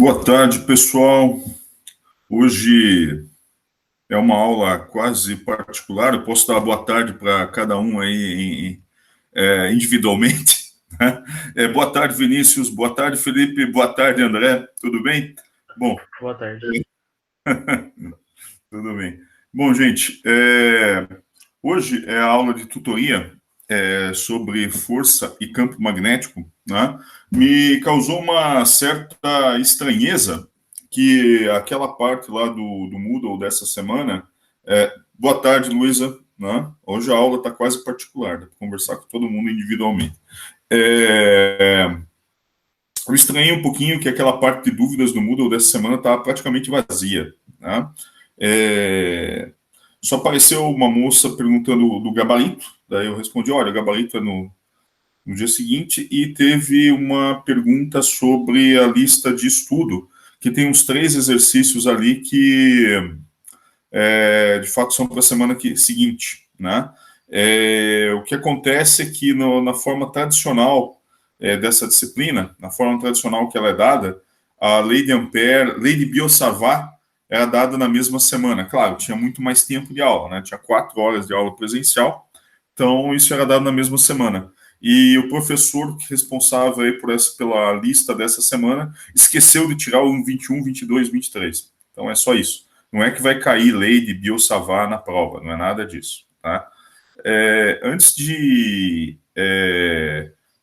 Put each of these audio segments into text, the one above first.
Boa tarde, pessoal. Hoje é uma aula quase particular. Eu posso dar boa tarde para cada um aí individualmente. Né? Boa tarde, Vinícius. Boa tarde, Felipe. Boa tarde, André. Tudo bem? Bom. Boa tarde. Tudo bem. Bom, gente, hoje é a aula de tutoria sobre força e campo magnético, né? Me causou uma certa estranheza que aquela parte lá do Moodle dessa semana. Boa tarde, Luísa. Né? Hoje a aula está quase particular, dá para conversar com todo mundo individualmente. Eu estranhei um pouquinho que aquela parte de dúvidas do Moodle dessa semana estava praticamente vazia. Né? Só apareceu uma moça perguntando do gabarito, daí eu respondi, olha, o gabarito é no dia seguinte, e teve uma pergunta sobre a lista de estudo, que tem uns 3 exercícios ali que, de fato, são para a semana seguinte, né? O que acontece é que na forma tradicional dessa disciplina, na forma tradicional que ela é dada, a lei de Ampère, lei de Biot-Savart, era dada na mesma semana. Claro, tinha muito mais tempo de aula, né? Tinha 4 horas de aula presencial, então isso era dado na mesma semana. E o professor responsável aí pela lista dessa semana esqueceu de tirar o 21, 22, 23. Então é só isso. Não é que vai cair lei de Biot-Savart na prova, não é nada disso. Tá? Antes de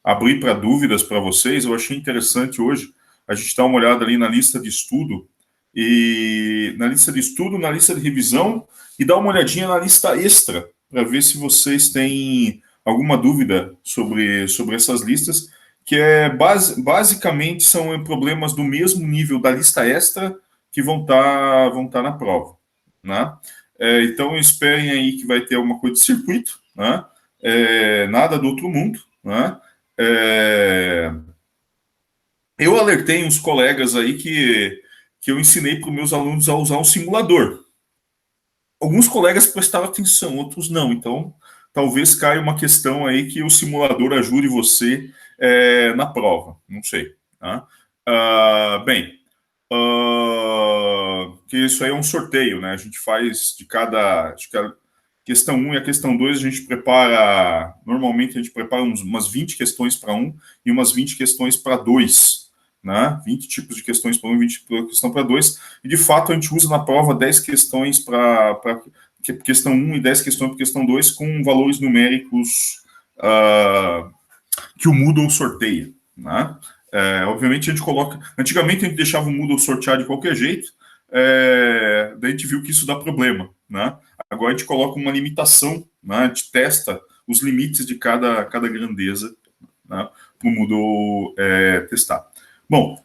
abrir para dúvidas para vocês, eu achei interessante hoje a gente dar uma olhada ali na lista de estudo, e na lista de estudo, na lista de revisão, e dar uma olhadinha na lista extra, para ver se vocês têm alguma dúvida sobre essas listas, que basicamente são problemas do mesmo nível da lista extra que vão tá na prova. Né? Então, esperem aí que vai ter alguma coisa de circuito, né? Nada do outro mundo. Né? Eu alertei uns colegas aí que eu ensinei para os meus alunos a usar um simulador. Alguns colegas prestaram atenção, outros não. Então, talvez caia uma questão aí que o simulador ajude você na prova. Não sei. Tá? Que isso aí é um sorteio, né? A gente faz de cada questão 1 e a questão 2, a gente prepara, normalmente a gente prepara umas 20 questões para 1 e umas 20 questões para 2, né? 20 tipos de questões para 1 e 20 tipos de questão para 2, e de fato a gente usa na prova 10 questões para questão 1 e 10 questões para questão 2 com valores numéricos que o Moodle sorteia, né? Obviamente a gente coloca. Antigamente a gente deixava o Moodle sortear de qualquer jeito, daí a gente viu que isso dá problema, né? Agora a gente coloca uma limitação, né? A gente testa os limites de cada grandeza, né? Para o Moodle testar. Bom,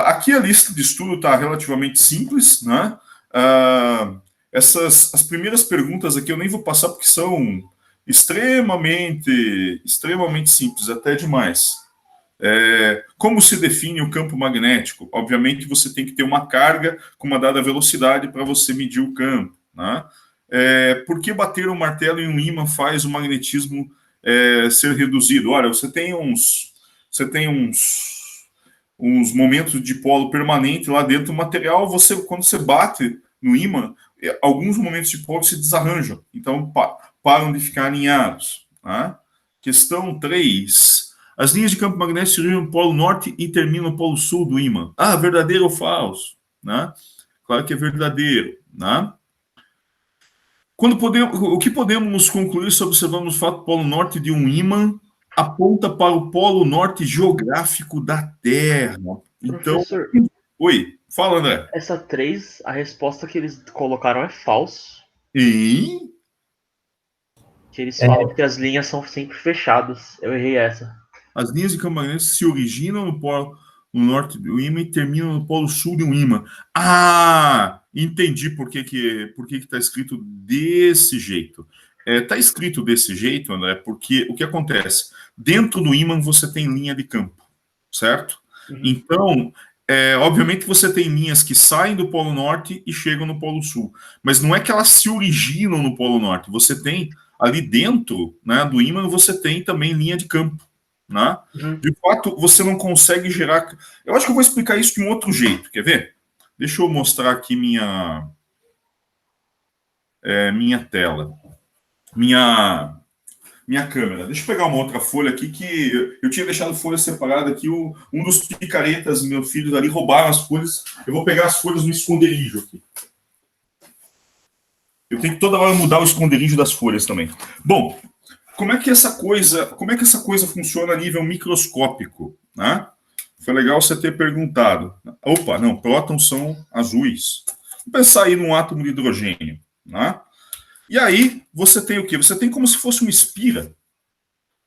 aqui a lista de estudo está relativamente simples, né? As primeiras perguntas aqui eu nem vou passar porque são extremamente simples, até demais. Como se define o campo magnético? Obviamente, você tem que ter uma carga com uma dada velocidade para você medir o campo. Né? Por que bater um martelo em um ímã faz o magnetismo ser reduzido? Olha, você tem uns momentos de polo permanente lá dentro do material. Quando você bate no ímã, alguns momentos de polo se desarranjam, então param de ficar alinhados. Né? Questão 3. As linhas de campo magnético surgem no polo norte e terminam no polo sul do ímã. Verdadeiro ou falso? Né? Claro que é verdadeiro. Né? O que podemos concluir se observamos o fato do polo norte de um ímã aponta para o polo norte geográfico da Terra? Então, Professor, oi, fala, André. Essa 3, a resposta que eles colocaram é falso. E Que eles falam que as linhas são sempre fechadas. Eu errei essa. As linhas de campo magnético se originam no polo norte do ímã e terminam no polo sul de um ímã. Entendi por que está escrito desse jeito. Está escrito desse jeito, André, porque o que acontece? Dentro do ímã você tem linha de campo, certo? Uhum. Então, obviamente você tem linhas que saem do polo norte e chegam no polo sul, mas não é que elas se originam no polo norte. Você tem ali dentro, né, do ímã, você tem também linha de campo. né? De fato, você não consegue gerar... Eu acho que eu vou explicar isso de um outro jeito, quer ver? Deixa eu mostrar aqui minha tela, minha câmera. Deixa eu pegar uma outra folha aqui, que eu tinha deixado folha separada aqui, um dos picaretas, meus filhos ali, roubaram as folhas. Eu vou pegar as folhas no esconderijo aqui. Eu tenho que toda hora mudar o esconderijo das folhas também. Bom, como é que essa coisa funciona a nível microscópico, né? Foi legal você ter perguntado. Opa, não, prótons são azuis. Vamos pensar aí num átomo de hidrogênio, né? E aí, você tem o quê? Você tem como se fosse uma espira,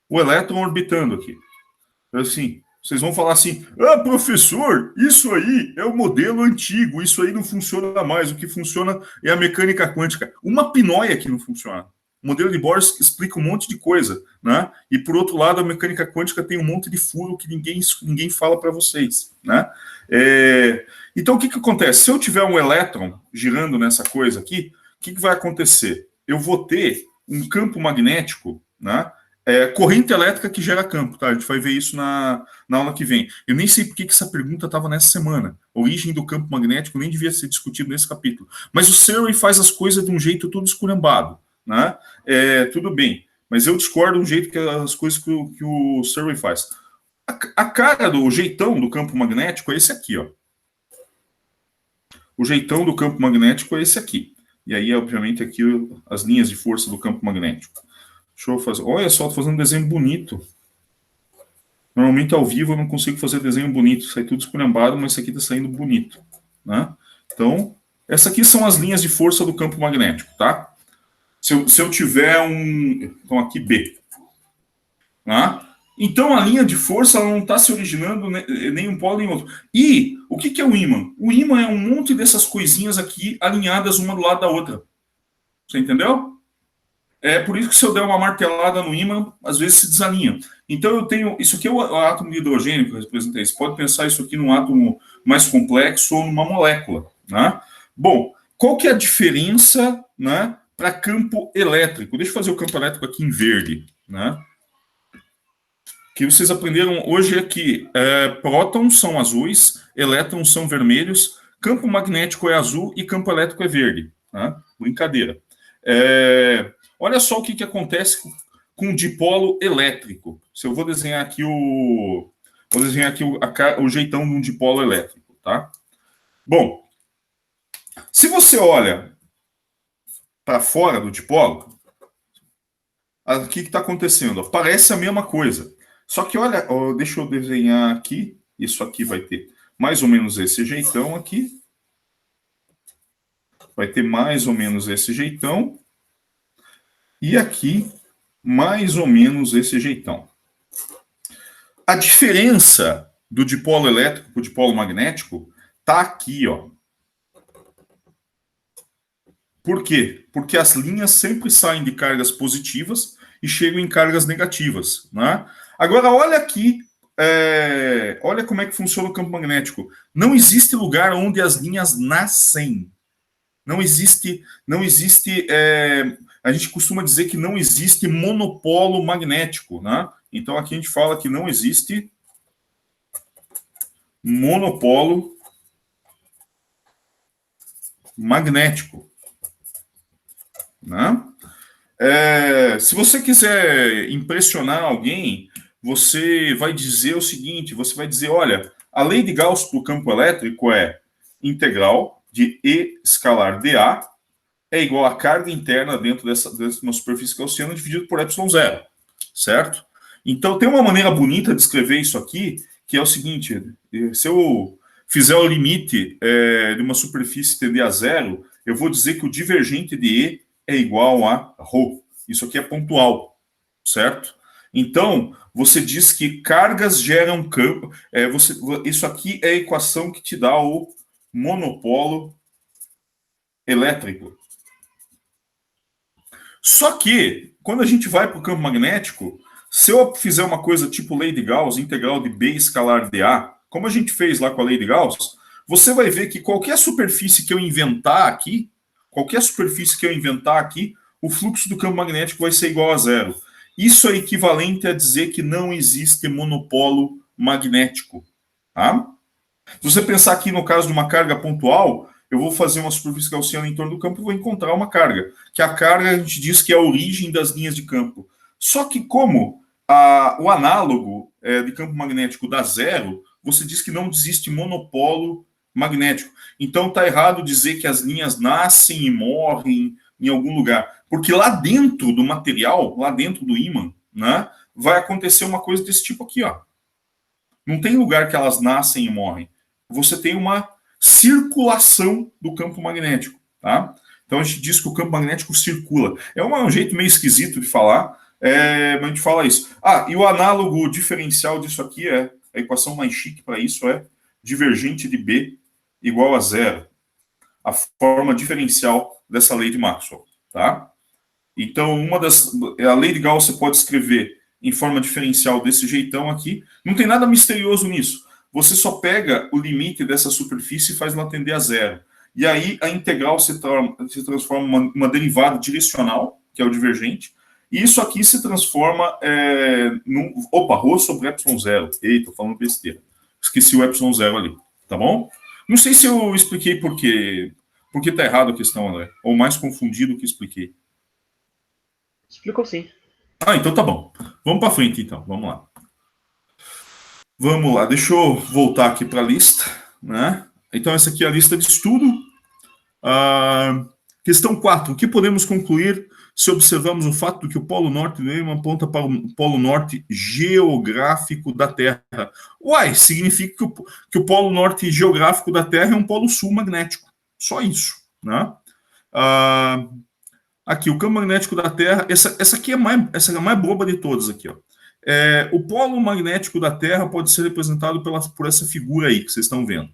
o elétron orbitando aqui. Assim, vocês vão falar assim, professor, isso aí é o modelo antigo, isso aí não funciona mais, o que funciona é a mecânica quântica. Uma pinóia que não funciona. O modelo de Bohr explica um monte de coisa, né? E, por outro lado, a mecânica quântica tem um monte de furo que ninguém fala para vocês, né? Então, o que acontece? Se eu tiver um elétron girando nessa coisa aqui, o que vai acontecer? Eu vou ter um campo magnético, né? Corrente elétrica que gera campo, tá? A gente vai ver isso na aula que vem. Eu nem sei por que essa pergunta estava nessa semana. A origem do campo magnético nem devia ser discutido nesse capítulo. Mas o Surrey faz as coisas de um jeito tudo esculhambado, né? Tudo bem, mas eu discordo do jeito que as coisas que o Surrey faz. A cara do jeitão do campo magnético é esse aqui, ó. O jeitão do campo magnético é esse aqui. E aí, obviamente, aqui as linhas de força do campo magnético. Deixa eu fazer. Olha só, estou fazendo um desenho bonito. Normalmente, ao vivo, eu não consigo fazer desenho bonito. Sai tudo esculhambado, mas isso aqui está saindo bonito, né? Então, essas aqui são as linhas de força do campo magnético, tá? Se eu tiver então, aqui B. Né? Então, a linha de força ela não está se originando nem um polo nem outro. E o que é o ímã? O ímã é um monte dessas coisinhas aqui alinhadas uma do lado da outra. Você entendeu? É por isso que se eu der uma martelada no ímã, às vezes se desalinha. Então, eu tenho... Isso aqui é o átomo de hidrogênio que eu representei. Você pode pensar isso aqui num átomo mais complexo ou numa molécula. Né? Bom, qual que é a diferença, né, para campo elétrico? Deixa eu fazer o campo elétrico aqui em verde, né? Que vocês aprenderam hoje é que prótons são azuis, elétrons são vermelhos, campo magnético é azul e campo elétrico é verde. Né? Brincadeira. Olha só o que acontece com o dipolo elétrico. Se eu vou desenhar aqui o jeitão de um dipolo elétrico, tá? Bom, se você olha para fora do dipolo, o que está acontecendo? Parece a mesma coisa. Só que olha, deixa eu desenhar aqui. Isso aqui vai ter mais ou menos esse jeitão aqui. Vai ter mais ou menos esse jeitão. E aqui, mais ou menos esse jeitão. A diferença do dipolo elétrico para o dipolo magnético está aqui, ó. Por quê? Porque as linhas sempre saem de cargas positivas e chegam em cargas negativas, né? Agora, olha aqui, olha como é que funciona o campo magnético. Não existe lugar onde as linhas nascem. Não existe, a gente costuma dizer que não existe monopolo magnético, né? Então, aqui a gente fala que não existe monopolo magnético, né? Se você quiser impressionar alguém, você vai dizer o seguinte, você vai dizer, olha, a lei de Gauss para o campo elétrico é integral de E escalar dA é igual a carga interna dentro dessa uma superfície gaussiana dividido por ε0, certo? Então, tem uma maneira bonita de escrever isso aqui, que é o seguinte, se eu fizer o limite de uma superfície tender a zero, eu vou dizer que o divergente de E é igual a ρ. Isso aqui é pontual, certo? Então, você diz que cargas geram campo. Isso aqui é a equação que te dá o monopolo elétrico. Só que, quando a gente vai para o campo magnético, se eu fizer uma coisa tipo lei de Gauss, integral de B escalar dA, como a gente fez lá com a lei de Gauss, você vai ver que qualquer superfície que eu inventar aqui, o fluxo do campo magnético vai ser igual a zero. Isso é equivalente a dizer que não existe monopolo magnético. Tá? Se você pensar aqui no caso de uma carga pontual, eu vou fazer uma superfície gaussiana em torno do campo e vou encontrar uma carga. Que a carga a gente diz que é a origem das linhas de campo. Só que como o análogo de campo magnético dá zero, você diz que não existe monopolo magnético. Então está errado dizer que as linhas nascem e morrem em algum lugar. Porque lá dentro do material, lá dentro do ímã, né, vai acontecer uma coisa desse tipo aqui, ó. Não tem lugar que elas nascem e morrem. Você tem uma circulação do campo magnético, tá? Então a gente diz que o campo magnético circula. É um jeito meio esquisito de falar, mas a gente fala isso. E o análogo diferencial disso aqui a equação mais chique para isso é divergente de B igual a zero. A forma diferencial dessa lei de Maxwell, tá? Então, a lei de Gauss você pode escrever em forma diferencial desse jeitão aqui. Não tem nada misterioso nisso. Você só pega o limite dessa superfície e faz ela tender a zero. E aí a integral se transforma em uma derivada direcional, que é o divergente, e isso aqui se transforma ρ sobre ε0. Eita, tô falando besteira. Esqueci o ε0 ali, tá bom? Não sei se eu expliquei por que tá errado a questão, André. Ou mais confundido do que expliquei. Explicou sim. Então tá bom. Vamos para frente, então. Vamos lá. Vamos lá. Deixa eu voltar aqui para a lista, né? Então essa aqui é a lista de estudo. Questão 4. O que podemos concluir se observamos o fato de que o Polo Norte do ímã aponta para o Polo Norte geográfico da Terra? Uai, significa que o Polo Norte geográfico da Terra é um Polo Sul magnético. Só isso, né? Aqui, o campo magnético da Terra, essa aqui é a mais boba de todas aqui, ó. O polo magnético da Terra pode ser representado por essa figura aí que vocês estão vendo.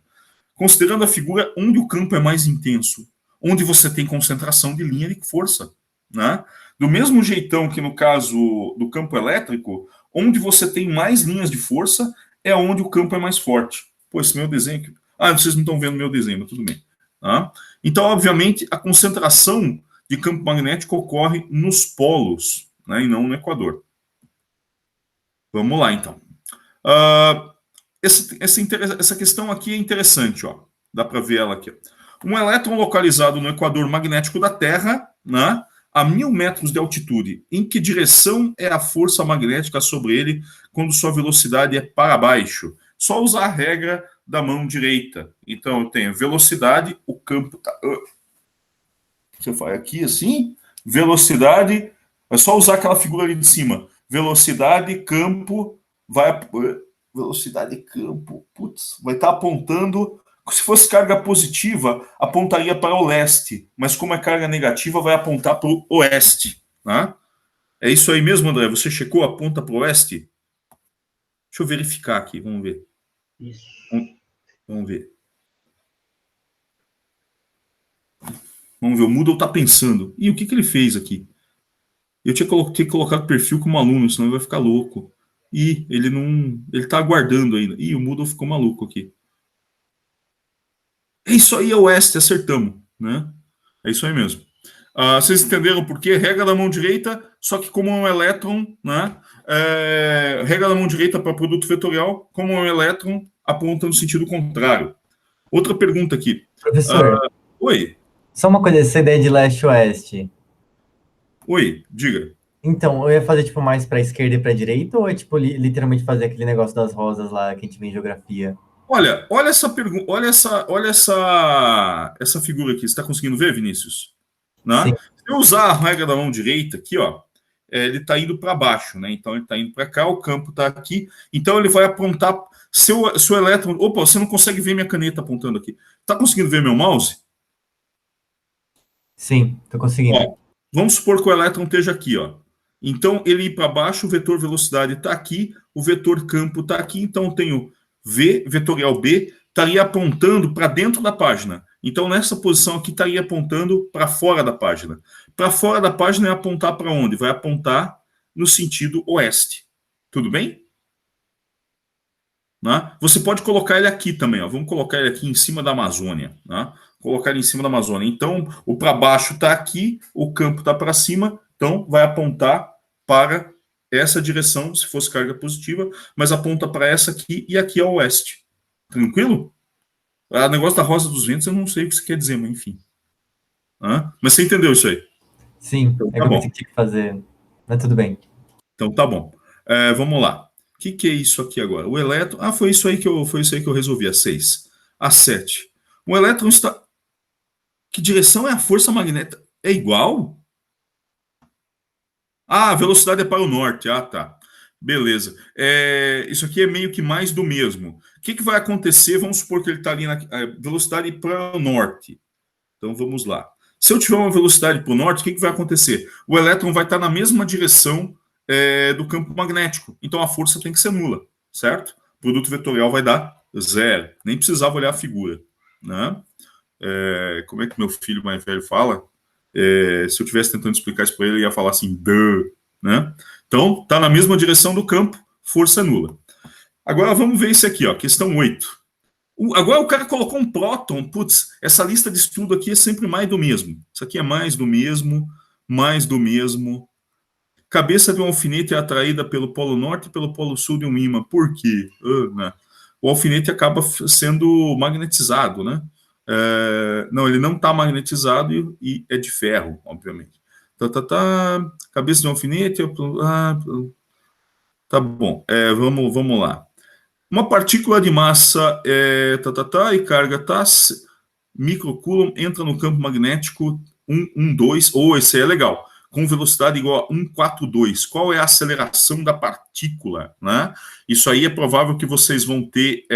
Considerando a figura onde o campo é mais intenso, onde você tem concentração de linha de força, né? Do mesmo jeitão que no caso do campo elétrico, onde você tem mais linhas de força é onde o campo é mais forte. Pô, esse meu desenho aqui... vocês não estão vendo meu desenho, mas tudo bem. Tá? Então, obviamente, a concentração de campo magnético ocorre nos polos, né, e não no Equador. Vamos lá, então. Essa questão aqui é interessante, ó. Dá para ver ela aqui. Ó. Um elétron localizado no Equador magnético da Terra, né, a 1000 metros de altitude. Em que direção é a força magnética sobre ele quando sua velocidade é para baixo? Só usar a regra da mão direita. Então, eu tenho velocidade, o campo está... Você faz aqui assim, velocidade, é só usar aquela figura ali de cima. Velocidade, campo, velocidade, campo, vai estar apontando. Se fosse carga positiva, apontaria para o leste, mas como é carga negativa, vai apontar para o oeste. Né? É isso aí mesmo, André? Você checou? Aponta para o oeste? Deixa eu verificar aqui, vamos ver. Isso. Vamos ver. Vamos ver, o Moodle está pensando. E o que ele fez aqui? Eu tinha colocado perfil como aluno, senão ele vai ficar louco. E ele não... Ele está aguardando ainda. E o Moodle ficou maluco aqui. É isso aí, é oeste, acertamos. Né? É isso aí mesmo. Vocês entenderam por quê? Regra da mão direita, só que como é um elétron, né? Regra da mão direita para produto vetorial, como é um elétron, aponta no sentido contrário. Outra pergunta aqui. Professor. Oi. Só uma coisa, essa ideia de leste-oeste. Oi, diga. Então, eu ia fazer, tipo, mais pra esquerda e pra direita, ou é, tipo, literalmente fazer aquele negócio das rosas lá que a gente vê em geografia? Olha essa pergunta, olha essa figura aqui. Você está conseguindo ver, Vinícius? Né? Se eu usar a regra da mão direita aqui, ó, ele está indo para baixo, né? Então ele está indo para cá, o campo está aqui. Então ele vai apontar seu elétron. Opa, você não consegue ver minha caneta apontando aqui. Está conseguindo ver meu mouse? Sim, estou conseguindo. Ó, vamos supor que o elétron esteja aqui, ó. Então ele ir para baixo, o vetor velocidade está aqui, o vetor campo está aqui. Então eu tenho V, vetorial B, estaria apontando para dentro da página. Então, nessa posição aqui, estaria apontando para fora da página. Para fora da página é apontar para onde? Vai apontar no sentido oeste. Tudo bem? Né? Você pode colocar ele aqui também. Ó. Vamos colocar ele aqui em cima da Amazônia. Né? Colocar ele em cima da Amazônia. Então, o para baixo está aqui, o campo está para cima. Então, vai apontar para essa direção, se fosse carga positiva, mas aponta para essa aqui e aqui ao oeste. Tranquilo? O negócio da rosa dos ventos, eu não sei o que isso quer dizer, mas enfim. Mas você entendeu isso aí? Sim, Então, é que eu pensei que tinha que fazer. Mas tudo bem. Então tá bom. Vamos lá. O que é isso aqui agora? O elétron. Foi isso aí que eu resolvi, a 6. A 7. O elétron está. Que direção é a força magnética? É igual? A velocidade é para o norte. Tá. Beleza. Isso aqui é meio que mais do mesmo. O que vai acontecer? Vamos supor que ele está ali na velocidade para o norte. Então vamos lá. Se eu tiver uma velocidade para o norte, o que vai acontecer? O elétron vai estar na mesma direção do campo magnético. Então a força tem que ser nula, certo? O produto vetorial vai dar 0. Nem precisava olhar a figura. Né? Como é que meu filho mais velho fala? Se eu estivesse tentando explicar isso para ele, ele ia falar assim, duh, né? Então, está na mesma direção do campo, força nula. Agora vamos ver isso aqui, ó, questão 8. Agora o cara colocou um próton, putz, essa lista de estudo aqui é sempre mais do mesmo. Isso aqui é mais do mesmo, mais do mesmo. Cabeça de um alfinete é atraída pelo polo norte e pelo polo sul de um ímã. Por quê? Né? O alfinete acaba sendo magnetizado, né? Não, ele não está magnetizado e é de ferro, obviamente. Cabeça de um alfinete. Tá bom. Vamos lá. Uma partícula de massa e carga microcoulomb entra no campo magnético 112. Esse aí é legal. Com velocidade igual a 142. Qual é a aceleração da partícula? Né? Isso aí é provável que vocês vão ter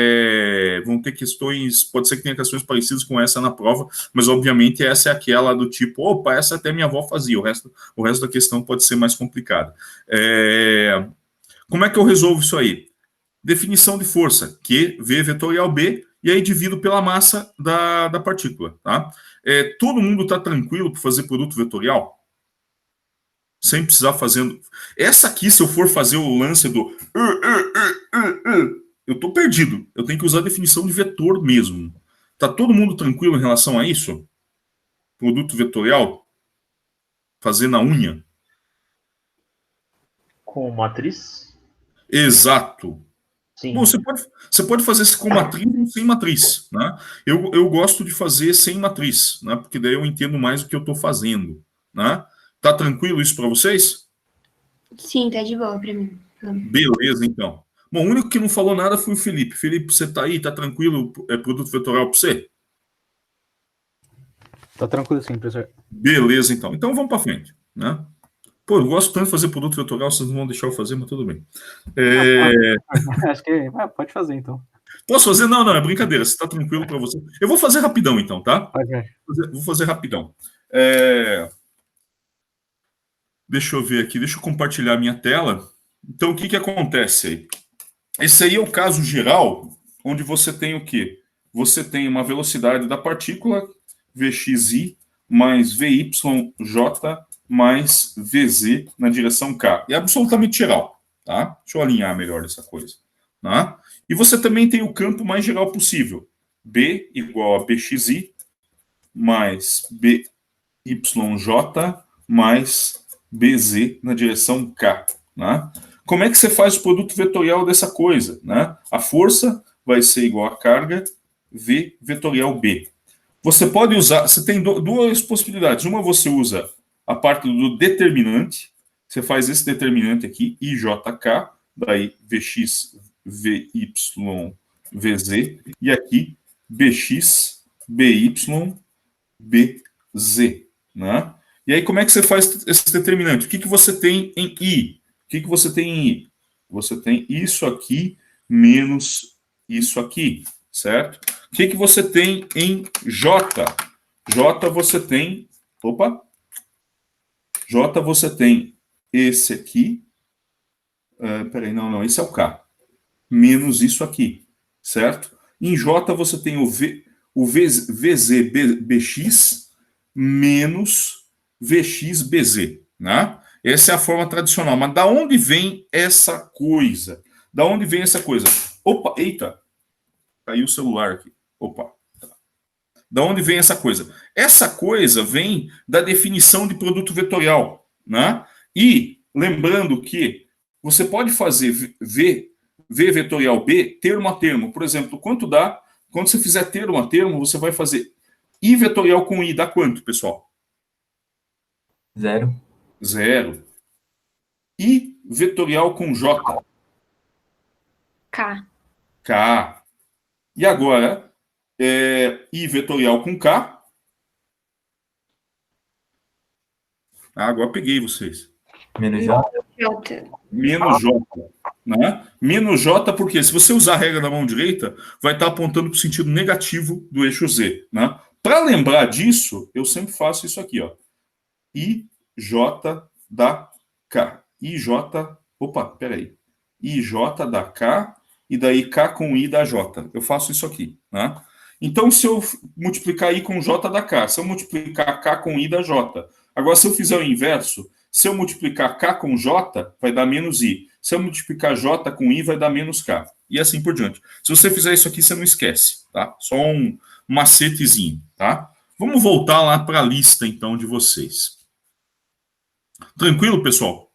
questões, pode ser que tenha questões parecidas com essa na prova, mas obviamente essa é aquela do tipo, opa, essa até minha avó fazia, o resto da questão pode ser mais complicada. Como é que eu resolvo isso aí? Definição de força, Q, V vetorial B, e aí divido pela massa da partícula. Tá? Todo mundo está tranquilo para fazer produto vetorial? Sem precisar fazendo. Essa aqui, se eu for fazer o lance do. Eu estou perdido. Eu tenho que usar a definição de vetor mesmo. Tá todo mundo tranquilo em relação a isso? Produto vetorial? Fazer na unha? Com matriz? Exato. Sim. Bom, você pode fazer com matriz ou sem matriz. Né? Eu gosto de fazer sem matriz, né? Porque daí eu entendo mais o que eu estou fazendo. Né? Tá tranquilo isso para vocês? Sim, tá de boa para mim. Beleza, então. Bom, o único que não falou nada foi o Felipe. Felipe, você tá aí? Tá tranquilo? Produto vetorial para você? Tá tranquilo sim, professor. Beleza, então. Então vamos para frente. Né? Pô, eu gosto tanto de fazer produto vetorial, vocês não vão deixar eu fazer, mas tudo bem. Acho que pode fazer, então. Posso fazer? Não, é brincadeira. Se tá tranquilo para você. Eu vou fazer rapidão, então, tá? Pode ver. Vou fazer rapidão. Deixa eu ver aqui, deixa eu compartilhar minha tela. Então, o que acontece aí? Esse aí é o caso geral, onde você tem o quê? Você tem uma velocidade da partícula, Vxi, mais Vyj, mais Vz na direção K. É absolutamente geral, tá? Deixa eu alinhar melhor essa coisa. Tá? E você também tem o campo mais geral possível. B igual a Bxi, mais Byj, mais Bz na direção K. Né? Como é que você faz o produto vetorial dessa coisa? Né? A força vai ser igual a carga V vetorial B. Você pode usar, você tem duas possibilidades. Uma, você usa a parte do determinante, você faz esse determinante aqui, IJK, daí Vx, Vy, Vz, e aqui Bx, By, Bz. Né? E aí, como é que você faz esse determinante? O que você tem em I? O que você tem em I? Você tem isso aqui menos isso aqui, certo? O que você tem em J? J você tem... Opa! J você tem esse aqui. Peraí, não, esse é o K. Menos isso aqui, certo? Em J você tem o VZBX menos VXBZ, né? Essa é a forma tradicional. Mas da onde vem essa coisa? Da onde vem essa coisa? Opa, eita! Caiu o celular aqui. Opa. Da onde vem essa coisa? Essa coisa vem da definição de produto vetorial, né? E lembrando que você pode fazer V vetorial B termo a termo. Por exemplo, quanto dá? Quando você fizer termo a termo, você vai fazer I vetorial com I. Dá quanto, pessoal? 0. 0. I vetorial com J. K. K. E agora, I vetorial com K. Agora peguei vocês. Menos J. J. Menos J. Né? Menos J, porque se você usar a regra da mão direita, vai estar apontando para o sentido negativo do eixo Z. Né? Para lembrar disso, eu sempre faço isso aqui. Ó. IJ da K. IJ. Opa, peraí. IJ da K e daí K com I da J. Eu faço isso aqui. Né? Então, se eu multiplicar I com J da K, se eu multiplicar K com I da J. Agora, se eu fizer o inverso, se eu multiplicar K com J, vai dar menos I. Se eu multiplicar J com I, vai dar menos K. E assim por diante. Se você fizer isso aqui, você não esquece. Tá? Só um macetezinho. Tá? Vamos voltar lá para a lista, então, de vocês. Tranquilo, pessoal?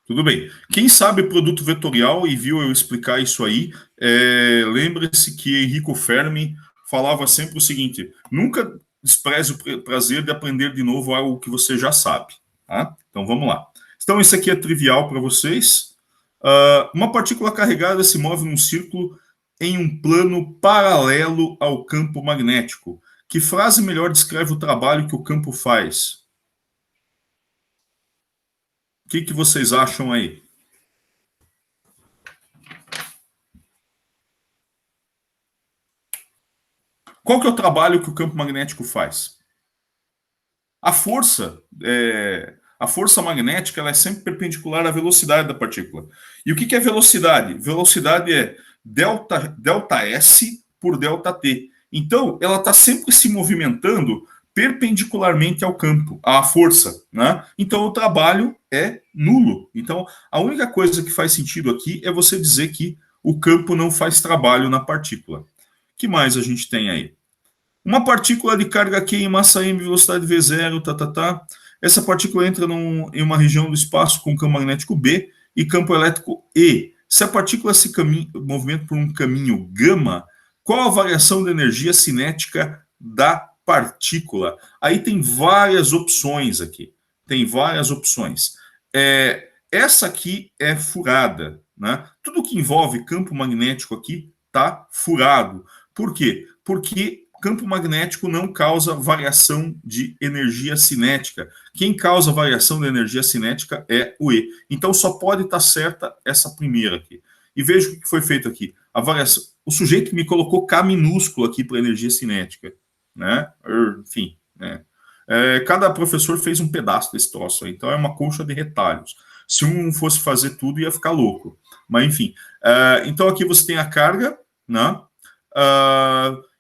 Tudo bem. Quem sabe produto vetorial e viu eu explicar isso aí, lembre-se que Enrico Fermi falava sempre o seguinte: nunca despreze o prazer de aprender de novo algo que você já sabe. Tá? Então vamos lá. Então esse aqui é trivial para vocês. Uma partícula carregada se move num círculo em um plano paralelo ao campo magnético. Que frase melhor descreve o trabalho que o campo faz? O que vocês acham aí? Qual que é o trabalho que o campo magnético faz? A força magnética ela é sempre perpendicular à velocidade da partícula. E o que é velocidade? Velocidade é delta S por delta T. Então, ela está sempre se movimentando perpendicularmente ao campo, à força. Né? Então, o trabalho é nulo. Então, a única coisa que faz sentido aqui é você dizer que o campo não faz trabalho na partícula. O que mais a gente tem aí? Uma partícula de carga Q em massa M, velocidade V0, Essa partícula entra em uma região do espaço com campo magnético B e campo elétrico E. Se a partícula se movimenta por um caminho gama, qual a variação de energia cinética da partícula? Aí tem várias opções aqui. Tem várias opções. Essa aqui é furada. Né? Tudo que envolve campo magnético aqui está furado. Por quê? Porque campo magnético não causa variação de energia cinética. Quem causa variação de energia cinética é o E. Então só pode estar certa essa primeira aqui. E veja o que foi feito aqui. A variação. O sujeito me colocou K minúsculo aqui para energia cinética. Né? Enfim. Né? Cada professor fez um pedaço desse troço aí. Então é uma colcha de retalhos. Se um fosse fazer tudo, ia ficar louco. Mas enfim. Então aqui você tem a carga, né?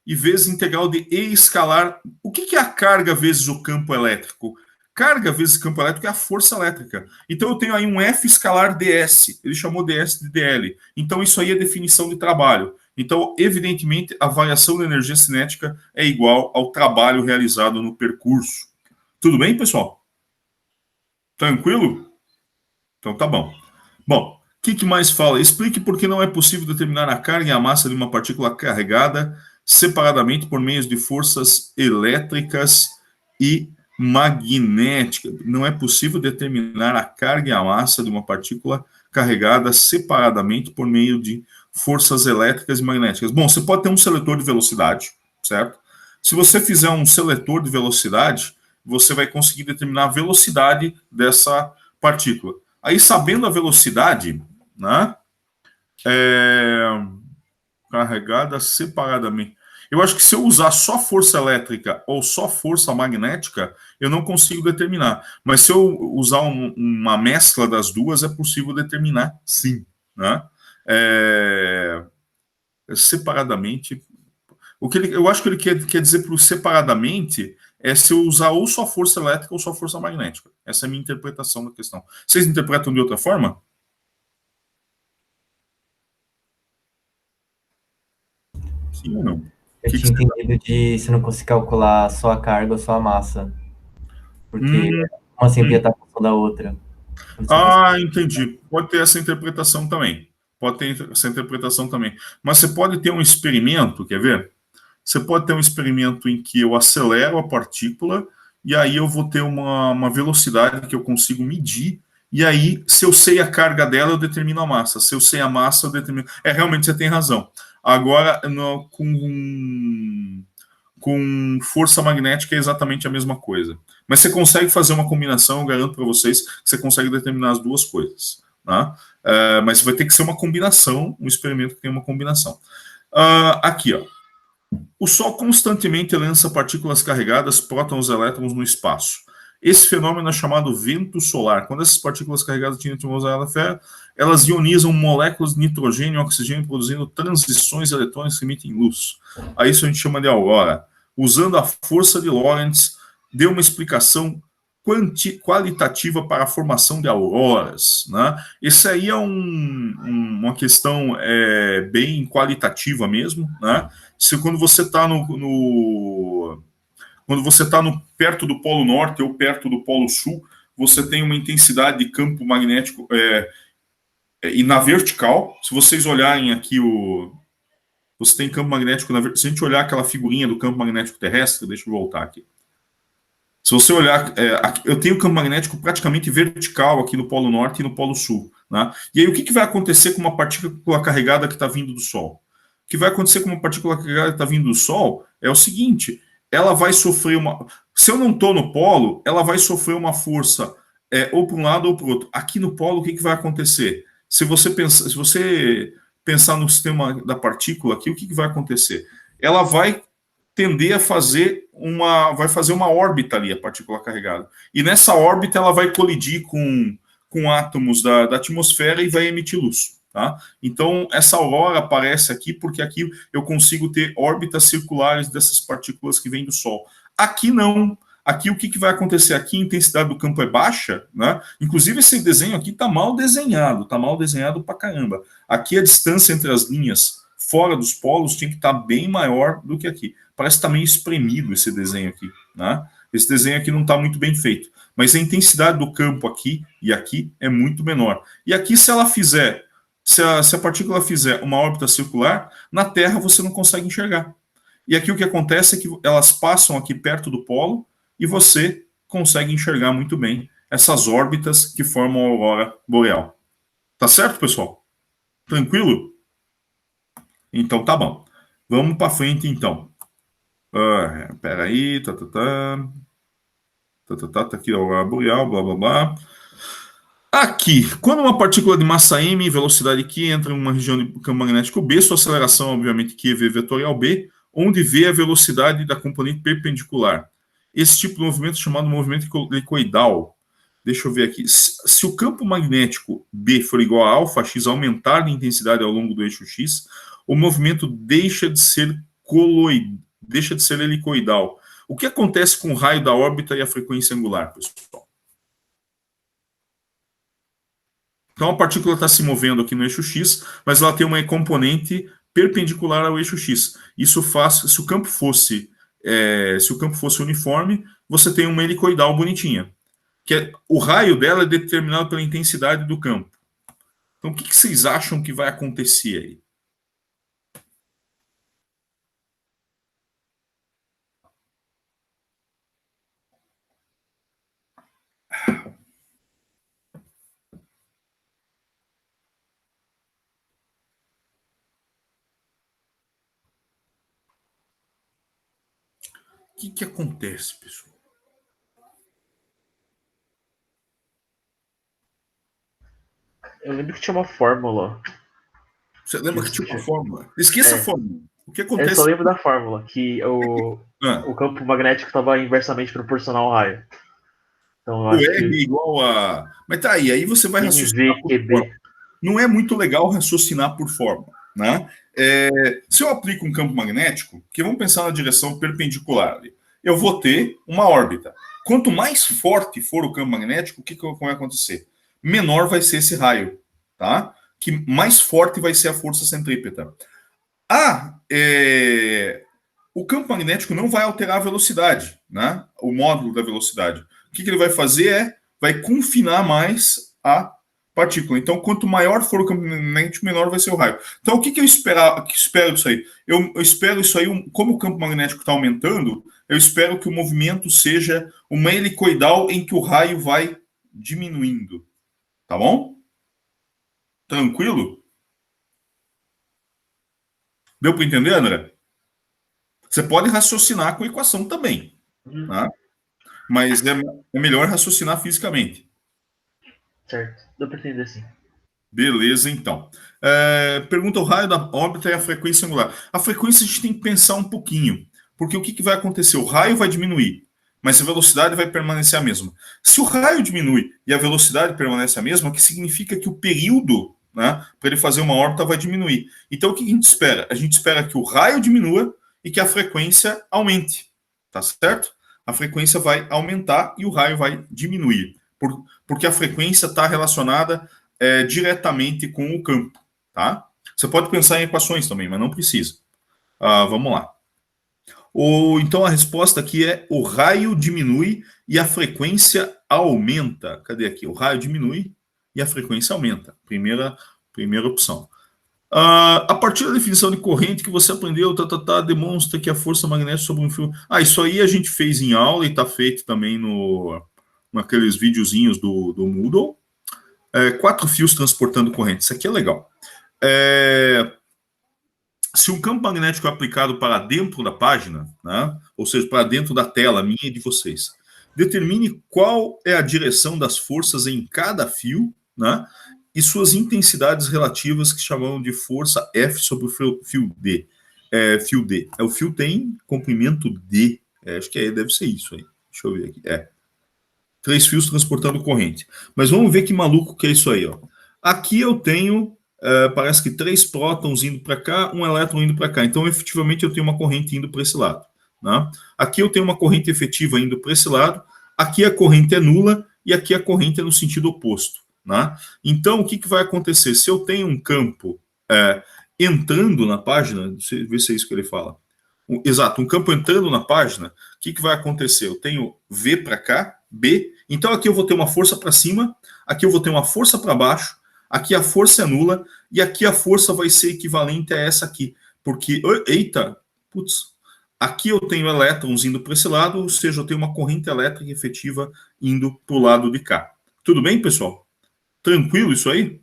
E vezes integral de E escalar. O que é a carga vezes o campo elétrico? Carga vezes campo elétrico é a força elétrica. Então eu tenho aí um F escalar ds. Ele chamou ds de dl. Então isso aí é definição de trabalho. Então, evidentemente, a variação da energia cinética é igual ao trabalho realizado no percurso. Tudo bem, pessoal? Tranquilo? Então tá bom. Bom, o que mais fala? Explique por que não é possível determinar a carga e a massa de uma partícula carregada separadamente por meios de forças elétricas e magnéticas. Não é possível determinar a carga e a massa de uma partícula carregada separadamente por meio de forças elétricas e magnéticas. Bom, você pode ter um seletor de velocidade, certo? Se você fizer um seletor de velocidade, você vai conseguir determinar a velocidade dessa partícula. Aí, sabendo a velocidade, né, carregada separadamente. Eu acho que se eu usar só força elétrica ou só força magnética, eu não consigo determinar. Mas se eu usar uma mescla das duas, é possível determinar, sim. Né? Separadamente. Eu acho que ele quer dizer por separadamente é se eu usar ou só força elétrica ou só força magnética. Essa é a minha interpretação da questão. Vocês interpretam de outra forma? Sim ou não? Eu tinha entendido de se não conseguir calcular só a carga ou só a massa. Porque uma sempre ia estar a função da outra. Ah, entendi. Pode ter essa interpretação também. Pode ter essa interpretação também. Mas você pode ter um experimento, quer ver? Você pode ter um experimento em que eu acelero a partícula e aí eu vou ter uma velocidade que eu consigo medir. E aí, se eu sei a carga dela, eu determino a massa. Se eu sei a massa, eu determino... realmente você tem razão. Agora, com força magnética é exatamente a mesma coisa. Mas você consegue fazer uma combinação, eu garanto para vocês que você consegue determinar as duas coisas. Tá? Mas vai ter que ser uma combinação, um experimento que tem uma combinação. Aqui, ó. O Sol constantemente lança partículas carregadas, prótons e elétrons no espaço. Esse fenômeno é chamado vento solar. Quando essas partículas carregadas atingem a atmosfera da Terra, elas ionizam moléculas de nitrogênio e oxigênio, produzindo transições eletrônicas que emitem luz. A isso a gente chama de aurora. Usando a força de Lorentz, deu uma explicação qualitativa para a formação de auroras. Né? Isso aí é uma questão bem qualitativa mesmo. Né? Quando você está quando você está perto do Polo Norte ou perto do Polo Sul, você tem uma intensidade de campo magnético e na vertical. Se vocês olharem aqui você tem campo magnético se a gente olhar aquela figurinha do campo magnético terrestre, deixa eu voltar aqui. Se você olhar, eu tenho campo magnético praticamente vertical aqui no Polo Norte e no Polo Sul. Né? E aí o que vai acontecer com uma partícula carregada que está vindo do Sol? O que vai acontecer com uma partícula carregada que está vindo do Sol é o seguinte: ela vai sofrer se eu não estou no polo, ela vai sofrer uma força ou para um lado ou para o outro. Aqui no polo, o que vai acontecer? Se você pensar no sistema da partícula aqui, o que vai acontecer? Ela vai tender a fazer uma órbita ali, a partícula carregada. E nessa órbita ela vai colidir com átomos da atmosfera e vai emitir luz. Tá? Então, essa aurora aparece aqui porque aqui eu consigo ter órbitas circulares dessas partículas que vêm do Sol. Aqui não. Aqui o que vai acontecer? Aqui a intensidade do campo é baixa, né? Inclusive esse desenho aqui está mal desenhado pra caramba. Aqui a distância entre as linhas fora dos polos tinha que estar bem maior do que aqui. Parece que está meio espremido esse desenho aqui. Né? Esse desenho aqui não está muito bem feito. Mas a intensidade do campo aqui e aqui é muito menor. E aqui, se a partícula fizer uma órbita circular, na Terra você não consegue enxergar. E aqui o que acontece é que elas passam aqui perto do polo e você consegue enxergar muito bem essas órbitas que formam a aurora boreal. Tá certo, pessoal? Tranquilo? Então tá bom. Vamos para frente, então. Peraí. Tá aqui a aurora boreal, blá, blá, blá. Aqui, quando uma partícula de massa m e velocidade q entra em uma região de campo magnético B, sua aceleração, obviamente, q vetorial b, onde v é a velocidade da componente perpendicular. Esse tipo de movimento é chamado movimento helicoidal. Deixa eu ver aqui. Se o campo magnético B for igual a alfa x aumentar de intensidade ao longo do eixo x, o movimento deixa de ser helicoidal. O que acontece com o raio da órbita e a frequência angular, pessoal? Então a partícula está se movendo aqui no eixo x, mas ela tem uma componente perpendicular ao eixo x. Isso faz, se o campo fosse uniforme, você tem uma helicoidal bonitinha. O raio dela é determinado pela intensidade do campo. Então o que vocês acham que vai acontecer aí? O que acontece, pessoal? Eu lembro que tinha uma fórmula. Você lembra que tinha uma fórmula? Esqueça a fórmula. O que acontece? Eu só lembro da fórmula, que o campo magnético estava inversamente proporcional ao raio. Então, eu acho R que... igual a... Mas tá aí você vai raciocinar por fórmula. Não é muito legal raciocinar por fórmula. Né? Se eu aplico um campo magnético, que vamos pensar na direção perpendicular, eu vou ter uma órbita. Quanto mais forte for o campo magnético, o que vai acontecer? Menor vai ser esse raio, tá? Que mais forte vai ser a força centrípeta. O campo magnético não vai alterar a velocidade, né? O módulo da velocidade. O que ele vai fazer vai confinar mais a partícula. Então, quanto maior for o campo magnético, menor vai ser o raio. Então, o que eu espero disso aí? Eu espero isso aí, como o campo magnético está aumentando, eu espero que o movimento seja uma helicoidal em que o raio vai diminuindo. Tá bom? Tranquilo? Deu para entender, André? Você pode raciocinar com a equação também, tá? Mas é melhor raciocinar fisicamente. Certo, deu para entender sim. Beleza, então. Pergunta o raio da órbita e a frequência angular. A frequência a gente tem que pensar um pouquinho, porque o que vai acontecer? O raio vai diminuir, mas a velocidade vai permanecer a mesma. Se o raio diminui e a velocidade permanece a mesma, o que significa que o período, né, para ele fazer uma órbita vai diminuir. Então, o que a gente espera? A gente espera que o raio diminua e que a frequência aumente, tá certo? A frequência vai aumentar e o raio vai diminuir, porque a frequência está relacionada diretamente com o campo, tá? Você pode pensar em equações também, mas não precisa. Vamos lá. Então a resposta aqui é: o raio diminui e a frequência aumenta. Cadê aqui? O raio diminui e a frequência aumenta. Primeira opção. A partir da definição de corrente que você aprendeu, demonstra que a força magnética sobre um fio. Isso aí a gente fez em aula e está feito também naqueles videozinhos do Moodle. 4 fios transportando corrente. Isso aqui é legal. Se um campo magnético é aplicado para dentro da página, né, ou seja, para dentro da tela minha e de vocês, determine qual é a direção das forças em cada fio, né, e suas intensidades relativas, que chamam de força F sobre o fio D. Fio D. O fio tem comprimento D. Acho que deve ser isso aí. Deixa eu ver aqui. 3 fios transportando corrente. Mas vamos ver que maluco que é isso aí. Ó. Aqui eu tenho, parece que 3 prótons indo para cá, um elétron indo para cá. Então, efetivamente, eu tenho uma corrente indo para esse lado. Né? Aqui eu tenho uma corrente efetiva indo para esse lado. Aqui a corrente é nula e aqui a corrente é no sentido oposto. Né? Então, o que vai acontecer? Se eu tenho um campo entrando na página, deixa eu ver se é isso que ele fala. Exato, um campo entrando na página, o que vai acontecer? Eu tenho V para cá, B, então aqui eu vou ter uma força para cima, aqui eu vou ter uma força para baixo, aqui a força é nula, e aqui a força vai ser equivalente a essa aqui, porque, aqui eu tenho elétrons indo para esse lado, ou seja, eu tenho uma corrente elétrica efetiva indo para o lado de cá. Tudo bem, pessoal? Tranquilo isso aí?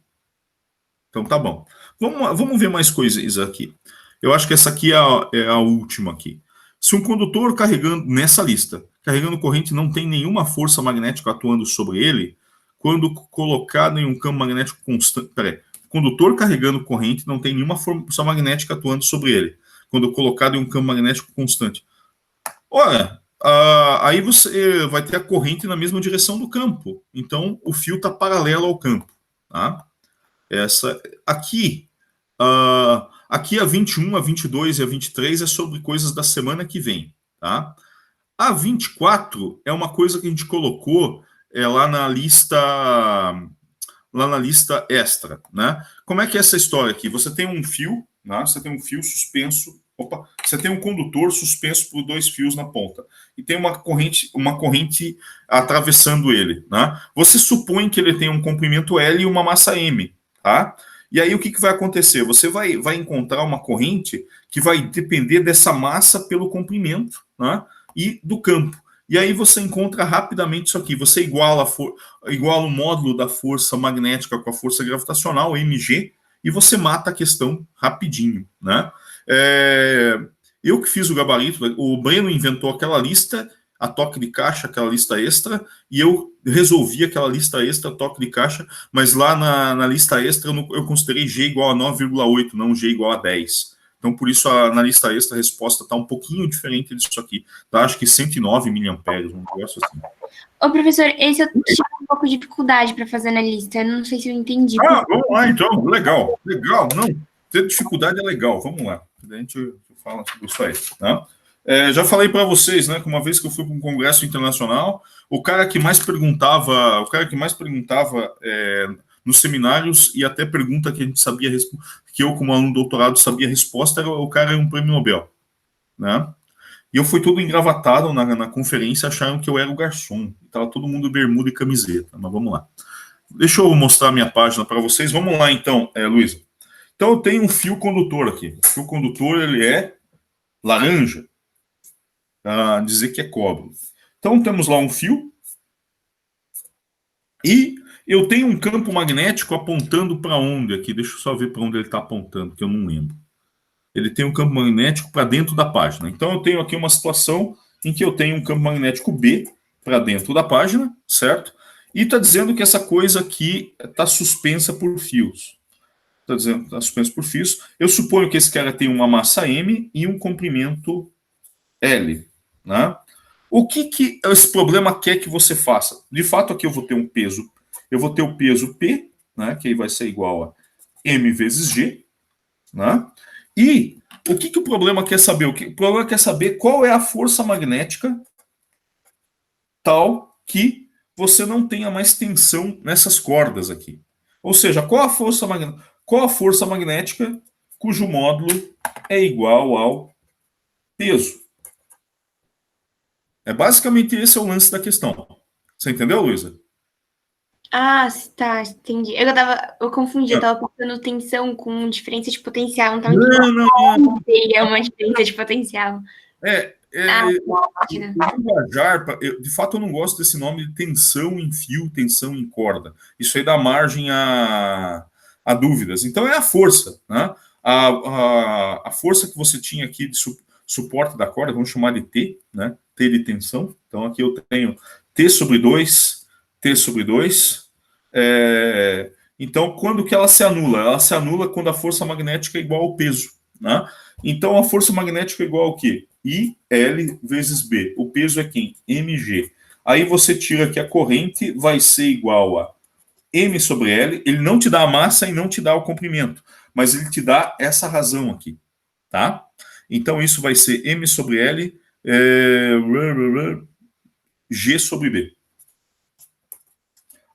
Então tá bom. Vamos ver mais coisas aqui. Eu acho que essa aqui é a última aqui. Se um condutor carregando, nessa lista, carregando corrente não tem nenhuma força magnética atuando sobre ele, quando colocado em um campo magnético constante... Condutor carregando corrente não tem nenhuma força magnética atuando sobre ele, quando colocado em um campo magnético constante. Ora, aí você vai ter a corrente na mesma direção do campo. Então, o fio está paralelo ao campo. Tá? Aqui a 21, a 22 e a 23 é sobre coisas da semana que vem, tá? A 24 é uma coisa que a gente colocou lá na lista extra, né? Como é que é essa história aqui? Você tem um fio, né? Você tem um fio suspenso, você tem um condutor suspenso por 2 fios na ponta e tem uma corrente atravessando ele, né? Você supõe que ele tem um comprimento L e uma massa M, tá? E aí o que vai acontecer? Você vai encontrar uma corrente que vai depender dessa massa pelo comprimento, né, e do campo. E aí você encontra rapidamente isso aqui. Você iguala o módulo da força magnética com a força gravitacional, mg, e você mata a questão rapidinho. Né? Eu que fiz o gabarito, o Breno inventou aquela lista, a toque de caixa, aquela lista extra, e eu resolvi aquela lista extra, toque de caixa, mas lá na lista extra eu considerei G igual a 9,8, não G igual a 10. Então, por isso, na lista extra, a resposta está um pouquinho diferente disso aqui. Tá? Acho que 109 miliamperes, um negócio assim. Ô, professor, esse eu tive um pouco de dificuldade para fazer na lista. Eu não sei se eu entendi. Vamos lá, então. Legal. Não, ter dificuldade é legal. Vamos lá. A gente fala sobre isso aí, tá? Já falei para vocês, né, que uma vez que eu fui para um congresso internacional, o cara que mais perguntava nos seminários, e até pergunta que a gente sabia, que eu, como aluno doutorado, sabia a resposta, o cara era um prêmio Nobel, né? E eu fui todo engravatado na conferência, acharam que eu era o garçom. Estava todo mundo bermuda e camiseta, mas vamos lá. deixa eu mostrar a minha página para vocês. Vamos lá, então, Luísa. Então, eu tenho um fio condutor aqui. O fio condutor, ele é laranja, para dizer que é cobre. Então, temos lá um fio e eu tenho um campo magnético apontando para onde aqui? Deixa eu só ver para onde ele está apontando, que eu não lembro. Ele tem um campo magnético para dentro da página. Então, eu tenho aqui uma situação em que eu tenho um campo magnético B para dentro da página, certo? E está dizendo que essa coisa aqui está suspensa por fios. Está dizendo que está suspensa por fios. Eu suponho que esse cara tem uma massa M e um comprimento L. Né? O que esse problema quer que você faça? De fato, aqui eu vou ter um peso. Eu vou ter o peso P, né, que aí vai ser igual a M vezes G. Né? E o que o problema quer saber? O problema quer saber qual é a força magnética tal que você não tenha mais tensão nessas cordas aqui. Ou seja, qual a força magnética cujo módulo é igual ao peso? Basicamente esse é o lance da questão. Você entendeu, Luísa? Ah, tá, entendi. Eu confundi, eu tava pensando tensão com diferença de potencial, não tava entendendo. Não. É uma diferença de potencial. De fato, eu não gosto desse nome de tensão em fio, tensão em corda. Isso aí dá margem a dúvidas. Então, é a força. Né? A força que você tinha aqui de suporte da corda, vamos chamar de T, né? T de tensão. Então, aqui eu tenho T sobre 2, T sobre 2. Então, quando que ela se anula? Ela se anula quando a força magnética é igual ao peso. Né? Então, a força magnética é igual ao quê? IL vezes B. O peso é quem? mg. Aí você tira que a corrente vai ser igual a M sobre L. Ele não te dá a massa e não te dá o comprimento, mas ele te dá essa razão aqui. Tá? Então, isso vai ser M sobre L G sobre B.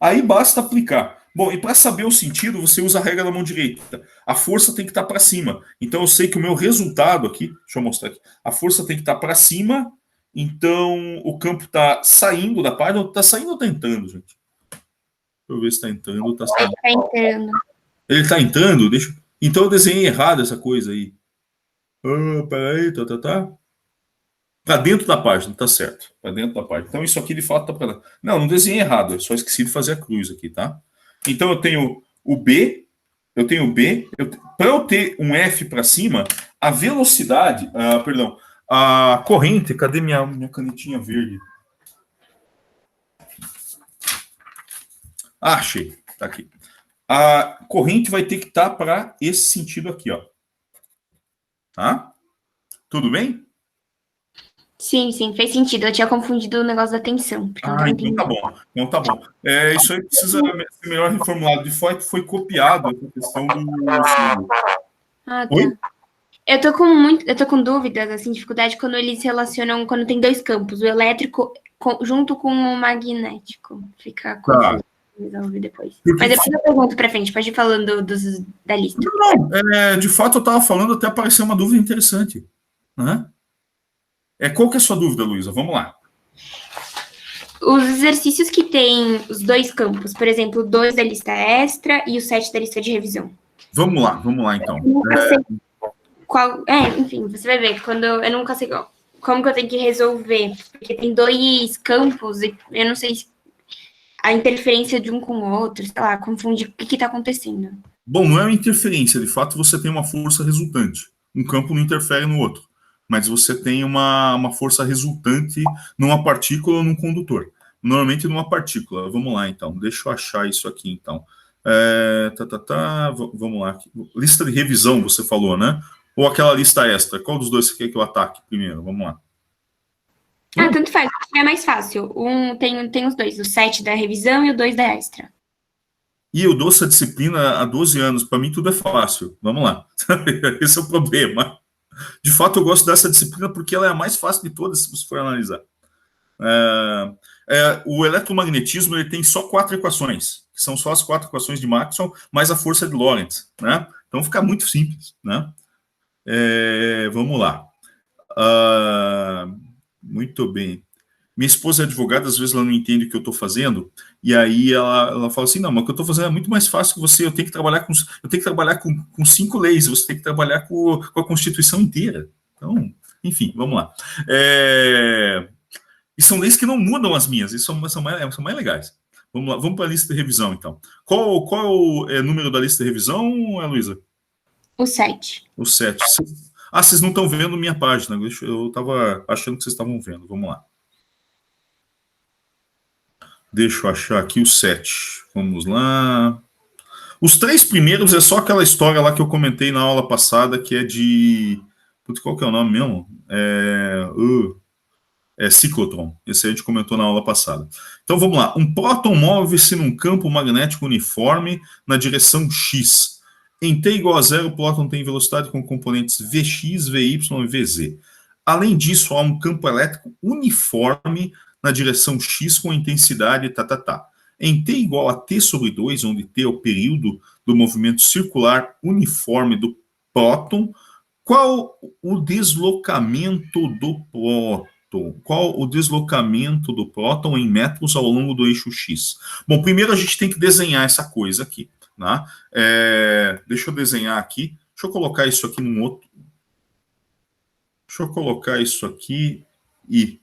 Aí basta aplicar. Bom, e para saber o sentido, você usa a regra da mão direita. A força tem que estar para cima. Então eu sei que o meu resultado aqui, deixa eu mostrar aqui, a força tem que estar para cima, então o campo está saindo da página, está saindo ou está entrando, gente? Deixa eu ver se está entrando ou está saindo. Está entrando. Ele está entrando? Então eu desenhei errado essa coisa aí. Peraí, tá. Para dentro da página, tá certo. Para dentro da página. Então isso aqui de fato tá para. Não desenhei errado, eu só esqueci de fazer a cruz aqui, tá? Então eu tenho o B, para eu ter um F para cima, a velocidade, a corrente, cadê minha canetinha verde? Achei, tá aqui. A corrente vai ter que estar para esse sentido aqui, ó. Tá? Tudo bem? Sim, fez sentido. Eu tinha confundido o negócio da tensão. Então tá bom. Isso aí precisa ser melhor reformulado. De fato, foi copiado essa questão do. Ah, tá. Oi? Eu tô com dúvidas, assim, dificuldade quando eles relacionam, quando tem dois campos, o elétrico junto com o magnético. Fica confuso. Resolve depois. Mas depois eu pergunto pra frente, pode ir falando da lista. Não, de fato eu estava falando, até apareceu uma dúvida interessante. Né? Qual que é a sua dúvida, Luísa? Vamos lá. Os exercícios que tem os dois campos, por exemplo, o 2 da lista extra e o 7 da lista de revisão. Vamos lá então. Eu nunca sei enfim, você vai ver, quando eu nunca sei como que eu tenho que resolver, porque tem dois campos e eu não sei a interferência de um com o outro, sei lá, confunde o que está acontecendo. Bom, não é uma interferência, de fato você tem uma força resultante. Um campo não interfere no outro, mas você tem uma força resultante numa partícula ou num condutor. Normalmente numa partícula. Vamos lá, então. Deixa eu achar isso aqui, então. Vamos lá. Lista de revisão, você falou, né? Ou aquela lista extra? Qual dos dois você quer que eu ataque primeiro? Vamos lá. Tanto faz. É mais fácil. Tem os dois, o 7 da revisão e o 2 da extra. E eu dou essa disciplina há 12 anos. Para mim, tudo é fácil. Vamos lá. Esse é o problema. De fato, eu gosto dessa disciplina porque ela é a mais fácil de todas, se você for analisar. O eletromagnetismo ele tem só 4 equações, que são só as 4 equações de Maxwell, mais a força de Lorentz. Né? Então, fica muito simples. Né? Vamos lá. Muito bem. Minha esposa é advogada, às vezes ela não entende o que eu estou fazendo, e aí ela fala assim, não, mas o que eu estou fazendo é muito mais fácil que você, eu tenho que trabalhar com 5 leis, você tem que trabalhar com a Constituição inteira. Então, enfim, vamos lá. E são leis que não mudam as minhas, e são mais legais. Vamos lá, vamos para a lista de revisão, então. Qual é o número da lista de revisão, Luísa? O 7. O 7. Vocês não estão vendo minha página. Eu estava achando que vocês estavam vendo. Vamos lá. Deixa eu achar aqui o 7. Vamos lá. Os 3 primeiros é só aquela história lá que eu comentei na aula passada, que é de... Qual que é o nome mesmo? Ciclotron. Esse a gente comentou na aula passada. Então vamos lá. Um próton move-se num campo magnético uniforme na direção X. Em T igual a 0, o próton tem velocidade com componentes Vx, Vy e Vz. Além disso, há um campo elétrico uniforme na direção X com intensidade Em T igual a T sobre 2, onde T é o período do movimento circular uniforme do próton, qual o deslocamento do próton? Qual o deslocamento do próton em metros ao longo do eixo X? Bom, primeiro a gente tem que desenhar essa coisa aqui. Né? Deixa eu desenhar aqui. Deixa eu colocar isso aqui num outro. Deixa eu colocar isso aqui e...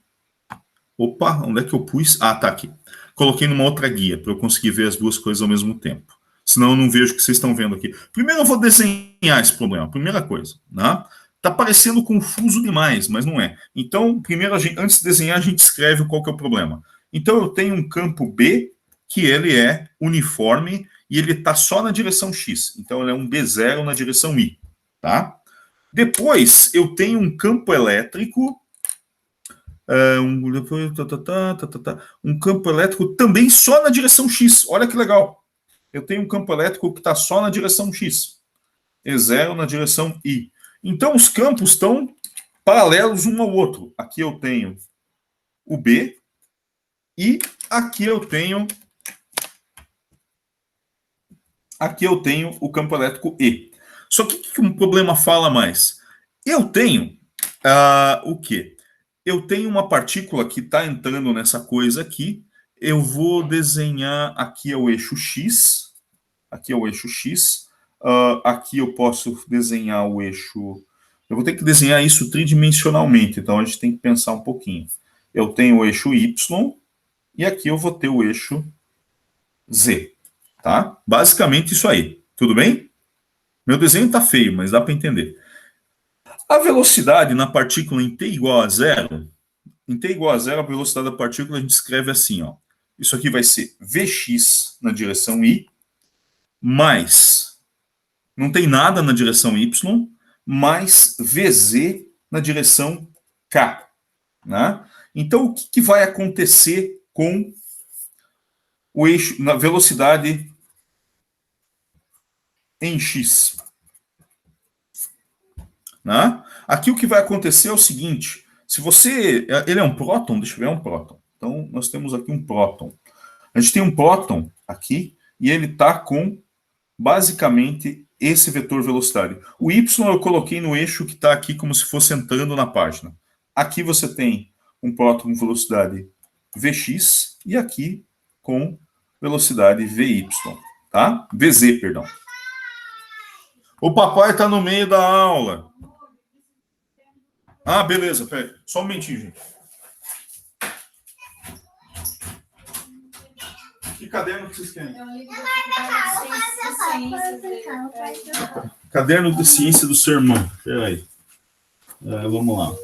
Opa, onde é que eu pus? Ah, tá aqui. Coloquei numa outra guia para eu conseguir ver as duas coisas ao mesmo tempo. Senão eu não vejo o que vocês estão vendo aqui. Primeiro eu vou desenhar esse problema. Primeira coisa, né? Tá parecendo confuso demais, mas não é. Então, primeiro, antes de desenhar, a gente escreve qual que é o problema. Então, eu tenho um campo B, que ele é uniforme, e ele está só na direção X. Então, ele é um B0 na direção Y. Tá? Depois, eu tenho um campo elétrico, um campo elétrico também só na direção X. Olha que legal. Eu tenho um campo elétrico que está só na direção X. E0 na direção Y. Então, os campos estão paralelos um ao outro. Aqui eu tenho o B e aqui eu tenho o campo elétrico E. Só que um problema fala mais? Eu tenho o quê? Eu tenho uma partícula que está entrando nessa coisa aqui. Eu vou desenhar aqui é o eixo X. Aqui é o eixo X. Aqui eu posso desenhar o eixo... Eu vou ter que desenhar isso tridimensionalmente, então a gente tem que pensar um pouquinho. Eu tenho o eixo Y e aqui eu vou ter o eixo Z. Tá? Basicamente isso aí. Tudo bem? Meu desenho está feio, mas dá para entender. A velocidade na partícula em T igual a 0, a velocidade da partícula a gente escreve assim, ó. Isso aqui vai ser Vx na direção Y, mais, não tem nada na direção Y, mais Vz na direção K. Né? Então, o que vai acontecer com o eixo, na velocidade em X? Né? Aqui o que vai acontecer é o seguinte, se você... Ele é um próton? Deixa eu ver, é um próton. Então, nós temos aqui um próton. A gente tem um próton aqui, e ele está com, basicamente, esse vetor velocidade. O Y eu coloquei no eixo que está aqui como se fosse entrando na página. Aqui você tem um próton com velocidade Vx e aqui com velocidade Vy, tá? Vz, perdão. O papai está no meio da aula. Ah, beleza, peraí. Só um momentinho, gente. Que caderno que vocês querem? Caderno de ciência do seu irmão. Peraí. Vamos lá.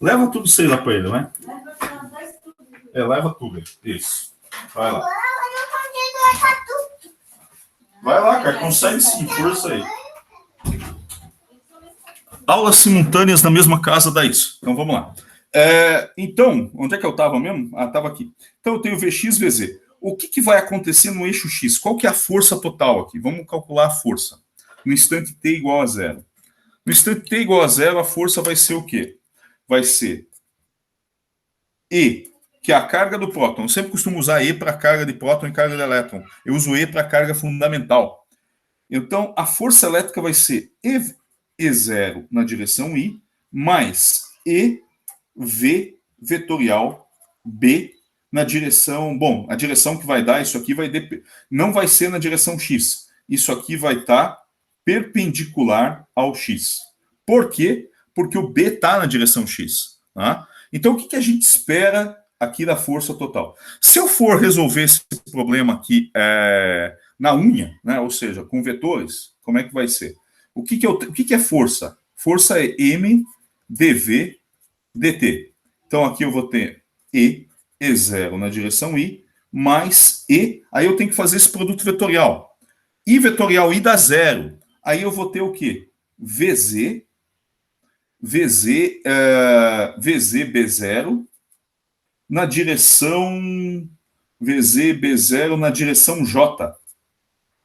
Leva tudo isso aí lá para ele, né? Leva tudo. Isso. Vai lá. Vai lá, cara. Consegue sim. Força aí. Aulas simultâneas na mesma casa dá isso. Então, vamos lá. Então, onde é que eu estava mesmo? Ah, estava aqui. Então, eu tenho Vx, Vz. O que vai acontecer no eixo X? Qual que é a força total aqui? Vamos calcular a força. No instante t igual a 0. No instante t igual a 0, a força vai ser o quê? Vai ser E, que é a carga do próton. Eu sempre costumo usar E para carga de próton e carga de elétron. Eu uso E para carga fundamental. Então, a força elétrica vai ser E0 na direção Y, mais EV vetorial B na direção... Bom, a direção que vai dar isso aqui não vai ser na direção X. Isso aqui vai estar perpendicular ao X. Por quê? Porque o B está na direção X. Tá? Então, o que a gente espera aqui da força total? Se eu for resolver esse problema aqui na unha, né, ou seja, com vetores, como é que vai ser? O que é força? Força é M dV dt. Então, aqui eu vou ter E0 na direção I, mais E, aí eu tenho que fazer esse produto vetorial. I vetorial I dá zero. Aí eu vou ter o quê? VZ B0 na direção VZ B0 na direção J.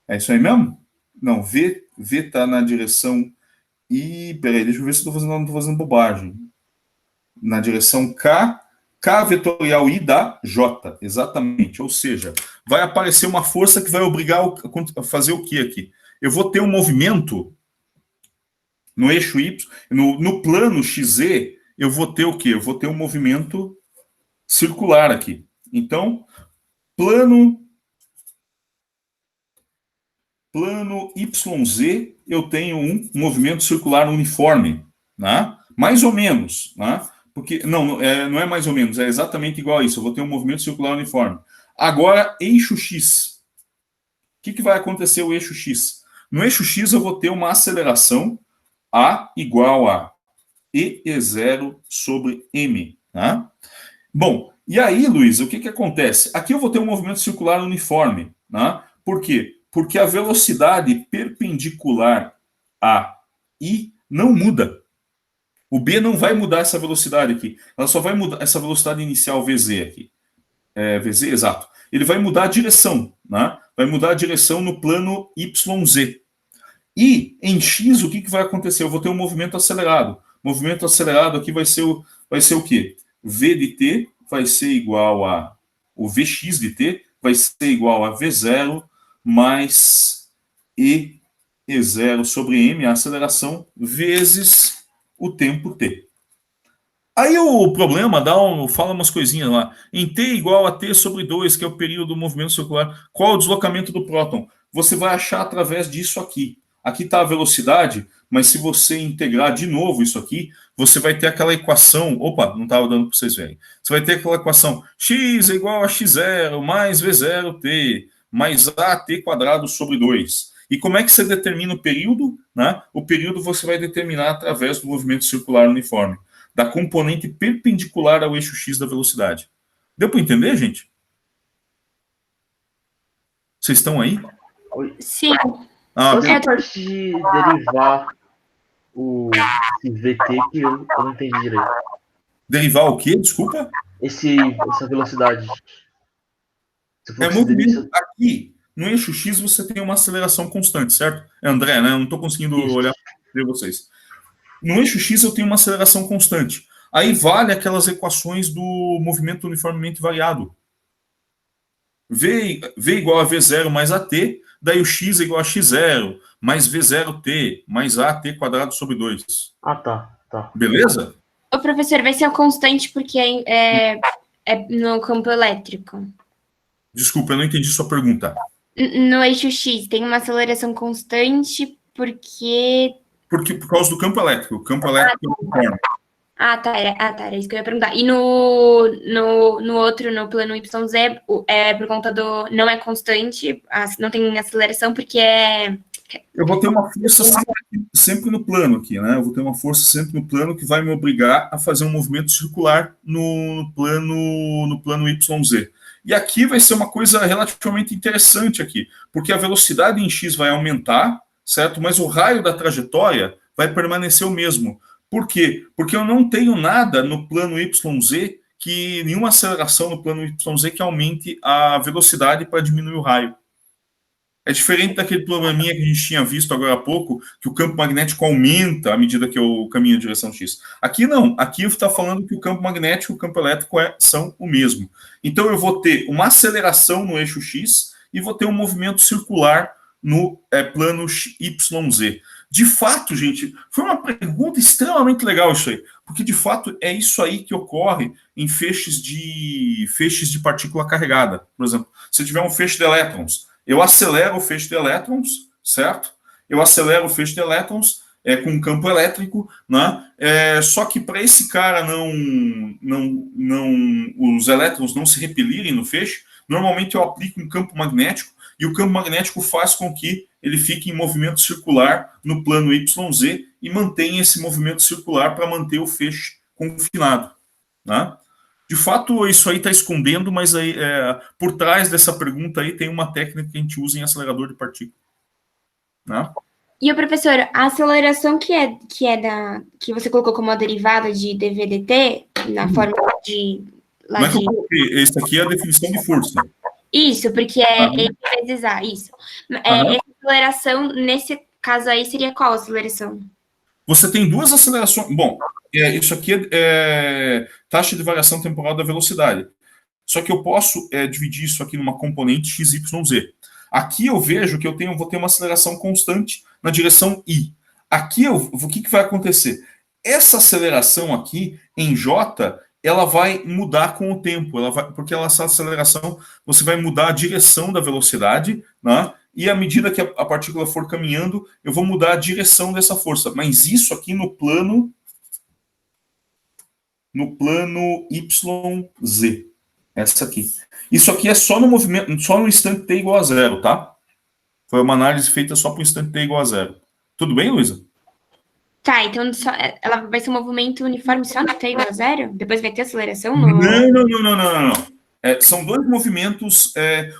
É isso aí mesmo? Não, V está na direção I. Peraí, deixa eu ver se não estou fazendo bobagem. Na direção K vetorial I dá J, exatamente. Ou seja, vai aparecer uma força que vai obrigar a fazer o que aqui? Eu vou ter um movimento no eixo Y, no plano XZ, eu vou ter o quê? Eu vou ter um movimento circular aqui. Então, plano YZ, eu tenho um movimento circular uniforme, né? Mais ou menos, né? Porque, não é mais ou menos, é exatamente igual a isso. Eu vou ter um movimento circular uniforme. Agora, eixo X. O que vai acontecer o eixo X? No eixo X, eu vou ter uma aceleração A igual a E0 sobre M. Tá? Bom, e aí, Luiz, o que acontece? Aqui eu vou ter um movimento circular uniforme. Tá? Por quê? Porque a velocidade perpendicular a I não muda. O B não vai mudar essa velocidade aqui. Ela só vai mudar essa velocidade inicial VZ aqui. VZ, exato. Ele vai mudar a direção, né? Vai mudar a direção no plano YZ. E em X, o que vai acontecer? Eu vou ter um movimento acelerado. O movimento acelerado aqui vai ser o quê? V de T vai ser igual a... O Vx de T vai ser igual a V0 mais E0 sobre M, a aceleração, vezes o tempo T. Aí o problema fala umas coisinhas lá. Em T igual a T sobre 2, que é o período do movimento circular, qual é o deslocamento do próton? Você vai achar através disso aqui. Aqui está a velocidade, mas se você integrar de novo isso aqui, você vai ter aquela equação... Opa, não estava dando para vocês verem. Você vai ter aquela equação x é igual a x0 mais v0t mais at quadrado sobre 2. E como é que você determina o período? Né? O período você vai determinar através do movimento circular uniforme, da componente perpendicular ao eixo x da velocidade. Deu para entender, gente? Vocês estão aí? Sim. Você a parte de derivar esse VT que eu não entendi direito. Derivar o quê? Desculpa? Essa velocidade. Movimento aqui. No eixo X você tem uma aceleração constante, certo? André, né? Eu não estou conseguindo olhar para vocês. No eixo X eu tenho uma aceleração constante. Aí vale aquelas equações do movimento uniformemente variado. V igual a V0 mais AT, daí o X é igual a X0 mais V0T mais AT quadrado sobre 2. Ah, tá. Beleza? O professor, vai ser a constante porque é no campo elétrico. Desculpa, eu não entendi sua pergunta. No eixo X tem uma aceleração constante porque... Por causa do campo elétrico. O campo elétrico é uniforme. Era isso que eu ia perguntar. E no outro, no plano YZ, por conta não é constante, não tem aceleração, porque eu vou ter uma força sempre no plano aqui, né? Eu vou ter uma força sempre no plano que vai me obrigar a fazer um movimento circular no plano YZ. E aqui vai ser uma coisa relativamente interessante aqui, porque a velocidade em X vai aumentar, certo? Mas o raio da trajetória vai permanecer o mesmo. Por quê? Porque eu não tenho nada no plano YZ, nenhuma aceleração no plano YZ que aumente a velocidade para diminuir o raio. É diferente daquele probleminha que a gente tinha visto agora há pouco, que o campo magnético aumenta à medida que eu caminho em direção X. Aqui não. Aqui está falando que o campo magnético e o campo elétrico são o mesmo. Então eu vou ter uma aceleração no eixo X e vou ter um movimento circular no plano YZ. De fato, gente, foi uma pergunta extremamente legal isso aí, porque de fato é isso aí que ocorre em feixes de partícula carregada. Por exemplo, se tiver um feixe de elétrons, eu acelero o feixe de elétrons, certo? Eu acelero o feixe de elétrons com um campo elétrico, né? Só que para esse cara os elétrons não se repelirem no feixe, normalmente eu aplico um campo magnético, e o campo magnético faz com que ele fique em movimento circular no plano YZ e mantenha esse movimento circular para manter o feixe confinado, né? De fato, isso aí está escondendo, mas aí, por trás dessa pergunta aí tem uma técnica que a gente usa em acelerador de partículas, né? E o professor, a aceleração que você colocou como a derivada de dV/dt na fórmula de... Como é que eu coloquei? Esse aqui é a definição de força. Isso, porque é E vezes A, isso. Essa aceleração, nesse caso aí, seria qual aceleração? Você tem duas acelerações. Bom, isso aqui é taxa de variação temporal da velocidade. Só que eu posso dividir isso aqui numa componente x, y, z. Aqui eu vejo que vou ter uma aceleração constante na direção I. Aqui, o que vai acontecer? Essa aceleração aqui, em J, ela vai mudar com o tempo, porque essa aceleração, você vai mudar a direção da velocidade, né? E à medida que a partícula for caminhando, eu vou mudar a direção dessa força. Mas isso aqui no plano YZ. Essa aqui. Isso aqui é só no movimento, só no instante t igual a 0, tá? Foi uma análise feita só para o instante t igual a 0. Tudo bem, Luísa? Tá, então ela vai ser um movimento uniforme só no t igual a 0? Depois vai ter aceleração? Não. São dois movimentos,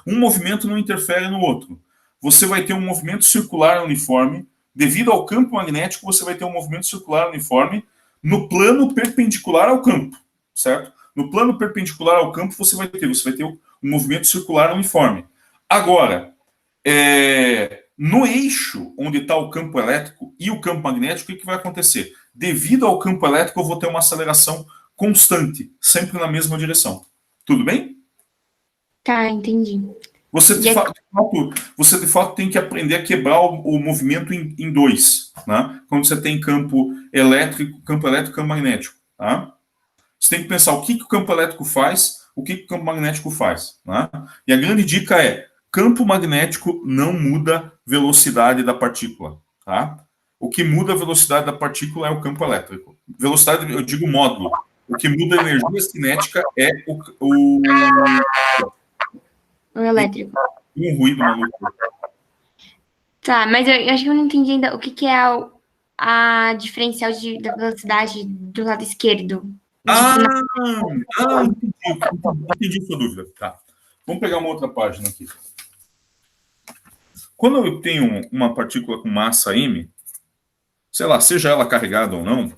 um movimento não interfere no outro. Você vai ter um movimento circular uniforme, devido ao campo magnético, você vai ter um movimento circular uniforme no plano perpendicular ao campo, certo? No plano perpendicular ao campo, você vai ter um movimento circular uniforme. Agora, no eixo onde está o campo elétrico e o campo magnético, o que vai acontecer? Devido ao campo elétrico, eu vou ter uma aceleração constante, sempre na mesma direção. Tudo bem? Tá, entendi. Você de fato tem que aprender a quebrar o movimento em dois, né? Quando você tem campo elétrico, campo magnético, tá? Você tem que pensar o que o campo elétrico faz, o que o campo magnético faz, né? E a grande dica é: campo magnético não muda velocidade da partícula, tá? O que muda a velocidade da partícula é o campo elétrico. Velocidade, eu digo módulo. O que muda a energia cinética é o elétrico. Um ruído maluco. Tá, mas eu acho que eu não entendi ainda o que é a diferencial da velocidade do lado esquerdo. Entendi sua dúvida. Tá. Vamos pegar uma outra página aqui. Quando eu tenho uma partícula com massa m, sei lá, seja ela carregada ou não,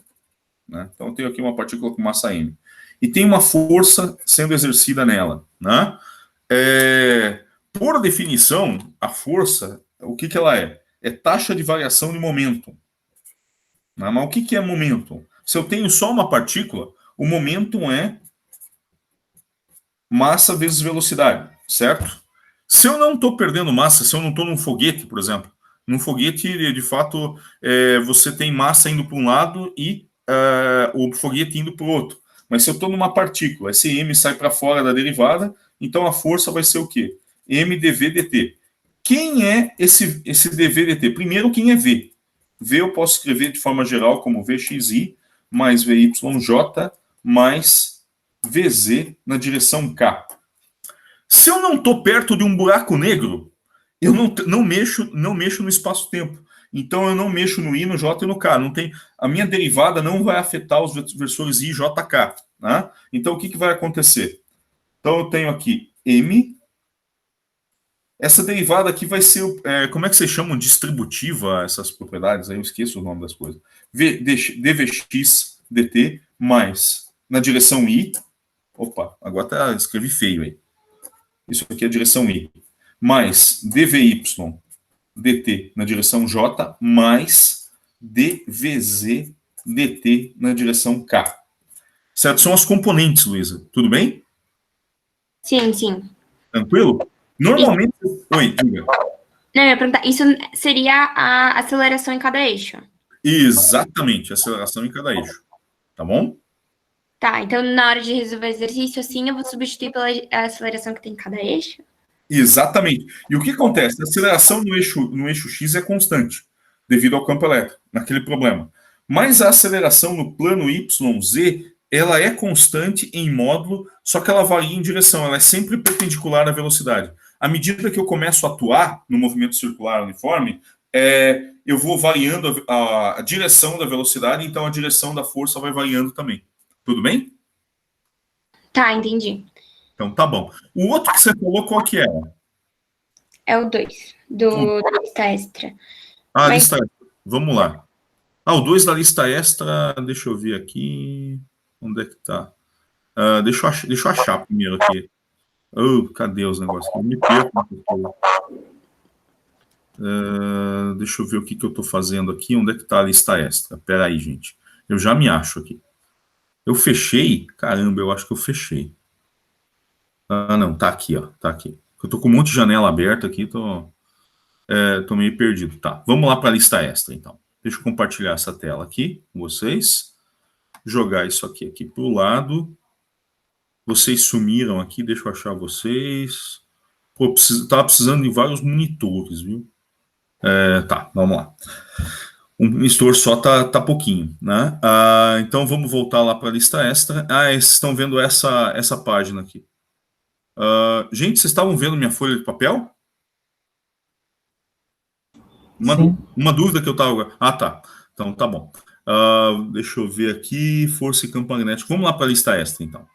né? Então eu tenho aqui uma partícula com massa m. E tem uma força sendo exercida nela, né? Por definição, a força, o que ela é? É taxa de variação de momento. Né? Mas o que é momento? Se eu tenho só uma partícula, o momento é massa vezes velocidade, certo? Se eu não estou perdendo massa, se eu não estou num foguete, por exemplo, num foguete, de fato, você tem massa indo para um lado e o foguete indo para o outro. Mas se eu estou numa partícula, esse m sai para fora da derivada, então a força vai ser o quê? M dV dt. Quem é esse dV dt? Primeiro, quem é V? V eu posso escrever de forma geral como Vxi mais Vyj mais Vz na direção K. Se eu não estou perto de um buraco negro, eu não mexo no espaço-tempo. Então eu não mexo no I, no J e no K. A minha derivada não vai afetar os versores I, J, K. Né? Então o que vai acontecer? Então eu tenho aqui M. Essa derivada aqui vai ser, como é que vocês chamam distributiva essas propriedades? Aí eu esqueço o nome das coisas. Dvx dt mais, na direção I, opa, agora escrevi feio aí. Isso aqui é a direção I. Mais dvy dt na direção J, mais dvz dt na direção K. Certo? São as componentes, Luísa. Tudo bem? Sim, sim. Tranquilo? Normalmente... Oi, diga. Não, eu ia perguntar, isso seria a aceleração em cada eixo? Exatamente, aceleração em cada eixo. Tá bom? Tá, então na hora de resolver o exercício, assim, eu vou substituir pela aceleração que tem em cada eixo? Exatamente. E o que acontece? A aceleração no eixo X é constante, devido ao campo elétrico, naquele problema. Mas a aceleração no plano YZ, ela é constante em módulo, só que ela varia em direção, ela é sempre perpendicular à velocidade. À medida que eu começo a atuar no movimento circular uniforme, eu vou variando a direção da velocidade, então a direção da força vai variando também. Tudo bem? Tá, entendi. Então tá bom. O outro que você falou, qual que era? É o 2, da lista extra. Ah, lista extra. Vamos lá. Ah, o 2 da lista extra, deixa eu ver aqui. Onde é que tá? Deixa eu achar primeiro aqui. Cadê os negócios? Eu me perco. Deixa eu ver o que eu tô fazendo aqui. Onde é que tá a lista extra? Pera aí, gente. Eu já me acho aqui. Eu fechei? Caramba, eu acho que eu fechei. Não, tá aqui, ó. Tá aqui. Eu tô com um monte de janela aberta aqui, tô meio perdido. Tá, vamos lá para a lista extra, então. Deixa eu compartilhar essa tela aqui com vocês. Jogar isso aqui para o lado. Vocês sumiram aqui, deixa eu achar vocês. Pô, tava precisando de vários monitores, viu? Tá, vamos lá. Um monitor só tá pouquinho, né? Então vamos voltar lá para a lista extra. Vocês estão vendo essa página aqui. Gente, vocês estavam vendo minha folha de papel? Uma dúvida que eu estava... tá. Então, tá bom. Deixa eu ver aqui. Força e campo magnético. Vamos lá para a lista extra, então.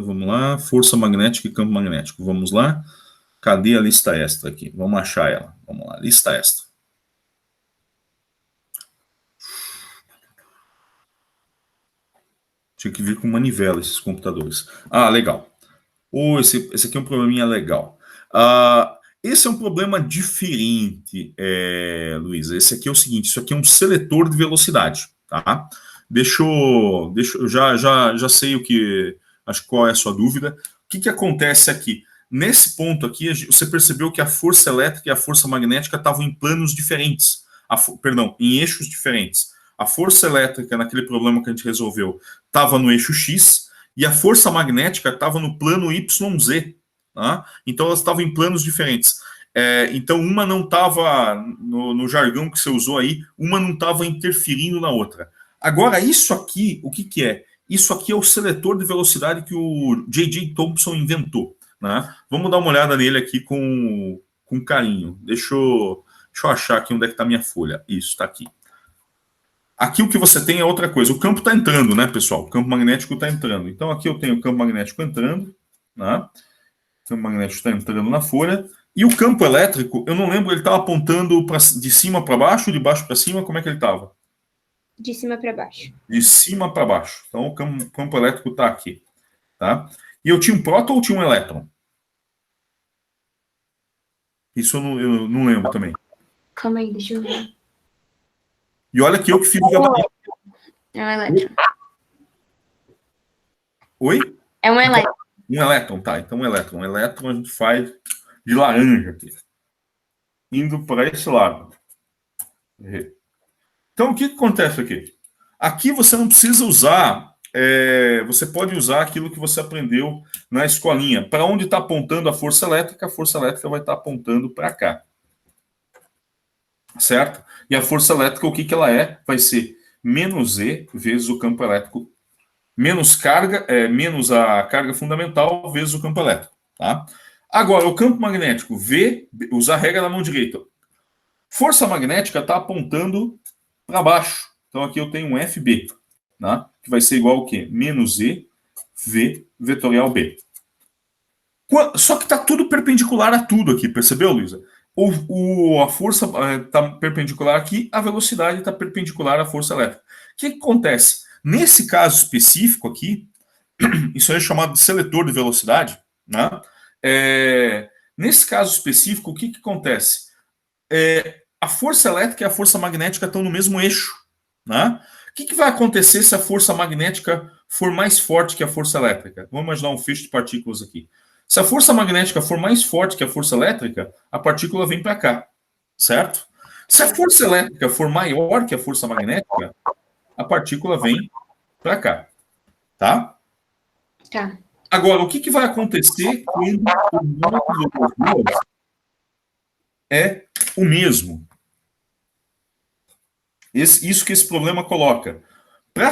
Vamos lá. Força magnética e campo magnético. Vamos lá. Cadê a lista extra aqui? Vamos achar ela. Vamos lá. Lista extra. Tinha que vir com manivela esses computadores. Legal. Esse aqui é um probleminha legal. Esse é um problema diferente, Luísa. Esse aqui é o seguinte, isso aqui é um seletor de velocidade, tá? Já sei qual é a sua dúvida. O que acontece aqui? Nesse ponto aqui, você percebeu que a força elétrica e a força magnética estavam em planos diferentes. Em eixos diferentes. A força elétrica, naquele problema que a gente resolveu, estava no eixo X, e a força magnética estava no plano YZ. Tá? Então, elas estavam em planos diferentes. Então, uma não estava, no jargão que você usou aí, uma não estava interferindo na outra. Agora, isso aqui, o que é? Isso aqui é o seletor de velocidade que o J.J. Thomson inventou. Né? Vamos dar uma olhada nele aqui com carinho. Deixa eu achar aqui onde é que está a minha folha. Isso, está aqui. Aqui o que você tem é outra coisa. O campo está entrando, né, pessoal? O campo magnético está entrando. Então, aqui eu tenho o campo magnético entrando. Né? O campo magnético está entrando na folha. E o campo elétrico, eu não lembro, ele estava apontando de cima para baixo, de baixo para cima, como é que ele estava? De cima para baixo. De cima para baixo. Então, o campo elétrico está aqui. Tá? E eu tinha um próton ou tinha um elétron? Isso eu não lembro também. Calma aí, deixa eu ver. E olha que eu que fiz o gabarito. É um elétron. Oi? É um elétron. Um elétron, tá. Então, um elétron. Um elétron a gente faz de laranja aqui. Indo para esse lado. Então, o que acontece aqui? Aqui você não precisa usar... você pode usar aquilo que você aprendeu na escolinha. Para onde está apontando a força elétrica vai estar apontando para cá. Certo? E a força elétrica, o que ela é? Vai ser menos E vezes o campo elétrico. Menos a carga fundamental vezes o campo elétrico. Tá? Agora, o campo magnético, V, usar a regra na mão direita. Força magnética está apontando para baixo. Então, aqui eu tenho um FB. Tá? Que vai ser igual ao quê? Menos E, V, vetorial B. Só que está tudo perpendicular a tudo aqui, percebeu, Luísa? A força está perpendicular aqui, a velocidade está perpendicular à força elétrica. O que acontece? Nesse caso específico aqui, isso é chamado de seletor de velocidade. Né? Nesse caso específico, o que acontece? A força elétrica e a força magnética estão no mesmo eixo. Né? O que vai acontecer se a força magnética for mais forte que a força elétrica, vamos imaginar um feixe de partículas aqui. Se a força magnética for mais forte que a força elétrica, a partícula vem para cá, certo? Se a força elétrica for maior que a força magnética, a partícula vem para cá, tá? Tá. Agora, o que vai acontecer quando o módulo das duas é o mesmo? Isso que esse problema coloca. Para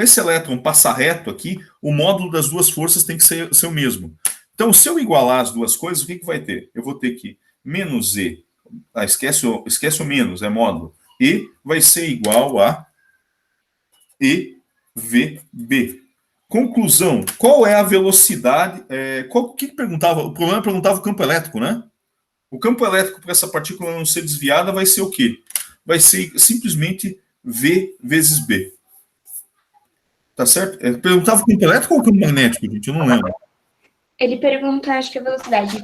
esse elétron passar reto aqui, o módulo das duas forças tem que ser o mesmo. Então, se eu igualar as duas coisas, o que vai ter? Eu vou ter que menos E, esquece o menos, é módulo, E vai ser igual a EVB. Conclusão, qual é a velocidade? O que perguntava? O problema perguntava o campo elétrico, né? O campo elétrico para essa partícula não ser desviada vai ser o quê? Vai ser simplesmente V vezes B. Tá certo? Perguntava o campo elétrico ou o campo magnético, gente? Eu não lembro. Ele pergunta, acho que a velocidade.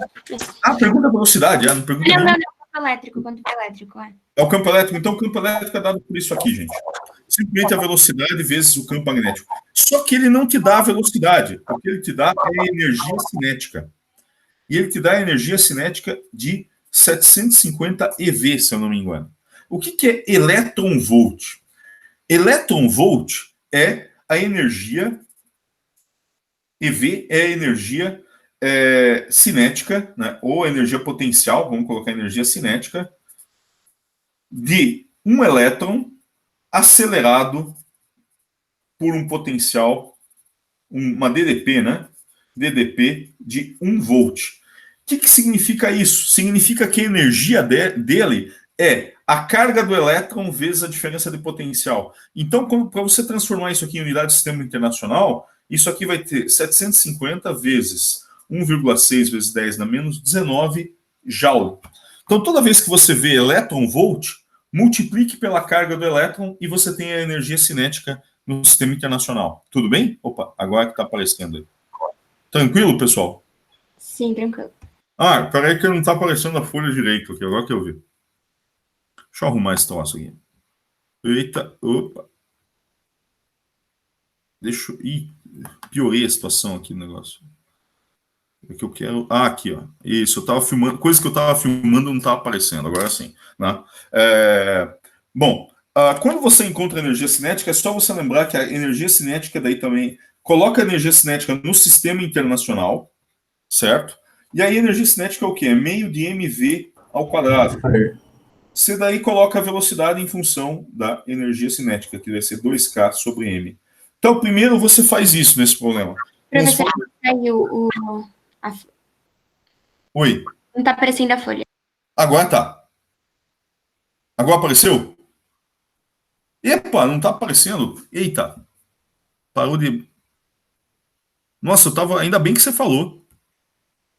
Pergunta a velocidade. Não, pergunta não, campo elétrico, quanto elétrico. É o campo elétrico. Então, o campo elétrico é dado por isso aqui, gente. Simplesmente a velocidade vezes o campo magnético. Só que ele não te dá a velocidade. O que ele te dá é a energia cinética. E ele te dá a energia cinética de 750 eV, se eu não me engano. O que é elétron-volt? Elétron-volt é a energia, EV é a energia cinética, né, ou energia potencial, vamos colocar energia cinética, de um elétron acelerado por um potencial, uma DDP, né? DDP de 1 volt. O que significa isso? Significa que a energia dele é a carga do elétron vezes a diferença de potencial. Então, para você transformar isso aqui em unidade de sistema internacional, isso aqui vai ter 750 vezes 1,6 vezes 10 na menos 19 joule. Então, toda vez que você vê elétron-volt, multiplique pela carga do elétron e você tem a energia cinética no sistema internacional. Tudo bem? Opa, agora que está aparecendo aí. Tranquilo, pessoal? Sim, tranquilo. Peraí que não está aparecendo a folha direito aqui, agora que eu vi. Deixa eu arrumar esse troço aqui. Eita, opa. Piorei a situação aqui no negócio. O que eu quero... aqui, ó. Isso, eu estava filmando... Coisa que eu estava filmando não estava aparecendo, agora sim. Né? Bom, quando você encontra energia cinética, é só você lembrar que a energia cinética daí também... Coloca a energia cinética no sistema internacional, certo? E aí a energia cinética é o quê? É meio de mv ao quadrado. Você daí coloca a velocidade em função da energia cinética, que vai ser 2K sobre m. Então, primeiro você faz isso nesse problema. Professor, Oi? Não está aparecendo a folha. Agora tá. Agora apareceu? Epa, não tá aparecendo. Eita. Parou de... Nossa, eu tava... Ainda bem que você falou.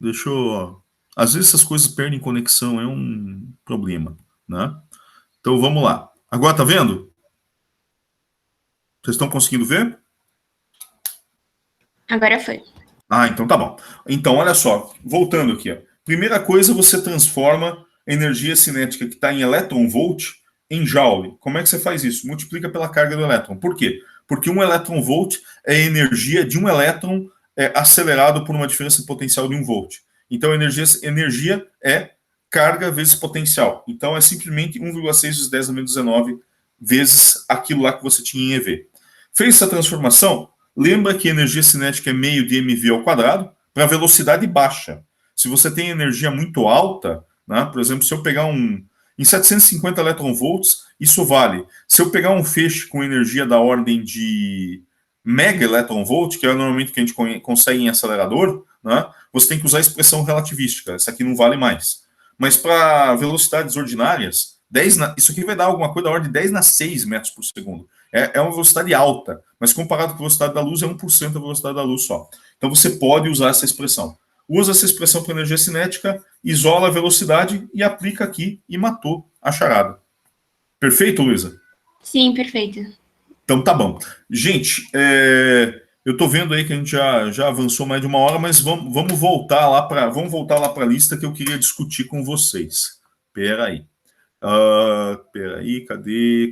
Deixa eu... Às vezes essas coisas perdem conexão, é um problema, né? Então vamos lá. Agora tá vendo? Vocês estão conseguindo ver? Agora foi. Então tá bom. Então, olha só, voltando aqui. Ó. Primeira coisa, você transforma a energia cinética que está em elétron-volt em joule. Como é que você faz isso? Multiplica pela carga do elétron. Por quê? Porque um elétron-volt é a energia de um elétron acelerado por uma diferença potencial de 1 volt. Então, energia é carga vezes potencial. Então, é simplesmente 1,6 vezes 10 a menos 19 vezes aquilo lá que você tinha em EV. Fez essa transformação? Lembra que a energia cinética é meio de mv ao quadrado para velocidade baixa. Se você tem energia muito alta, né, por exemplo, se eu pegar em 750 elétron-volts, isso vale. Se eu pegar um feixe com energia da ordem de mega elétron-volt, que é normalmente que a gente consegue em acelerador, né, você tem que usar a expressão relativística. Essa aqui não vale mais. Mas para velocidades ordinárias, isso aqui vai dar alguma coisa da ordem de 10 na 6 metros por segundo. É uma velocidade alta, mas comparado com a velocidade da luz, é 1% da velocidade da luz só. Então você pode usar essa expressão. Usa essa expressão para energia cinética, isola a velocidade e aplica aqui e matou a charada. Perfeito, Luísa? Sim, perfeito. Então tá bom. Gente, eu estou vendo aí que a gente já avançou mais de 1 hora, mas vamos voltar lá para a lista que eu queria discutir com vocês. Peraí, cadê?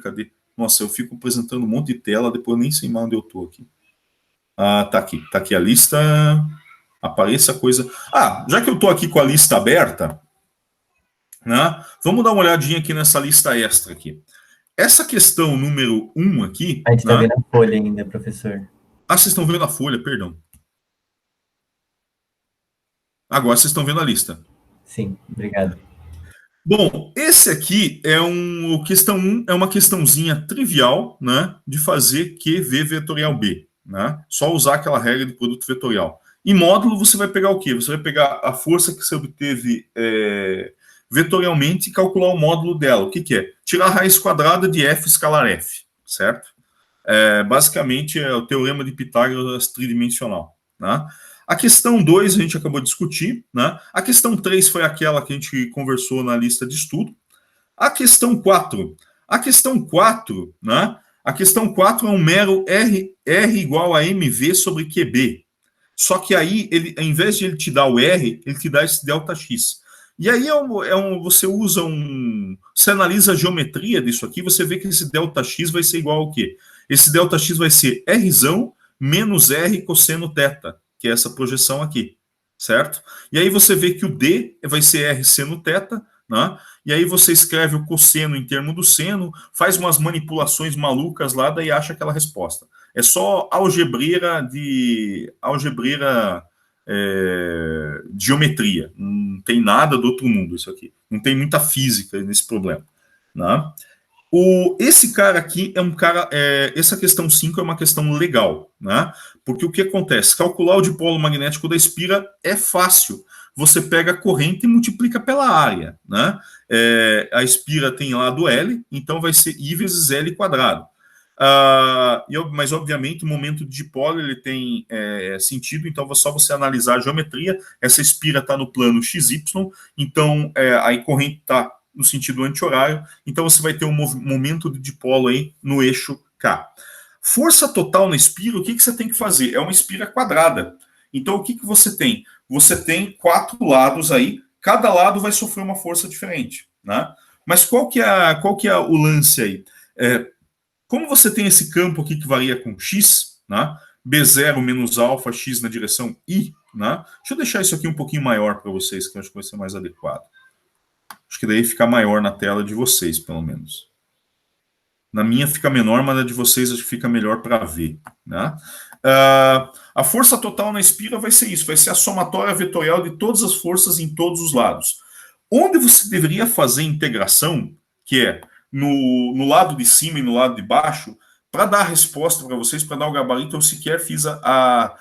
Nossa, eu fico apresentando um monte de tela, depois eu nem sei mais onde eu estou aqui. Tá aqui a lista. Apareça a coisa. Já que eu estou aqui com a lista aberta, né, vamos dar uma olhadinha aqui nessa lista extra aqui. Essa questão número 1 aqui... A gente está vendo a folha ainda, professor. Vocês estão vendo a folha, perdão. Agora vocês estão vendo a lista. Sim, obrigado. Bom, esse aqui é questão 1, é uma questãozinha trivial, né, de fazer QV vetorial B, né? Só usar aquela regra de produto vetorial. Em módulo, você vai pegar o quê? Você vai pegar a força que você obteve vetorialmente e calcular o módulo dela. O que é? Tirar a raiz quadrada de F escalar F, certo? Basicamente, é o teorema de Pitágoras tridimensional, né? A questão 2 a gente acabou de discutir, né? A questão 3 foi aquela que a gente conversou na lista de estudo. A questão 4, né? A questão 4 é um mero R igual a MV sobre QB. Só que aí, ao invés de ele te dar o R, ele te dá esse ΔX. E aí você usa você analisa a geometria disso aqui, você vê que esse ΔX vai ser igual ao quê? Esse ΔX vai ser Rzão menos R cosseno θ, que é essa projeção aqui, certo? E aí você vê que o D vai ser R seno θ, né? E aí você escreve o cosseno em termo do seno, faz umas manipulações malucas lá, daí acha aquela resposta. É só algebreira de geometria, não tem nada do outro mundo isso aqui, não tem muita física nesse problema, né? Esse cara aqui é um cara, essa questão 5 é uma questão legal, né? Porque o que acontece? Calcular o dipolo magnético da espira é fácil. Você pega a corrente e multiplica pela área, né? A espira tem lado L, então vai ser I vezes L quadrado. Mas, obviamente, o momento de dipolo ele tem sentido, então é só você analisar a geometria. Essa espira está no plano XY, então a corrente está no sentido anti-horário, então você vai ter um momento de dipolo aí no eixo K. Força total na espira, o que você tem que fazer? É uma espira quadrada. Então, o que você tem? Você tem 4 lados aí, cada lado vai sofrer uma força diferente, né? Mas qual que é o lance aí? Como você tem esse campo aqui que varia com x, né? B0 menos alfa, x na direção I, né? Deixa eu deixar isso aqui um pouquinho maior para vocês, que eu acho que vai ser mais adequado. Acho que daí fica maior na tela de vocês, pelo menos. Na minha fica menor, mas na de vocês acho que fica melhor para ver, né? A força total na espira vai ser isso, vai ser a somatória vetorial de todas as forças em todos os lados. Onde você deveria fazer integração, que é no lado de cima e no lado de baixo, para dar a resposta para vocês, para dar o gabarito, eu sequer fiz a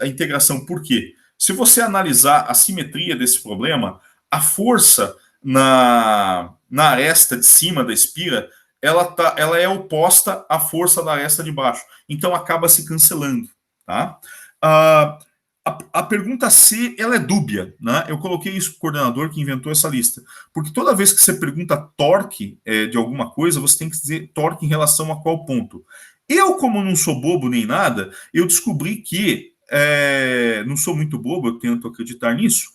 integração. Por quê? Se você analisar a simetria desse problema, a força na aresta de cima da espira, ela é oposta à força da aresta de baixo. Então, acaba se cancelando. Tá? A pergunta C, ela é dúbia. Né? Eu coloquei isso para o coordenador que inventou essa lista. Porque toda vez que você pergunta torque de alguma coisa, você tem que dizer torque em relação a qual ponto. Eu, como não sou bobo nem nada, eu descobri que, não sou muito bobo, eu tento acreditar nisso,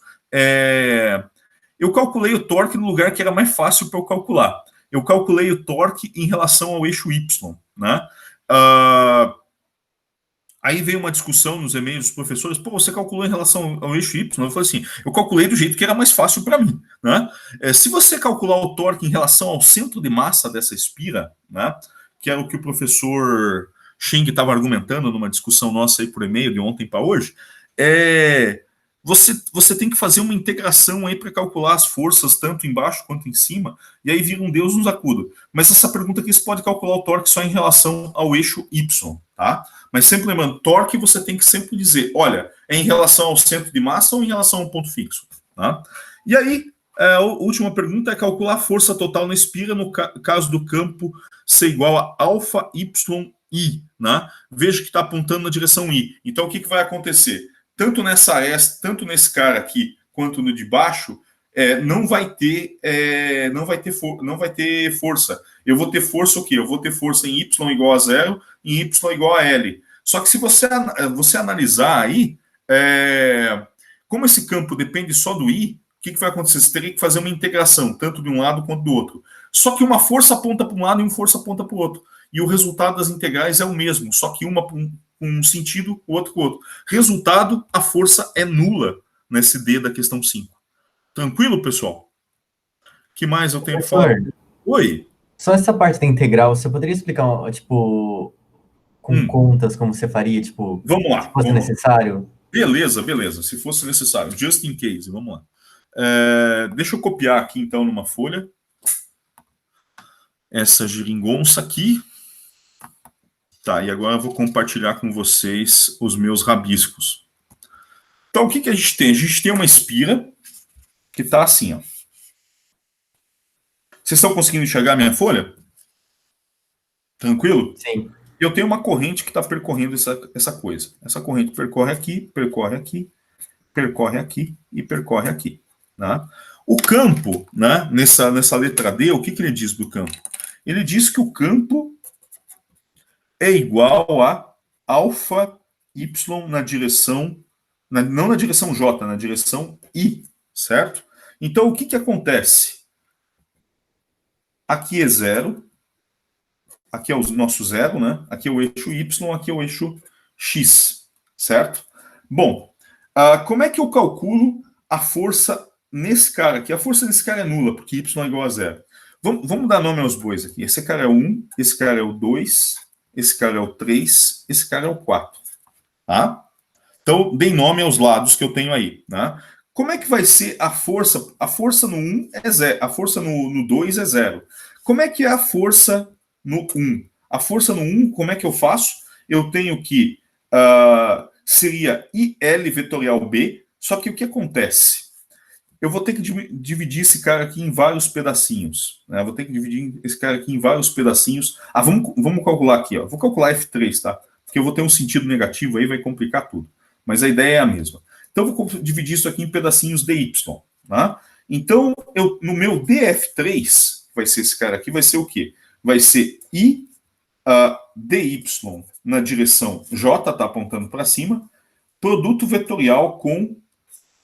eu calculei o torque no lugar que era mais fácil para eu calcular. Eu calculei o torque em relação ao eixo Y. Né? Aí veio uma discussão nos e-mails dos professores, você calculou em relação ao eixo Y? Eu falei assim, eu calculei do jeito que era mais fácil para mim. Né? Se você calcular o torque em relação ao centro de massa dessa espira, né, que era o que o professor Cheng estava argumentando numa discussão nossa aí por e-mail de ontem para hoje, você tem que fazer uma integração aí para calcular as forças tanto embaixo quanto em cima, e aí vira um Deus nos acuda. Mas essa pergunta aqui, você pode calcular o torque só em relação ao eixo Y, tá? Mas sempre lembrando, torque você tem que sempre dizer, olha, é em relação ao centro de massa ou em relação ao ponto fixo, tá? E aí, a última pergunta é calcular a força total na espira no caso do campo ser igual a alfa y I, né? Veja que está apontando na direção I. Então, o que vai acontecer? Tanto nesse cara aqui, quanto no de baixo, não vai ter força. Eu vou ter força o quê? Eu vou ter força em Y igual a 0 e em Y igual a L. Só que se você analisar aí, como esse campo depende só do I, o que vai acontecer? Você teria que fazer uma integração, tanto de um lado quanto do outro. Só que uma força aponta para um lado e uma força aponta para o outro. E o resultado das integrais é o mesmo, só que uma com um sentido, o outro com o outro. Resultado, a força é nula nesse D da questão 5. Tranquilo, pessoal? O que mais eu tenho que falar? Oi? Só essa parte da integral, você poderia explicar, tipo, com contas, como você faria, tipo, vamos lá, se fosse necessário? Beleza. Se fosse necessário, just in case, vamos lá. Deixa eu copiar aqui, então, numa folha. Essa geringonça aqui. Tá, e agora eu vou compartilhar com vocês os meus rabiscos. Então, o que a gente tem? A gente tem uma espira que está assim, ó. Vocês estão conseguindo enxergar a minha folha? Tranquilo? Sim. Eu tenho uma corrente que está percorrendo essa coisa. Essa corrente percorre aqui, percorre aqui, percorre aqui e percorre aqui. Né? O campo, né, nessa letra D, o que ele diz do campo? Ele diz que o campo é igual a alfa y na direção, não na direção J, na direção I, certo? Então, o que acontece? Aqui é zero, aqui é o nosso zero, né? Aqui é o eixo Y, aqui é o eixo X, certo? Bom, como é que eu calculo a força nesse cara aqui? A força desse cara é nula, porque Y é igual a zero. Vamos dar nome aos bois aqui. Esse cara é o 1, esse cara é o 2, esse cara é o 3, esse cara é o 4. Tá? Então, dei nome aos lados que eu tenho aí. Né? Como é que vai ser a força? A força no 1 é 0, a força no 2 é 0. Como é que é a força no 1? A força no 1, como é que eu faço? Eu tenho que, seria IL vetorial B, só que o que acontece? Eu vou ter que dividir esse cara aqui em vários pedacinhos. Né? Vou ter que dividir esse cara aqui em vários pedacinhos. Vamos calcular aqui. Ó. Vou calcular F3, tá? Porque eu vou ter um sentido negativo aí, vai complicar tudo. Mas a ideia é a mesma. Então, eu vou dividir isso aqui em pedacinhos dy. Tá? Então, no meu df3, vai ser esse cara aqui, vai ser o quê? Vai ser I dy na direção J, tá apontando para cima, produto vetorial com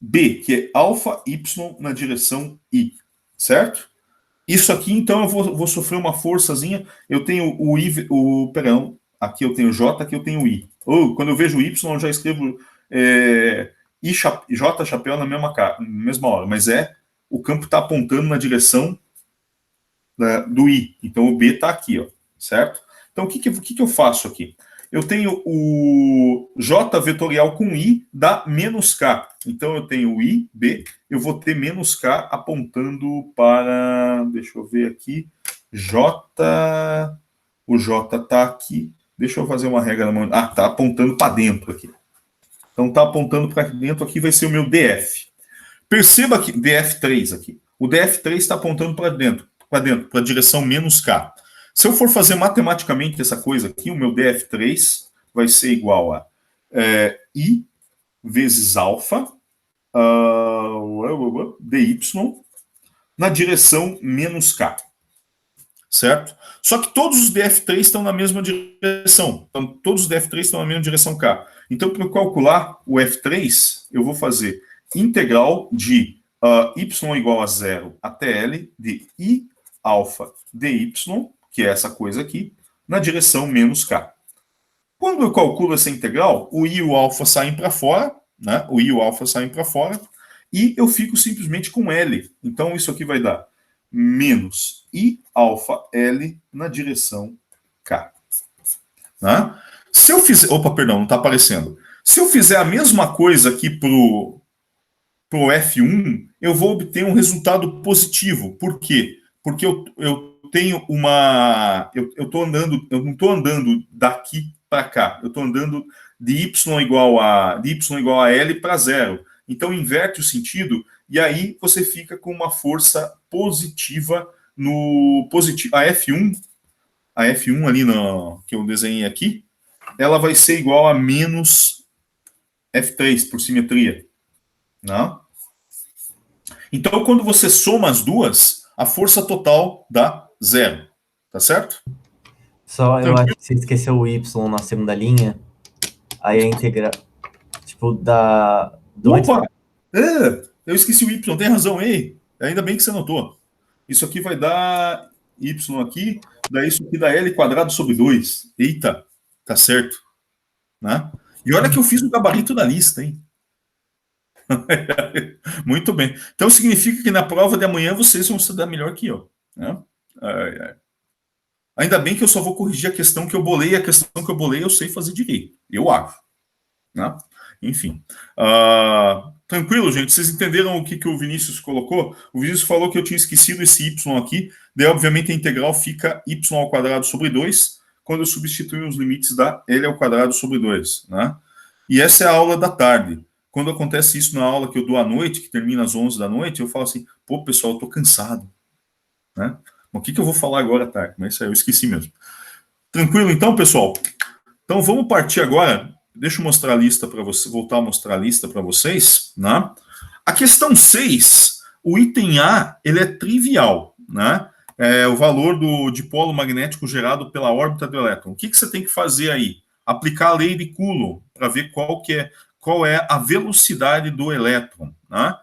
B, que é alfa y na direção I, certo? Isso aqui, então, eu vou sofrer uma forçazinha. Eu tenho o I, perdão, aqui eu tenho J, aqui eu tenho I. Quando eu vejo Y, eu já escrevo J chapéu na mesma hora, mas o campo está apontando na direção do I. Então, o B está aqui, ó, certo? Então, o que eu faço aqui? Eu tenho o J vetorial com I dá menos K. Então, eu tenho o I, B, eu vou ter menos K apontando para, deixa eu ver aqui, J, o J está aqui, deixa eu fazer uma regra na mão, está apontando para dentro aqui. Então, está apontando para dentro, aqui vai ser o meu DF. Perceba que, DF3 aqui, o DF3 está apontando para dentro, para a direção menos K. Se eu for fazer matematicamente essa coisa aqui, o meu df3 vai ser igual a I vezes alfa dy na direção menos K. Certo? Só que todos os df3 estão na mesma direção. Então, todos os df3 estão na mesma direção K. Então, para eu calcular o f3, eu vou fazer integral de y igual a 0 até L de I alfa dy, que é essa coisa aqui, na direção menos K. Quando eu calculo essa integral, o I e o alfa saem para fora, né? O I e o alfa saem para fora, e eu fico simplesmente com L. Então, isso aqui vai dar menos I alfa L na direção K. Né? Se eu fizer... Opa, perdão, não está aparecendo. Se eu fizer a mesma coisa aqui pro F1, eu vou obter um resultado positivo. Por quê? Porque eu tenho uma... eu não estou andando daqui para cá. Eu estou andando de y igual a L para 0. Então, inverte o sentido e aí você fica com uma força positiva no positivo. A F1 ali que eu desenhei aqui, ela vai ser igual a menos F3 por simetria. Não? Então, quando você soma as duas, a força total dá 0. Tá certo? Só eu acho que você esqueceu o Y na segunda linha. Aí a integral. Tipo, Opa! Eu esqueci o Y, tem razão, ei. Ainda bem que você notou. Isso aqui vai dar Y aqui, daí isso aqui dá L quadrado sobre 2. Eita, tá certo. né? E olha que eu fiz o gabarito da lista, hein? Muito bem. Então significa que na prova de amanhã vocês vão se dar melhor que eu, né? Ainda bem que eu só vou corrigir a questão que eu bolei, e a questão que eu bolei eu sei fazer direito, eu acho, né? Enfim. Tranquilo, gente? Vocês entenderam o que o Vinícius colocou? O Vinícius falou que eu tinha esquecido esse y aqui, daí obviamente a integral fica y² sobre 2, quando eu substituo os limites da L² sobre 2, né? E essa é a aula da tarde. Quando acontece isso na aula que eu dou à noite, que termina às 11 da noite, eu falo assim, pô, pessoal, eu tô cansado, né? O que eu vou falar agora à tarde? Mas isso aí eu esqueci mesmo. Tranquilo, então, pessoal? Então, vamos partir agora. Deixa eu mostrar a lista para vocês, voltar a mostrar a lista para vocês, né? A questão 6, o item A, ele é trivial, né? É o valor do dipolo magnético gerado pela órbita do elétron. O que você tem que fazer aí? Aplicar a lei de Coulomb para ver qual é a velocidade do elétron, né?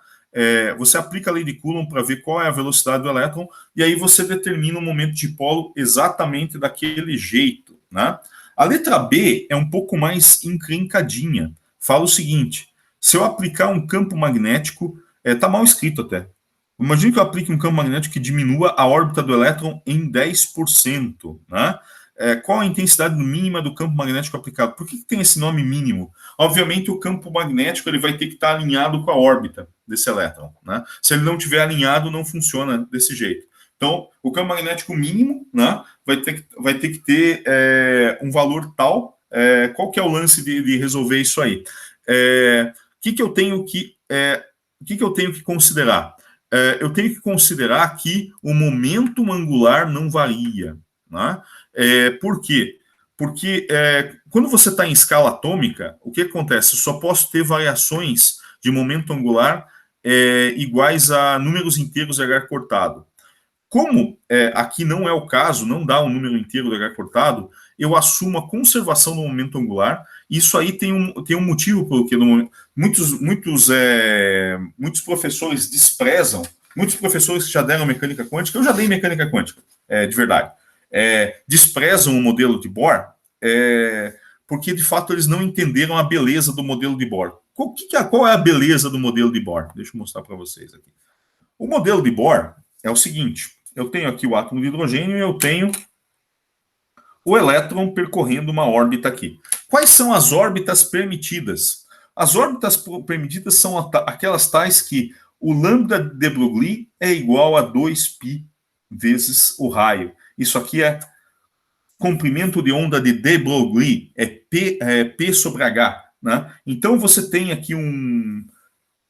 Você aplica a lei de Coulomb para ver qual é a velocidade do elétron e aí você determina o momento de dipolo exatamente daquele jeito, né? A letra B é um pouco mais encrencadinha. Fala o seguinte, se eu aplicar um campo magnético, tá mal escrito até. Imagine que eu aplique um campo magnético que diminua a órbita do elétron em 10%, né? Qual a intensidade mínima do campo magnético aplicado? Por que tem esse nome mínimo? Obviamente, o campo magnético ele vai ter que estar alinhado com a órbita desse elétron, né? Se ele não estiver alinhado, não funciona desse jeito. Então, o campo magnético mínimo, né, vai ter que ter um valor tal. Qual que é o lance de resolver isso aí? O que eu tenho que considerar? Eu tenho que considerar que o momento angular não varia, né? Por quê? Porque quando você está em escala atômica, o que acontece? Eu só posso ter variações de momento angular iguais a números inteiros de H cortado. Como aqui não é o caso, não dá um número inteiro de H cortado, eu assumo a conservação do momento angular. Isso aí tem um motivo pelo que muitos professores desprezam, muitos professores que já deram mecânica quântica, eu já dei mecânica quântica, de verdade, desprezam o modelo de Bohr, porque de fato eles não entenderam a beleza do modelo de Bohr. Qual é a beleza do modelo de Bohr? Deixa eu mostrar para vocês aqui. O modelo de Bohr é o seguinte, eu tenho aqui o átomo de hidrogênio e eu tenho o elétron percorrendo uma órbita aqui. Quais são as órbitas permitidas? As órbitas permitidas são aquelas tais que o lambda de Broglie é igual a 2π vezes o raio. Isso aqui é comprimento de onda de de Broglie, P sobre H, né? Então você tem aqui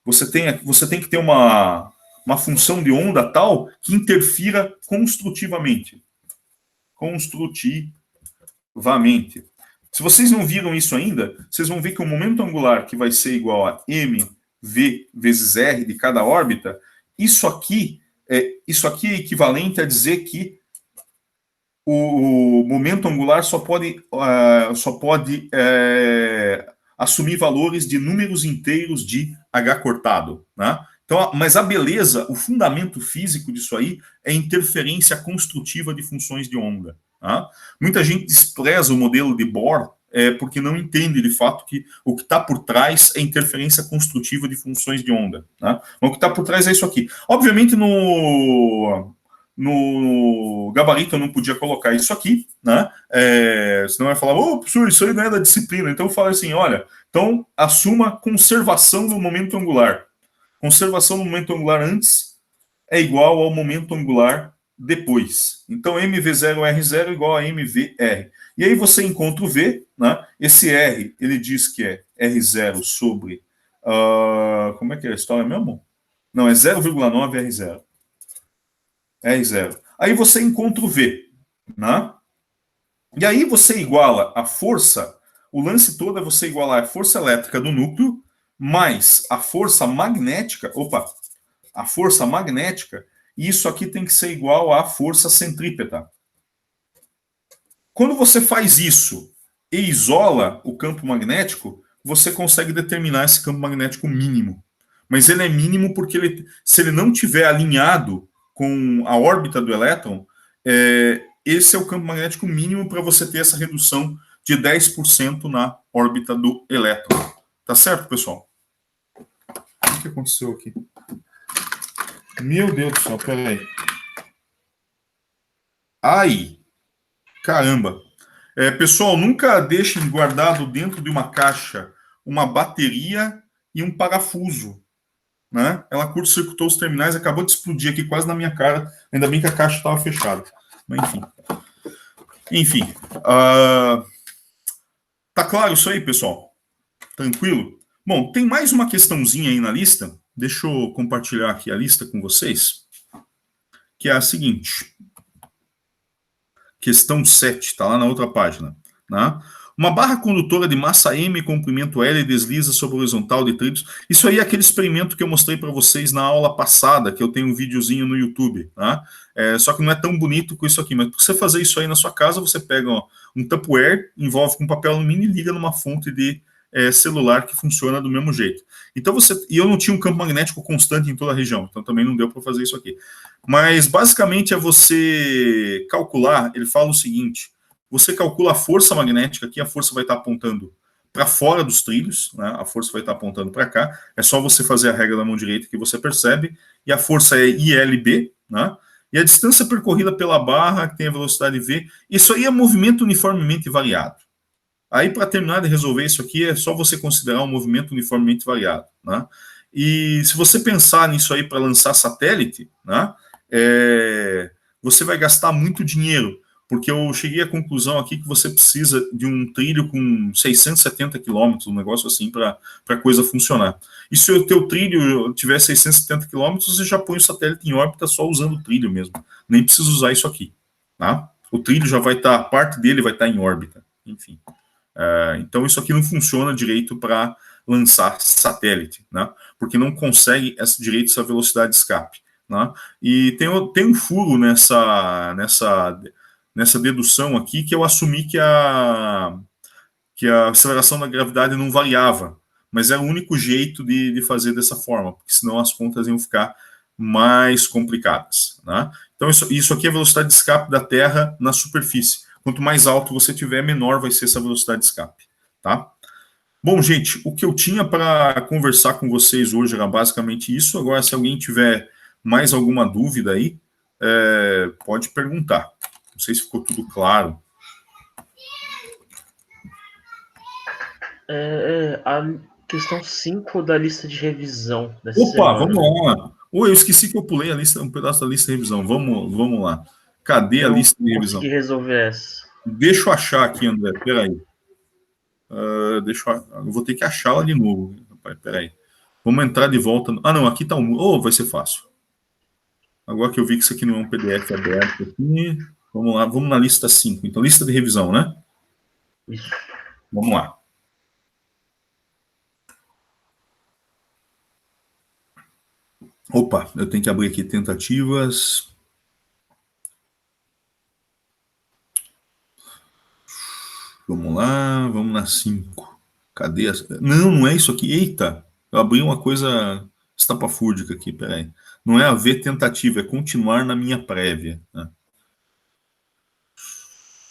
você tem que ter uma função de onda tal que interfira construtivamente. Se vocês não viram isso ainda, vocês vão ver que o momento angular que vai ser igual a mv vezes r de cada órbita, isso aqui é equivalente a dizer que o momento angular só pode assumir valores de números inteiros de H cortado, né? Então, mas a beleza, o fundamento físico disso aí é interferência construtiva de funções de onda. Tá? Muita gente despreza o modelo de Bohr porque não entende de fato que o que está por trás é interferência construtiva de funções de onda. Tá? O que está por trás é isso aqui. Obviamente, no gabarito eu não podia colocar isso aqui, né? Senão eu ia falar, professor, isso aí não é da disciplina. Então eu falo assim, olha, então assuma conservação do momento angular. Conservação do momento angular antes é igual ao momento angular depois. Então, mv0r0 é igual a mvr. E aí você encontra o v, né? Esse r, ele diz que é r0 sobre... como é que é a história mesmo? Não, é 0,9 r0. R0. Aí você encontra o v, né? E aí você iguala a força, o lance todo é você igualar a força elétrica do núcleo mais a força magnética, e isso aqui tem que ser igual à força centrípeta. Quando você faz isso e isola o campo magnético, você consegue determinar esse campo magnético mínimo. Mas ele é mínimo porque se ele não estiver alinhado com a órbita do elétron, esse é o campo magnético mínimo para você ter essa redução de 10% na órbita do elétron. Tá certo, pessoal? O que aconteceu aqui? Meu Deus do céu, peraí. Ai, caramba. Pessoal, nunca deixem guardado dentro de uma caixa uma bateria e um parafuso, né? Ela curto-circuitou os terminais, acabou de explodir aqui quase na minha cara. Ainda bem que a caixa estava fechada. Mas enfim. Tá claro isso aí, pessoal? Tranquilo? Bom, tem mais uma questãozinha aí na lista. Deixa eu compartilhar aqui a lista com vocês. Que é a seguinte. Questão 7, está lá na outra página. Né? Uma barra condutora de massa M e comprimento L desliza sobre o horizontal de trilhos. Isso aí é aquele experimento que eu mostrei para vocês na aula passada, que eu tenho um videozinho no YouTube. Né? Só que não é tão bonito com isso aqui, mas para você fazer isso aí na sua casa, você pega um Tupperware, envolve com papel alumínio e liga numa fonte de celular que funciona do mesmo jeito. Então e eu não tinha um campo magnético constante em toda a região, então também não deu para fazer isso aqui. Mas basicamente é você calcular, ele fala o seguinte, você calcula a força magnética aqui, a força vai estar apontando para fora dos trilhos, né? A força vai estar apontando para cá, é só você fazer a regra da mão direita que você percebe, e a força é ILB, né? E a distância percorrida pela barra, que tem a velocidade V, isso aí é movimento uniformemente variado. Aí, para terminar de resolver isso aqui, é só você considerar um movimento uniformemente variado. Né? E se você pensar nisso aí para lançar satélite, né, você vai gastar muito dinheiro, porque eu cheguei à conclusão aqui que você precisa de um trilho com 670 quilômetros, um negócio assim, para a coisa funcionar. E se o teu trilho tiver 670 quilômetros, você já põe o satélite em órbita só usando o trilho mesmo. Nem precisa usar isso aqui. Tá? O trilho já vai estar, parte dele vai estar em órbita. Enfim. Então isso aqui não funciona direito para lançar satélite, né? Porque não consegue direito essa velocidade de escape, né? E tem um furo nessa dedução aqui, que eu assumi que a aceleração da gravidade não variava, mas era o único jeito de fazer dessa forma, porque senão as contas iam ficar mais complicadas, né? Então isso aqui é a velocidade de escape da Terra na superfície. Quanto mais alto você tiver, menor vai ser essa velocidade de escape, tá? Bom, gente, o que eu tinha para conversar com vocês hoje era basicamente isso. Agora, se alguém tiver mais alguma dúvida aí, pode perguntar. Não sei se ficou tudo claro. A questão 5 da lista de revisão. Opa, vamos lá. Eu esqueci que eu pulei um pedaço da lista de revisão. Vamos lá. Cadê a lista de revisão? Consegui resolver essa. Deixa eu achar aqui, André. Peraí. Eu vou ter que achá-la de novo. Peraí. Vamos entrar de volta. Não, aqui está vai ser fácil. Agora que eu vi que isso aqui não é um PDF aberto aqui. Vamos lá, vamos na lista 5. Então, lista de revisão, né? Isso. Vamos lá. Opa, eu tenho que abrir aqui tentativas. Vamos lá, vamos na 5. Cadê? Não é isso aqui. Eita, eu abri uma coisa estapafúrdica aqui, peraí. Não é haver tentativa, é continuar na minha prévia. Né?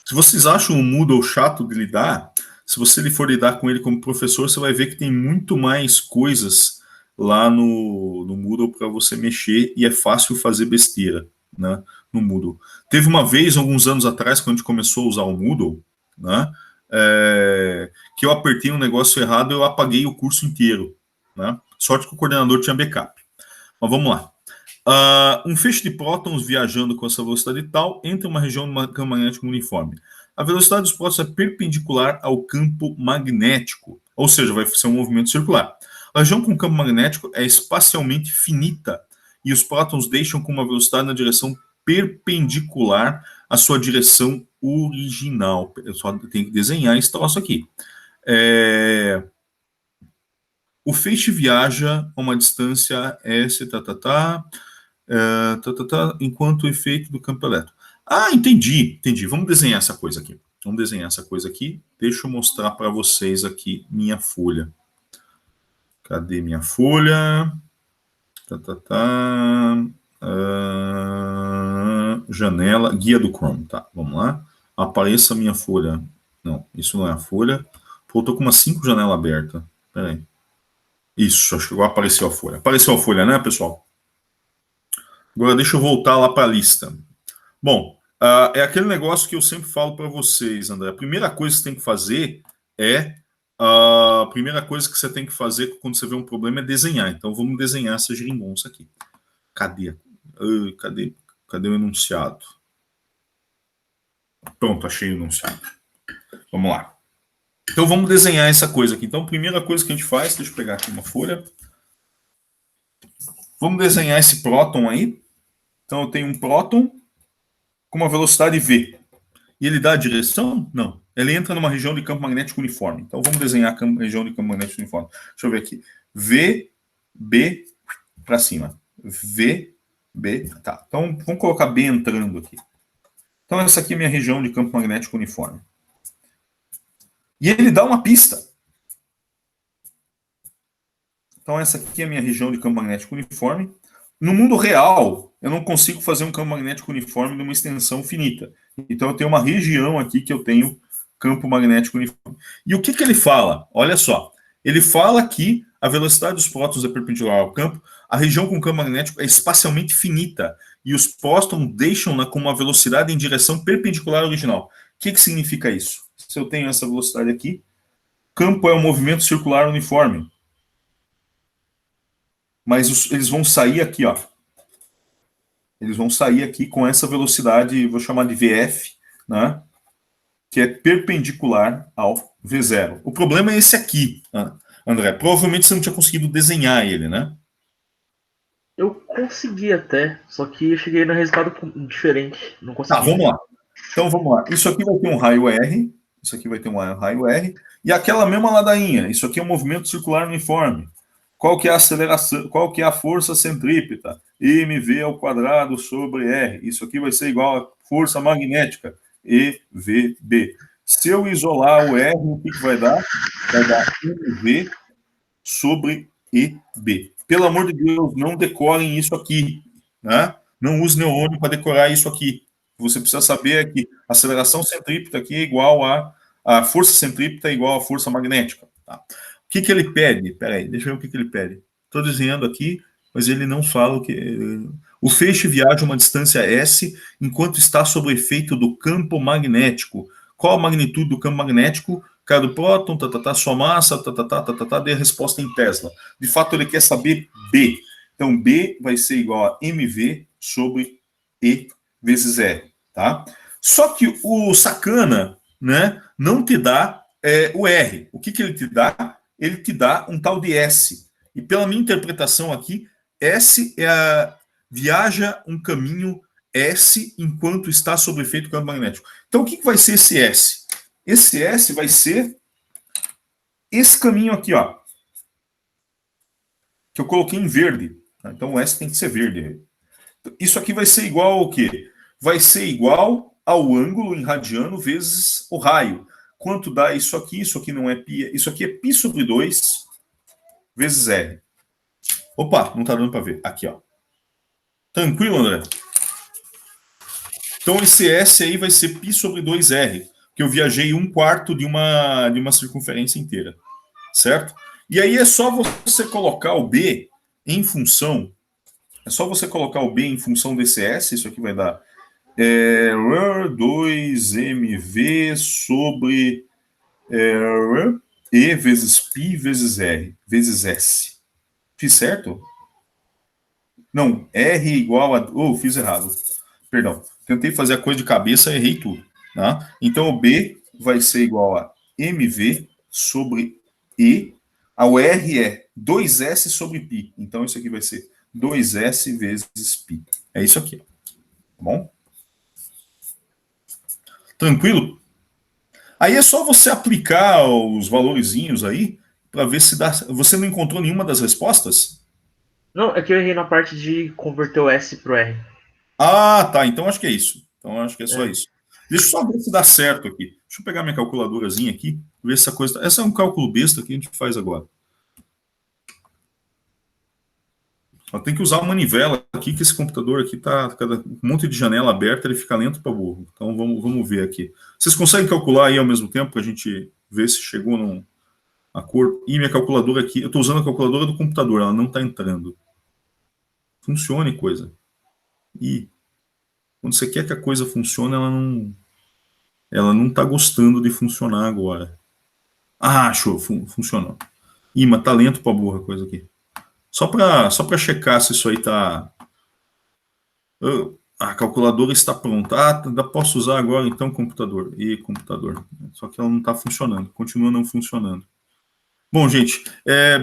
Se vocês acham o Moodle chato de lidar, se você for lidar com ele como professor, você vai ver que tem muito mais coisas lá no Moodle para você mexer e é fácil fazer besteira, né, no Moodle. Teve uma vez, alguns anos atrás, quando a gente começou a usar o Moodle, né, que eu apertei um negócio errado, eu apaguei o curso inteiro. Né? Sorte que o coordenador tinha backup. Mas vamos lá. Um feixe de prótons viajando com essa velocidade tal entra em uma região de campo magnético uniforme. A velocidade dos prótons é perpendicular ao campo magnético, ou seja, vai ser um movimento circular. A região com campo magnético é espacialmente finita e os prótons deixam com uma velocidade na direção perpendicular à sua direção original. Eu só tenho que desenhar esse troço aqui. O feixe viaja a uma distância S, enquanto o efeito do campo elétrico. Entendi. Vamos desenhar essa coisa aqui. Deixa eu mostrar para vocês aqui minha folha. Cadê minha folha? Janela, guia do Chrome. Tá, vamos lá. Apareça minha folha Não, isso não é a folha. Pô, eu tô com umas 5 janelas abertas. Pera aí. Isso, acho que agora apareceu a folha. Apareceu a folha, né, pessoal? Agora deixa eu voltar lá para a lista. Bom, é aquele negócio que eu sempre falo para vocês, André. A primeira coisa que você tem que fazer a primeira coisa que você tem que fazer quando você vê um problema é desenhar. Então vamos desenhar essa geringonça aqui. Cadê? Cadê o enunciado? Pronto, achei o enunciado. Vamos lá. Então vamos desenhar essa coisa aqui. Então a primeira coisa que a gente faz, deixa eu pegar aqui uma folha. Vamos desenhar esse próton aí. Então eu tenho um próton com uma velocidade v. E ele dá a direção? Não. Ele entra numa região de campo magnético uniforme. Então vamos desenhar a região de campo magnético uniforme. Deixa eu ver aqui. V, B para cima. V, B. Tá. Então vamos colocar B entrando aqui. Então essa aqui é a minha região de campo magnético uniforme. E ele dá uma pista. Então essa aqui é a minha região de campo magnético uniforme. No mundo real, eu não consigo fazer um campo magnético uniforme numa extensão finita. Então eu tenho uma região aqui que eu tenho campo magnético uniforme. E o que ele fala? Olha só. Ele fala que a velocidade dos prótons é perpendicular ao campo, a região com campo magnético é espacialmente finita, e os prótons deixam-na com uma velocidade em direção perpendicular à original. O que significa isso? Se eu tenho essa velocidade aqui, campo é um movimento circular uniforme. Mas eles vão sair aqui, ó. Eles vão sair aqui com essa velocidade, vou chamar de VF, né? Que é perpendicular ao V0. O problema é esse aqui, André. Provavelmente você não tinha conseguido desenhar ele, né? Eu consegui até, só que eu cheguei no resultado diferente. Não consegui. Tá, vamos lá. Então vamos lá. Isso aqui vai ter um raio R. Isso aqui vai ter um raio R. E aquela mesma ladainha. Isso aqui é um movimento circular uniforme. Qual que é a aceleração? Qual que é a força centrípeta? mv ao quadrado sobre r. Isso aqui vai ser igual a força magnética. EVB. Se eu isolar o R, o que vai dar? Vai dar mv sobre EB. Pelo amor de Deus, não decorem isso aqui. Né? Não use neurônio para decorar isso aqui. Você precisa saber que a aceleração centrípeta aqui é igual a força centrípeta é igual à força magnética. Tá? O que ele pede? Peraí, deixa eu ver o que ele pede. Estou desenhando aqui, mas ele não fala o que... O feixe viaja uma distância S enquanto está sob o efeito do campo magnético. Qual a magnitude do campo magnético? Cada próton, sua massa, dê a resposta em Tesla. De fato, ele quer saber B. Então, B vai ser igual a mv sobre E vezes R. Tá? Só que o sacana, né, não te dá o R. O que ele te dá? Ele te dá um tal de S. E pela minha interpretação aqui, S viaja um caminho S enquanto está sob efeito do campo magnético. Então, o que vai ser esse S? Esse S vai ser esse caminho aqui, ó, que eu coloquei em verde. Então, o S tem que ser verde. Isso aqui vai ser igual ao quê? Vai ser igual ao ângulo em radiano vezes o raio. Quanto dá isso aqui? Isso aqui não é π, isso aqui é π sobre 2 vezes R. Opa, não está dando para ver. Aqui, ó. Tranquilo, André? Então, esse S aí vai ser π sobre 2R, que eu viajei 1/4 de uma circunferência inteira. Certo? E aí é só você colocar o B em função... É só você colocar o B em função desse S, isso aqui vai dar 2mv sobre E vezes π vezes R, vezes S. Fiz certo? Não, R igual a... fiz errado. Perdão. Tentei fazer a coisa de cabeça, errei tudo. Tá? Então, o B vai ser igual a mv sobre E. O R é 2S sobre π. Então, isso aqui vai ser 2S vezes π. É isso aqui. Tá bom? Tranquilo? Aí é só você aplicar os valorzinhos aí para ver se dá... Você não encontrou nenhuma das respostas? Não, é que eu errei na parte de converter o S pro R. Ah, tá. Então acho que é isso. Então acho que é só isso. Deixa eu só ver se dá certo aqui. Deixa eu pegar minha calculadorazinha aqui, ver se essa coisa... Essa é um cálculo besta que a gente faz agora. Eu tenho que usar a manivela aqui, que esse computador aqui tá um monte de janela aberta, ele fica lento para burro. Então vamos ver aqui. Vocês conseguem calcular aí ao mesmo tempo para a gente ver se chegou a cor? E minha calculadora aqui, eu estou usando a calculadora do computador, ela não está entrando. Funcione, coisa. E quando você quer que a coisa funcione, ela não está gostando de funcionar agora. Ah, achou, funcionou. Ih, mas tá lento para burra a coisa aqui. Só para checar se isso aí tá... A calculadora está pronta. Ah, ainda posso usar agora então computador. E computador. Só que ela não está funcionando. Continua não funcionando. Bom, gente,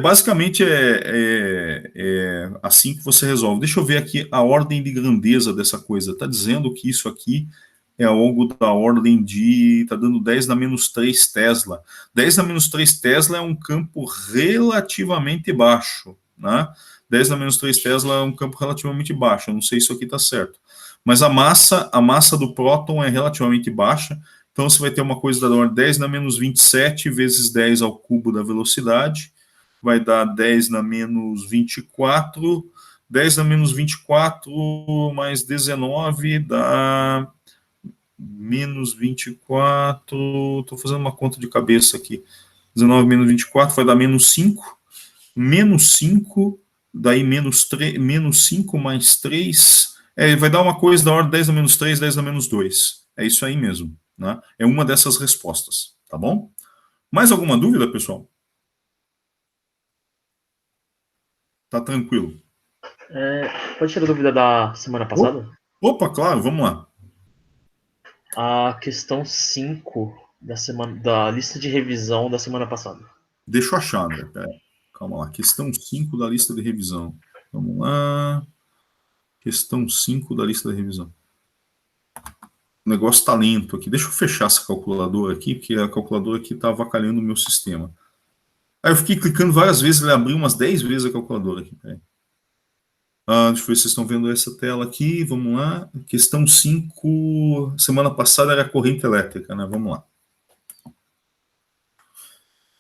basicamente é assim que você resolve. Deixa eu ver aqui a ordem de grandeza dessa coisa. Está dizendo que isso aqui é algo da ordem de... Está dando 10 na menos 3 Tesla. 10 na menos 3 Tesla é um campo relativamente baixo, né? 10 na menos 3 Tesla é um campo relativamente baixo. Eu não sei se isso aqui está certo. Mas a massa do próton é relativamente baixa. Então, você vai ter uma coisa da ordem 10 na menos 27 vezes 10 ao cubo da velocidade. Vai dar 10 na menos 24. 10 na menos 24 mais 19 dá menos 24. Estou fazendo uma conta de cabeça aqui. 19 menos 24 vai dar menos 5. Menos 5, daí menos 5 mais 3. Vai dar uma coisa da ordem 10 na menos 3, 10 na menos 2. É isso aí mesmo. Né? É uma dessas respostas, tá bom? Mais alguma dúvida, pessoal? Tá tranquilo. Pode tirar a dúvida da semana passada? Opa, claro, vamos lá. A questão 5 da lista de revisão da semana passada. Deixa eu achar, André. Peraí. Calma lá. Questão 5 da lista de revisão. Vamos lá. Questão 5 da lista de revisão. O negócio está lento aqui. Deixa eu fechar essa calculadora aqui, porque a calculadora aqui está avacalhando o meu sistema. Aí eu fiquei clicando várias vezes, ele abriu umas 10 vezes a calculadora aqui. Deixa eu ver se vocês estão vendo essa tela aqui. Vamos lá. Questão 5, semana passada era corrente elétrica, né? Vamos lá.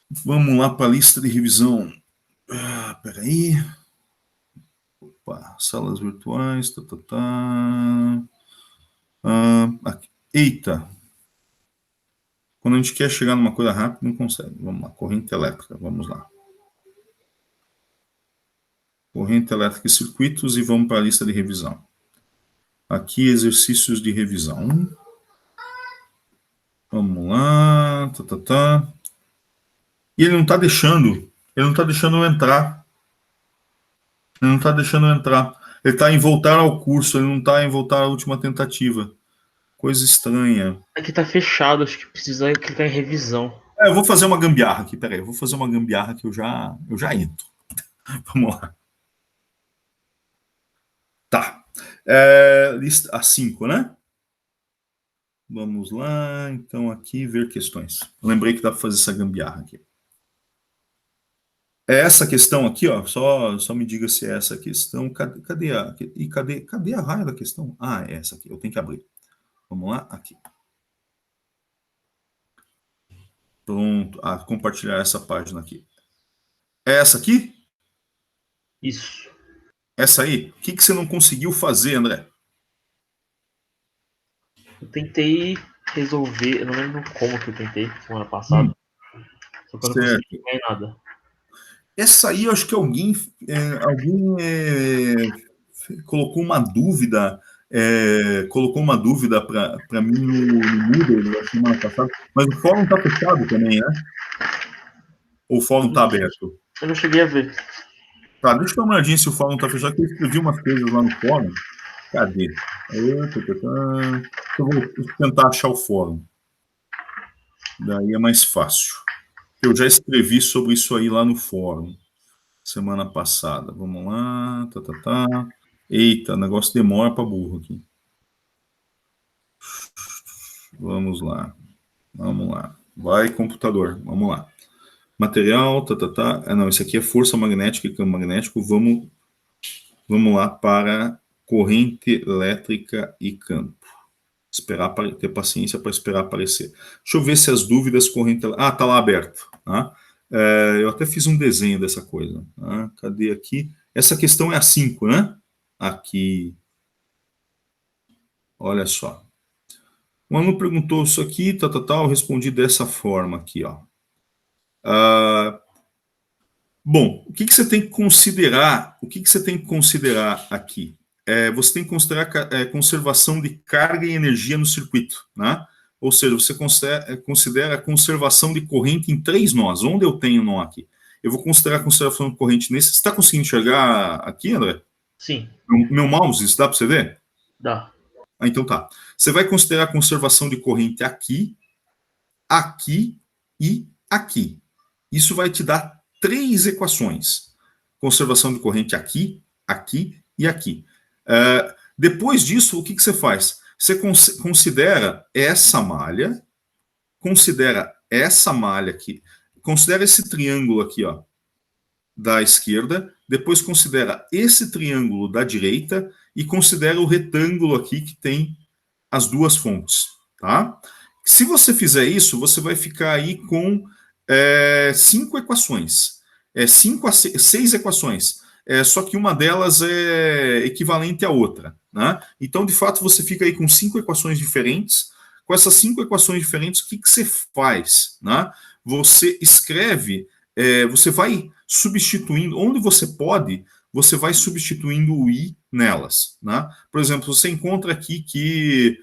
Vamos lá para a lista de revisão. Peraí. Opa, salas virtuais. Aqui. Eita. Quando a gente quer chegar numa coisa rápida, não consegue. Vamos lá, corrente elétrica, vamos lá. Corrente elétrica e circuitos e vamos para a lista de revisão. Aqui, exercícios de revisão. Vamos lá. E ele não está deixando eu entrar. Ele não está deixando eu entrar. Ele está em voltar ao curso, ele não está em voltar à última tentativa. Coisa estranha. Aqui tá fechado, acho que precisa clicar em revisão. Eu vou fazer uma gambiarra aqui, peraí. Eu vou fazer uma gambiarra que eu já entro. Vamos lá. Tá. Lista a 5, né? Vamos lá. Então, aqui, ver questões. Eu lembrei que dá para fazer essa gambiarra aqui. É essa questão aqui, ó. Só me diga se é essa questão. Cadê a raia da questão? Ah, é essa aqui. Eu tenho que abrir. Vamos lá, aqui. Pronto. Compartilhar essa página aqui. É essa aqui? Isso. Essa aí? O que você não conseguiu fazer, André? Eu tentei resolver, eu não lembro como que eu tentei semana passada. Só que eu não consegui ganhar nada. Essa aí, eu acho que alguém colocou uma dúvida. Colocou uma dúvida para mim no Moodle na semana passada, mas o fórum está fechado também, né? Ou o fórum está aberto? Eu não cheguei a ver. Tá, deixa eu dar uma olhadinha se o fórum está fechado, porque eu escrevi umas coisas lá no fórum. Cadê? Eu vou tentar achar o fórum. Daí é mais fácil. Eu já escrevi sobre isso aí lá no fórum, semana passada. Vamos lá. Eita, o negócio demora para burro aqui. Vamos lá. Vai, computador. Vamos lá. Material, não, esse aqui é força magnética e campo magnético. Vamos lá para corrente elétrica e campo. Ter paciência para esperar aparecer. Deixa eu ver se as dúvidas corrente... tá lá aberto. Tá? Eu até fiz um desenho dessa coisa. Tá? Cadê aqui? Essa questão é a 5, né? Aqui. Olha só. Um aluno perguntou isso aqui, eu respondi dessa forma aqui, ó. Bom, o que você tem que considerar? O que você tem que considerar aqui? Você tem que considerar conservação de carga e energia no circuito, né? Ou seja, você considera a conservação de corrente em 3 nós. Onde eu tenho nó aqui? Eu vou considerar a conservação de corrente nesse. Você está conseguindo enxergar aqui, André? Sim. Meu mouse, isso dá para você ver? Dá. Então tá. Você vai considerar a conservação de corrente aqui, aqui e aqui. Isso vai te dar 3 equações. Conservação de corrente aqui, aqui e aqui. Depois disso, o que você faz? Você considera essa malha aqui, considera esse triângulo aqui, ó, da esquerda, depois considera esse triângulo da direita e considera o retângulo aqui que tem as 2 fontes, tá? Se você fizer isso, você vai ficar aí com 5 equações, 5 a 6 equações, só que uma delas é equivalente à outra, né? Então, de fato, você fica aí com 5 equações diferentes. Com essas 5 equações diferentes, o que você faz, né? Você escreve, você vai substituindo, onde você pode, você vai substituindo o i nelas, né? Por exemplo, você encontra aqui que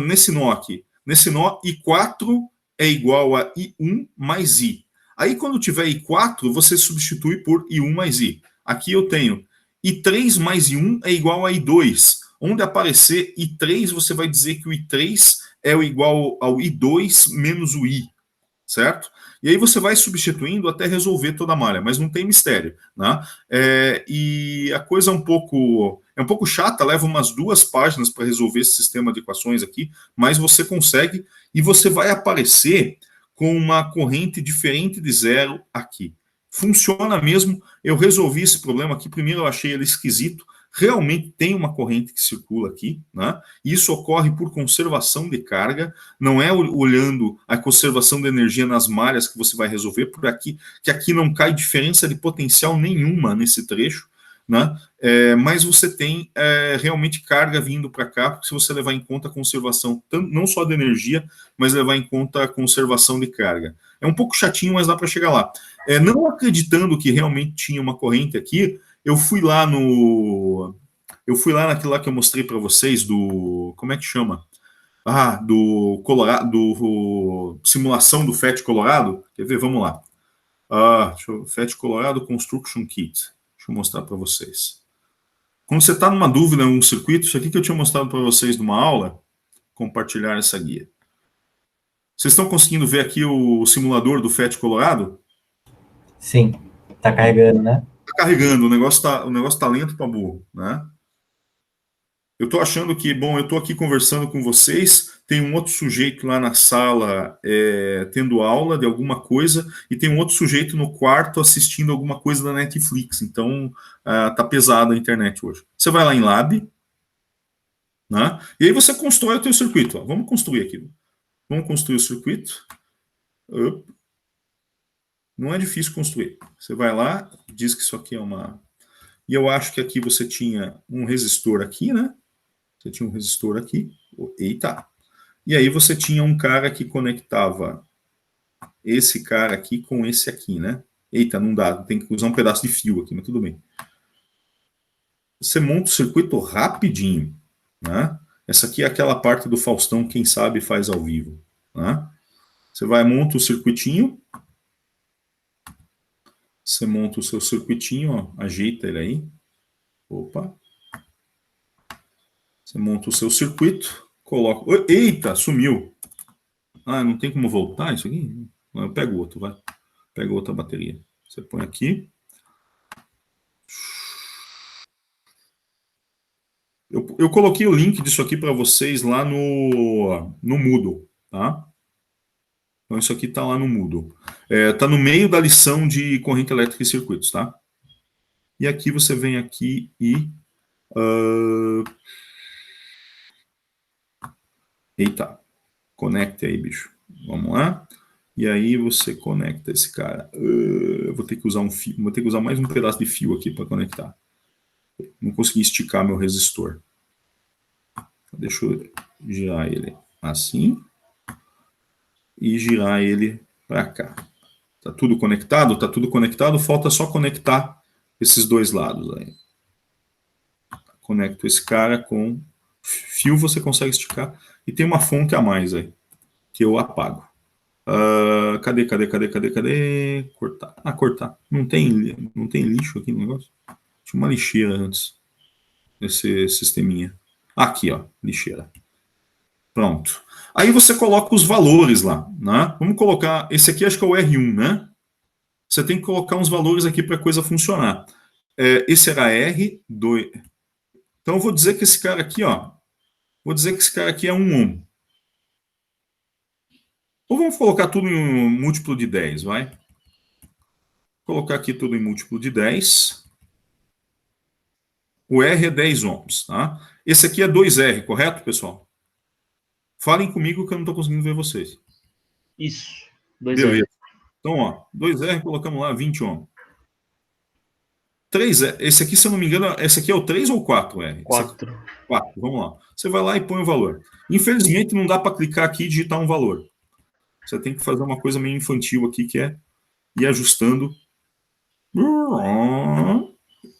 nesse nó aqui, nesse nó, I4 é igual a I1 mais I. Aí, quando tiver I4, você substitui por I1 mais I. Aqui eu tenho I3 mais I1 é igual a I2. Onde aparecer I3, você vai dizer que o I3 é igual ao I2 menos o I, certo? E aí você vai substituindo até resolver toda a malha, mas não tem mistério, né? E a coisa é um pouco chata, leva umas 2 páginas para resolver esse sistema de equações aqui, mas você consegue e você vai aparecer com uma corrente diferente de 0 aqui. Funciona mesmo, eu resolvi esse problema aqui, primeiro eu achei ele esquisito, realmente tem uma corrente que circula aqui, né? Isso ocorre por conservação de carga, não é olhando a conservação de energia nas malhas que você vai resolver, por aqui, que aqui não cai diferença de potencial nenhuma nesse trecho, né? Mas você tem realmente carga vindo para cá, se você levar em conta a conservação, não só de energia, mas levar em conta a conservação de carga. É um pouco chatinho, mas dá para chegar lá. Não acreditando que realmente tinha uma corrente aqui, eu fui lá naquilo lá que eu mostrei para vocês, como é que chama? Do Colorado, simulação do FET Colorado. Quer ver? Vamos lá. FET Colorado Construction Kit. Deixa eu mostrar para vocês. Quando você está numa dúvida em um circuito, isso aqui que eu tinha mostrado para vocês numa aula, compartilhar essa guia. Vocês estão conseguindo ver aqui o simulador do FET Colorado? Sim, tá carregando, né? Tá carregando, o negócio tá lento para burro, né? Eu tô achando que, bom, eu tô aqui conversando com vocês, tem um outro sujeito lá na sala tendo aula de alguma coisa, e tem um outro sujeito no quarto assistindo alguma coisa da Netflix, então tá pesado a internet hoje. Você vai lá em Lab, né? E aí você constrói o teu circuito, ó. Vamos construir aqui. Vamos construir o circuito. Não é difícil construir. Você vai lá, diz que isso aqui é uma... E eu acho que aqui você tinha um resistor aqui, né? Você tinha um resistor aqui. Eita! E aí você tinha um cara que conectava esse cara aqui com esse aqui, né? Eita, não dá. Tem que usar um pedaço de fio aqui, mas tudo bem. Você monta o circuito rapidinho, né? Essa aqui é aquela parte do Faustão, quem sabe faz ao vivo, né? Você vai, monta o circuitinho. Você monta o seu circuitinho, ó, ajeita ele aí. Opa. Você monta o seu circuito, coloca... Eita, sumiu. Não tem como voltar isso aqui? Eu pego outro, vai. Pega outra bateria. Você põe aqui. Eu coloquei o link disso aqui para vocês lá no Moodle, tá? Então isso aqui está lá no Moodle. Está no meio da lição de corrente elétrica e circuitos, tá? E aqui você vem aqui e... Eita, conecte aí, bicho. Vamos lá. E aí você conecta esse cara. Eu vou ter que usar um fio, vou ter que usar mais um pedaço de fio aqui para conectar. Não consegui esticar meu resistor. Deixa eu girar ele assim e girar ele para cá. Tá tudo conectado? Tá tudo conectado, falta só conectar esses dois lados aí. Conecto esse cara com fio, você consegue esticar. E tem uma fonte a mais aí, que eu apago. Cadê? Cortar. Cortar. Não tem lixo aqui no negócio? Tinha uma lixeira antes desse sisteminha. Aqui, ó, lixeira. Pronto. Aí você coloca os valores lá, né? Vamos colocar, esse aqui acho que é o R1, né? Você tem que colocar uns valores aqui para a coisa funcionar. Esse era R2. Então eu vou dizer que esse cara aqui, ó, é 1 ohm. Ou vamos colocar tudo em um múltiplo de 10, vai? Vou colocar aqui tudo em múltiplo de 10. O R é 10 ohms, tá? Esse aqui é 2R, correto, pessoal? Falem comigo que eu não estou conseguindo ver vocês. Isso, 2R. Beleza. Então, ó, 2R, colocamos lá 20 ohms. 3R, esse aqui, se eu não me engano, esse aqui é o 3 ou o 4R? 4. 4, vamos lá. Você vai lá e põe o valor. Infelizmente, não dá para clicar aqui e digitar um valor. Você tem que fazer uma coisa meio infantil aqui, que é ir ajustando.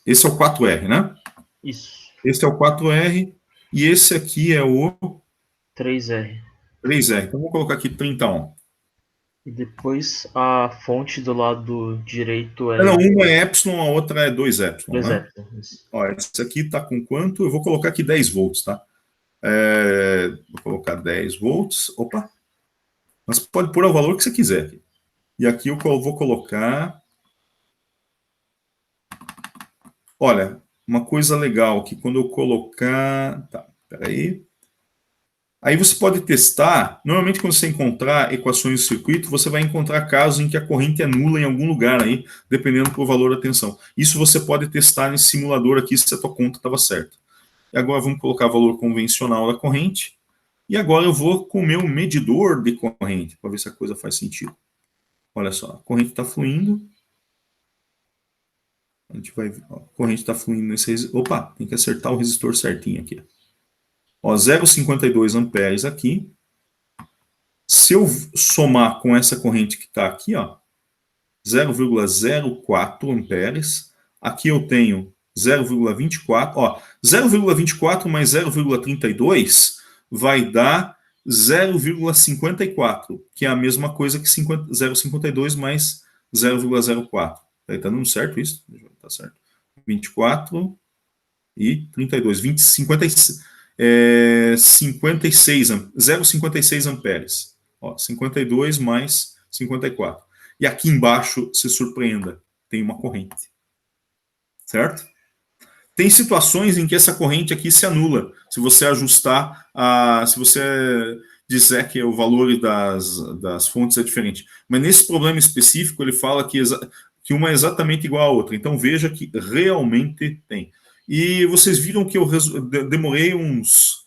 Esse é o 4R, né? Isso. Esse é o 4R e esse aqui é o 3R. 3R. Então, vou colocar aqui 30 ohm. E depois a fonte do lado direito é... Não, uma é epsilon, a outra é 2 epsilon. 2 né? epsilon. Ó, esse aqui está com quanto? Eu vou colocar aqui 10 volts, tá? Vou colocar 10 volts. Opa! Mas pode pôr o valor que você quiser aqui. E aqui eu vou colocar... Olha, uma coisa legal que quando eu colocar... Tá, peraí. Aí você pode testar. Normalmente, quando você encontrar equações de circuito, você vai encontrar casos em que a corrente é nula em algum lugar aí, dependendo do valor da tensão. Isso você pode testar nesse simulador aqui, se a tua conta estava certa. E agora vamos colocar o valor convencional da corrente. E agora eu vou com o meu medidor de corrente, para ver se a coisa faz sentido. Olha só, a corrente está fluindo. A gente vai ver, ó, a corrente está fluindo nesse resistor. Opa, tem que acertar o resistor certinho aqui. Ó, 0,52 amperes aqui. Se eu somar com essa corrente que está aqui, ó, 0,04 amperes. Aqui eu tenho 0,24. Ó, 0,24 mais 0,32 vai dar 0,54, que é a mesma coisa que 0,52 mais 0,04. Está dando certo isso? Tá certo. 24 e 32. 56, 0,56 amperes. Ó, 52 mais 54. E aqui embaixo, se surpreenda, tem uma corrente. Certo? Tem situações em que essa corrente aqui se anula. Se você ajustar, se você disser que o valor das fontes é diferente. Mas nesse problema específico, ele fala que uma é exatamente igual à outra. Então veja que realmente tem. E vocês viram que eu demorei uns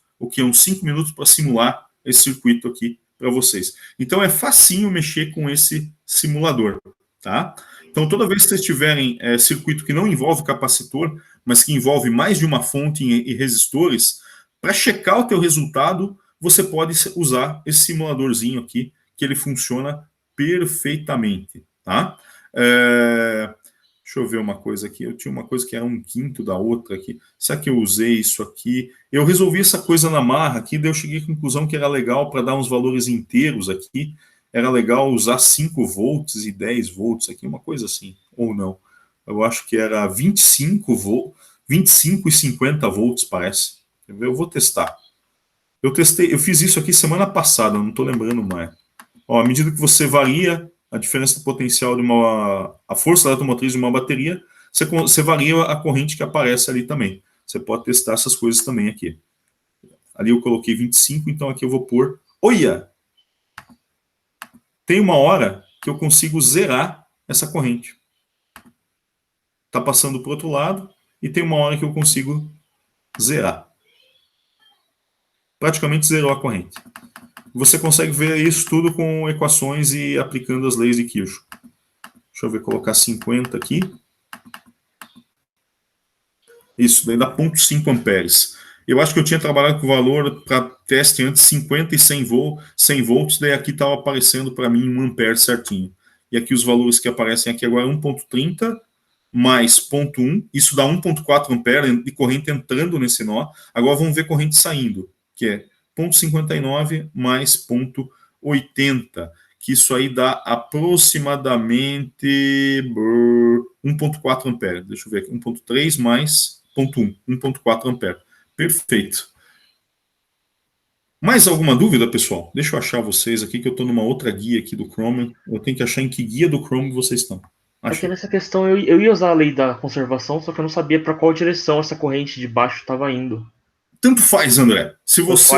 5 minutos para simular esse circuito aqui para vocês. Então é facinho mexer com esse simulador, tá? Então toda vez que vocês tiverem circuito que não envolve capacitor, mas que envolve mais de uma fonte e resistores, para checar o teu resultado, você pode usar esse simuladorzinho aqui, que ele funciona perfeitamente, tá? Deixa eu ver uma coisa aqui. Eu tinha uma coisa que era 1/5 da outra aqui. Será que eu usei isso aqui? Eu resolvi essa coisa na marra aqui, daí eu cheguei à conclusão que era legal para dar uns valores inteiros aqui. Era legal usar 5 volts e 10 volts aqui, uma coisa assim. Ou não. Eu acho que era 25 e 50 volts, parece. Eu vou testar. Eu fiz isso aqui semana passada, não estou lembrando mais. Ó, à medida que você varia a diferença do potencial a força eletromotriz de uma bateria, você varia a corrente que aparece ali também. Você pode testar essas coisas também aqui. Ali eu coloquei 25, então aqui eu vou pôr... Olha! Tem uma hora que eu consigo zerar essa corrente. Está passando para o outro lado e tem uma hora que eu consigo zerar. Praticamente zerou a corrente. você consegue ver isso tudo com equações e aplicando as leis de Kirchhoff. Deixa eu ver, colocar 50 aqui. Isso, daí dá 0,5 amperes. Eu acho que eu tinha trabalhado com o valor para teste antes 50 e 100 volts, daí aqui estava aparecendo para mim 1 ampere certinho. E aqui os valores que aparecem aqui agora 1,30 mais 0,1, isso dá 1,4 ampere de corrente entrando nesse nó. Agora vamos ver corrente saindo, que é 0,59 mais 0,80, que isso aí dá aproximadamente 1,4 ampere. Deixa eu ver aqui, 1,3 mais 0,1, 1,4 ampere. Perfeito. Mais alguma dúvida, pessoal? Deixa eu achar vocês aqui, que eu estou numa outra guia aqui do Chrome. Eu tenho que achar em que guia do Chrome vocês estão. Aqui nessa questão eu ia usar a lei da conservação, só que eu não sabia para qual direção essa corrente de baixo estava indo. Tanto faz, André. Se você,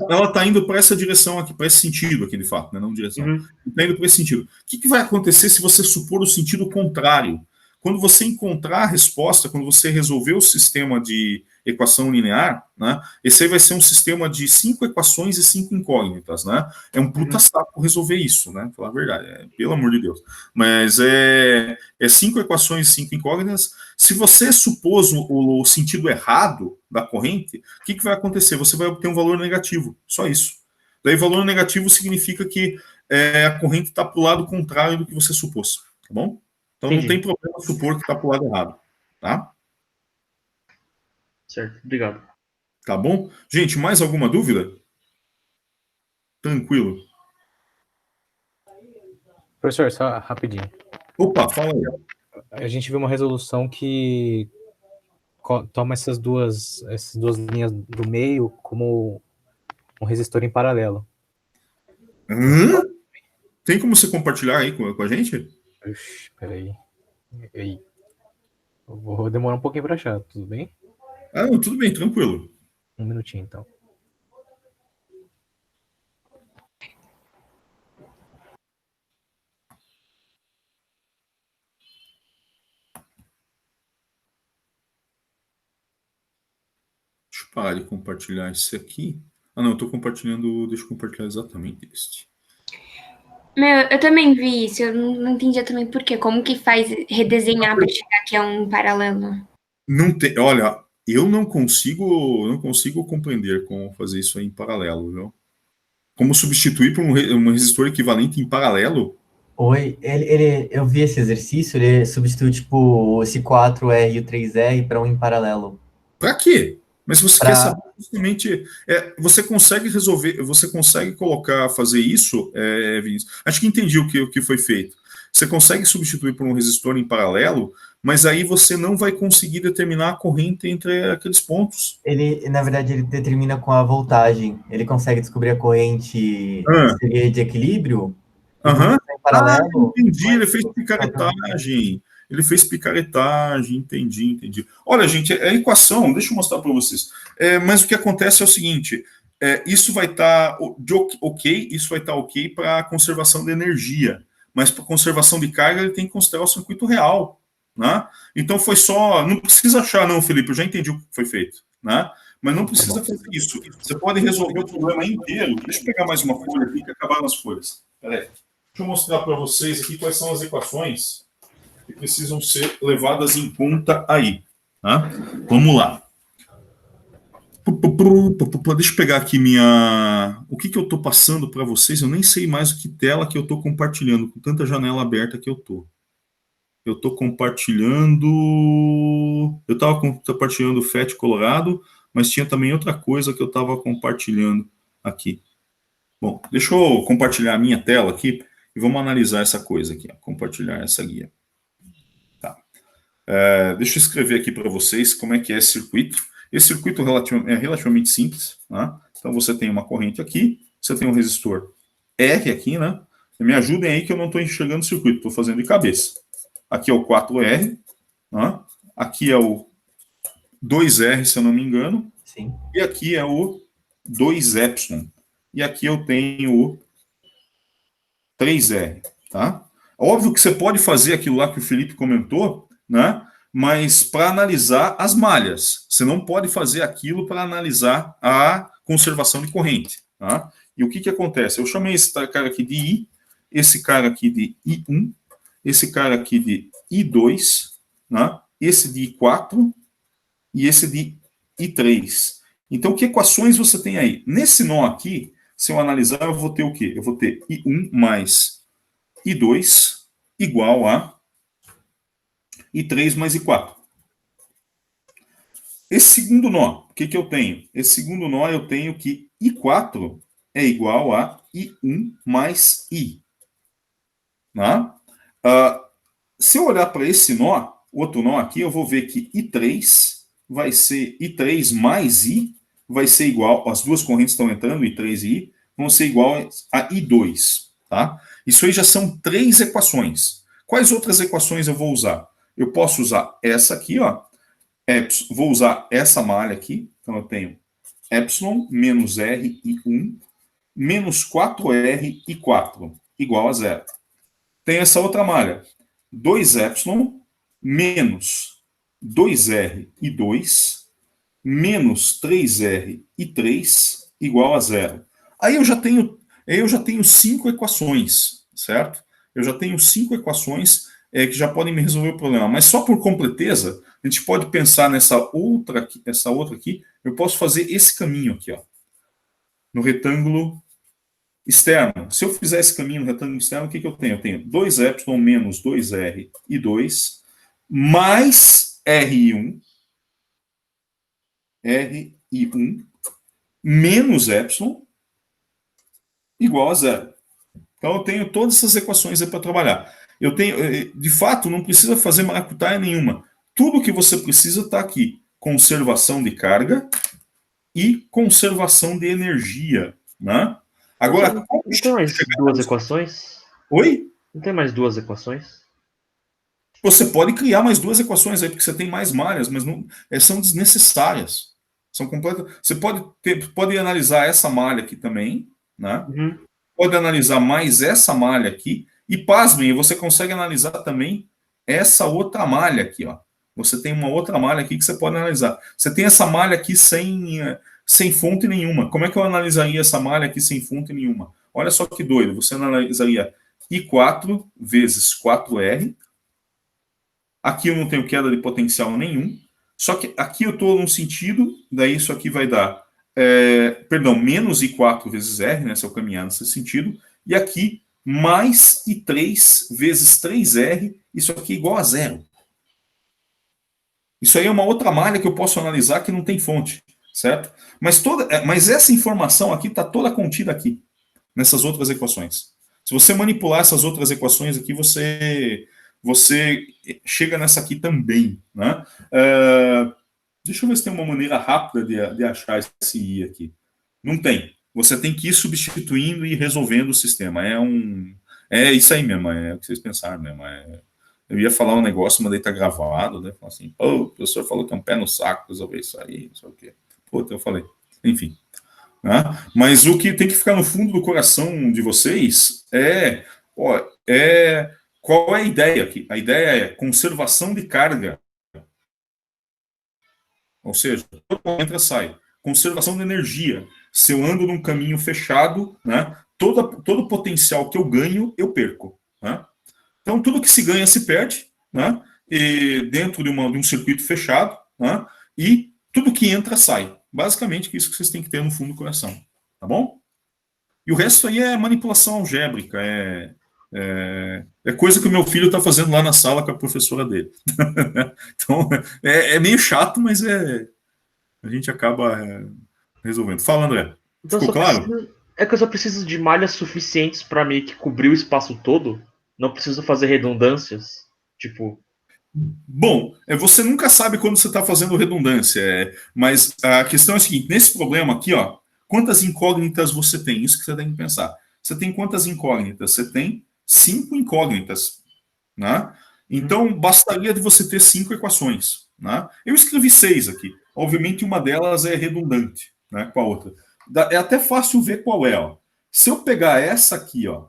ela está indo para essa direção aqui, para esse sentido aqui, de fato, né? Não direção. Está indo para esse sentido. O que vai acontecer se você supor o sentido contrário? Quando você encontrar a resposta, quando você resolver o sistema de equação linear, né, esse aí vai ser um sistema de 5 equações e 5 incógnitas, né? É um puta saco resolver isso, né? Falar a verdade, pelo amor de Deus. Mas é 5 equações e 5 incógnitas. Se você supôs o sentido errado da corrente, o que vai acontecer? Você vai obter um valor negativo, só isso. Daí, valor negativo significa que a corrente está para o lado contrário do que você supôs, tá bom? Então não tem problema supor que está para o lado errado, tá? Certo, obrigado. Tá bom? Gente, mais alguma dúvida? Tranquilo. Professor, só rapidinho. Opa, fala aí. A gente viu uma resolução que toma essas duas linhas do meio como um resistor em paralelo. Tem como você compartilhar aí com a gente? Espera aí. Eu vou demorar um pouquinho para achar, tudo bem? Não, tudo bem, tranquilo. Um minutinho, então. Deixa eu parar de compartilhar esse aqui. Não, eu estou compartilhando, deixa eu compartilhar exatamente este. Eu também vi isso, eu não entendia também por quê. Como que faz redesenhar para chegar aqui a um paralelo? Não tem, olha, eu não consigo compreender como fazer isso aí em paralelo, viu? Como substituir por um resistor equivalente em paralelo? Oi, eu vi esse exercício, ele substitui, tipo, esse 4R e o 3R para um em paralelo. Para quê? Mas você quer saber justamente... você consegue resolver, você consegue fazer isso, Vinícius? Acho que entendi o que foi feito. Você consegue substituir por um resistor em paralelo, mas aí você não vai conseguir determinar a corrente entre aqueles pontos. Na verdade, ele determina com a voltagem. Ele consegue descobrir a corrente de equilíbrio. Em paralelo, entendi, ele fez picaretagem. Ele fez picaretagem, entendi. Olha, gente, a equação, deixa eu mostrar para vocês. Mas o que acontece é o seguinte, isso vai estar ok para conservação de energia, mas para conservação de carga ele tem que considerar o circuito real, né? Então foi só, não precisa achar não, Felipe, eu já entendi o que foi feito, né? Mas não precisa fazer isso. Você pode resolver o problema inteiro. Deixa eu pegar mais uma folha aqui que acabaram as folhas. Peraí. Deixa eu mostrar para vocês aqui quais são as equações que precisam ser levadas em conta aí. Tá? Vamos lá. Deixa eu pegar aqui o que eu estou passando para vocês. Eu nem sei mais o que tela que eu estou compartilhando, com tanta janela aberta que eu estou. Eu estou compartilhando... Eu estava compartilhando o FET Colorado, mas tinha também outra coisa que eu estava compartilhando aqui. Bom, deixa eu compartilhar a minha tela aqui e vamos analisar essa coisa aqui. Ó, compartilhar essa guia. Deixa eu escrever aqui para vocês como é que é esse circuito. Esse circuito é relativamente simples. Né? Então, você tem uma corrente aqui, você tem um resistor R aqui, né? Me ajudem aí que eu não estou enxergando o circuito, estou fazendo de cabeça. Aqui é o 4R, né? Aqui é o 2R, se eu não me engano. Sim. E aqui é o 2epsilon. E aqui eu tenho o 3R. Tá? Óbvio que você pode fazer aquilo lá que o Felipe comentou, né? Mas para analisar as malhas. Você não pode fazer aquilo para analisar a conservação de corrente. Tá? E o que acontece? Eu chamei esse cara aqui de I, esse cara aqui de I1, esse cara aqui de I2, né? Esse de I4 e esse de I3. Então, que equações você tem aí? Nesse nó aqui, se eu analisar, eu vou ter o quê? Eu vou ter I1 mais I2 igual a I3 mais I4. Esse segundo nó, o que eu tenho? Esse segundo nó eu tenho que I4 é igual a I1 mais I. Né? Se eu olhar para esse nó, outro nó aqui, eu vou ver que I3 vai ser I3 mais I, vai ser igual, as duas correntes estão entrando, I3 e I, vão ser igual a I2. Tá? Isso aí já são 3 equações. Quais outras equações eu vou usar? Eu posso usar essa aqui, ó. Vou usar essa malha aqui, então eu tenho epsilon menos R I1 menos 4R I4 igual a 0. Tem essa outra malha, 2 epsilon menos 2R I2 menos 3R I3 igual a 0. Aí eu já tenho 5 equações, certo? Eu já tenho 5 equações que já podem me resolver o problema. Mas só por completeza, a gente pode pensar nessa outra aqui, eu posso fazer esse caminho aqui, ó, no retângulo externo. Se eu fizer esse caminho no retângulo externo, o que eu tenho? Eu tenho 2ε menos 2r e 2 mais r1 menos epsilon igual a 0. Então eu tenho todas essas equações aí para trabalhar. Eu tenho, de fato, não precisa fazer maracutaia nenhuma. Tudo que você precisa está aqui. Conservação de carga e conservação de energia. Né? Agora, não tem mais 2 equações? Oi? Não tem mais 2 equações? Você pode criar mais 2 equações aí, porque você tem mais malhas, mas não, são desnecessárias. São completas. Você pode analisar essa malha aqui também, né? Uhum. Pode analisar mais essa malha aqui, e pasmem, você consegue analisar também essa outra malha aqui, ó. Você tem uma outra malha aqui que você pode analisar. Você tem essa malha aqui sem fonte nenhuma. Como é que eu analisaria essa malha aqui sem fonte nenhuma? Olha só que doido. Você analisaria I4 vezes 4R. Aqui eu não tenho queda de potencial nenhum. Só que aqui eu estou num sentido, daí isso aqui vai dar, menos I4 vezes R, né, se eu caminhar nesse sentido. E aqui, mais I3 vezes 3R, isso aqui é igual a 0. Isso aí é uma outra malha que eu posso analisar que não tem fonte, certo? Mas essa informação aqui está toda contida aqui, nessas outras equações. Se você manipular essas outras equações aqui, você chega nessa aqui também. Né? Deixa eu ver se tem uma maneira rápida de achar esse I aqui. Não tem. Você tem que ir substituindo e resolvendo o sistema. É isso aí mesmo, é o que vocês pensaram mesmo. Eu ia falar um negócio, mas daí tá gravado, né? Falar assim, o professor falou que é um pé no saco resolver isso aí, não sei o quê. Pô, eu falei. Enfim. Né? Mas o que tem que ficar no fundo do coração de vocês qual é a ideia aqui? A ideia é conservação de carga. Ou seja, todo entra, sai. Conservação de energia. Se eu ando num caminho fechado, né, todo o potencial que eu ganho, eu perco. Né? Então, tudo que se ganha se perde, né, e dentro de um circuito fechado, né, e tudo que entra sai. Basicamente, isso que vocês têm que ter no fundo do coração. Tá bom? E o resto aí é manipulação algébrica, é coisa que o meu filho está fazendo lá na sala com a professora dele. Então, é meio chato, mas a gente acaba resolvendo. Fala, André. Então, ficou claro? É que eu só preciso de malhas suficientes para meio que cobrir o espaço todo. Não preciso fazer redundâncias. Tipo. Bom, você nunca sabe quando você está fazendo redundância. Mas a questão é a seguinte: nesse problema aqui, ó, quantas incógnitas você tem? Isso que você tem que pensar. Você tem quantas incógnitas? Você tem 5 incógnitas. Né? Então, bastaria de você ter 5 equações. Né? Eu escrevi 6 aqui. Obviamente, uma delas é redundante, né, com a outra. É até fácil ver qual é. Ó. Se eu pegar essa aqui, ó,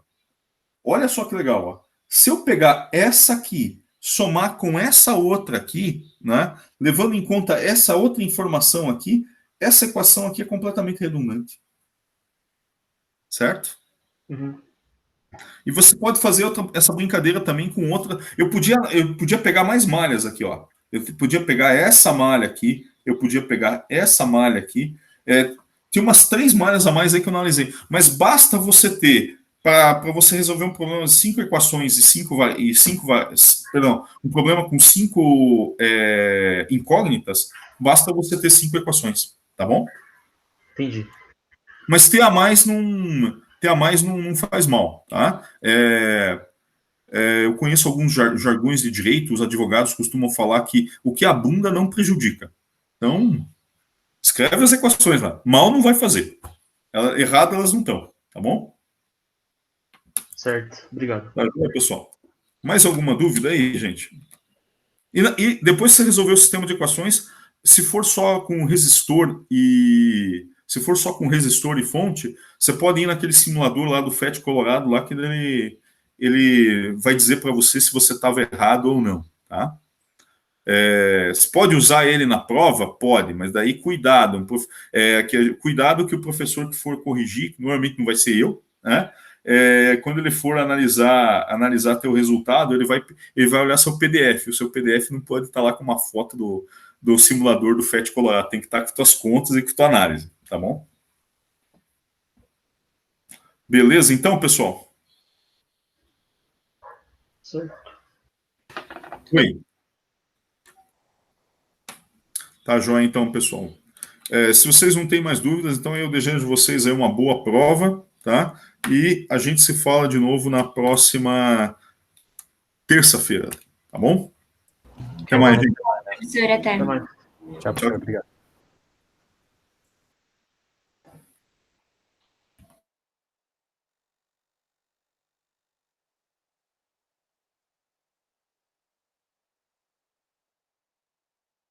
olha só que legal. Ó. Se eu pegar essa aqui, somar com essa outra aqui, né, levando em conta essa outra informação aqui, essa equação aqui é completamente redundante. certo? Uhum. E você pode fazer essa brincadeira também com outra. Eu podia pegar mais malhas aqui, ó. Eu podia pegar essa malha aqui, eu podia pegar essa malha aqui. Tem umas 3 malhas a mais aí que eu analisei. Mas basta você ter, para você resolver um problema de 5 equações um problema com 5 incógnitas, basta você ter 5 equações, tá bom? Entendi. Mas ter a mais não faz mal, tá? Eu conheço alguns jargões de direito, os advogados costumam falar que o que abunda não prejudica. Então, escreve as equações lá. Mal não vai fazer. Errado elas não estão, tá bom? Certo, obrigado. Tá, pessoal. Mais alguma dúvida aí, gente? E depois que você resolver o sistema de equações, se for só com resistor e fonte, você pode ir naquele simulador lá do FET Colorado, lá que ele vai dizer para você se você estava errado ou não, tá? Você pode usar ele na prova? Pode, mas daí cuidado. Cuidado que o professor que for corrigir, que normalmente não vai ser eu, né? Quando ele for analisar teu resultado, ele vai olhar seu PDF. O seu PDF não pode estar lá com uma foto do simulador do FET Colorado. Tem que estar com tuas contas e com tua análise, tá bom? Beleza, então, pessoal? Certo. Bem. Tá joia, então, pessoal. Se vocês não têm mais dúvidas, então eu desejo a vocês aí uma boa prova, tá? E a gente se fala de novo na próxima terça-feira, tá bom? Até mais, gente. Professor, até. Até mais. Tchau, professor. Obrigado.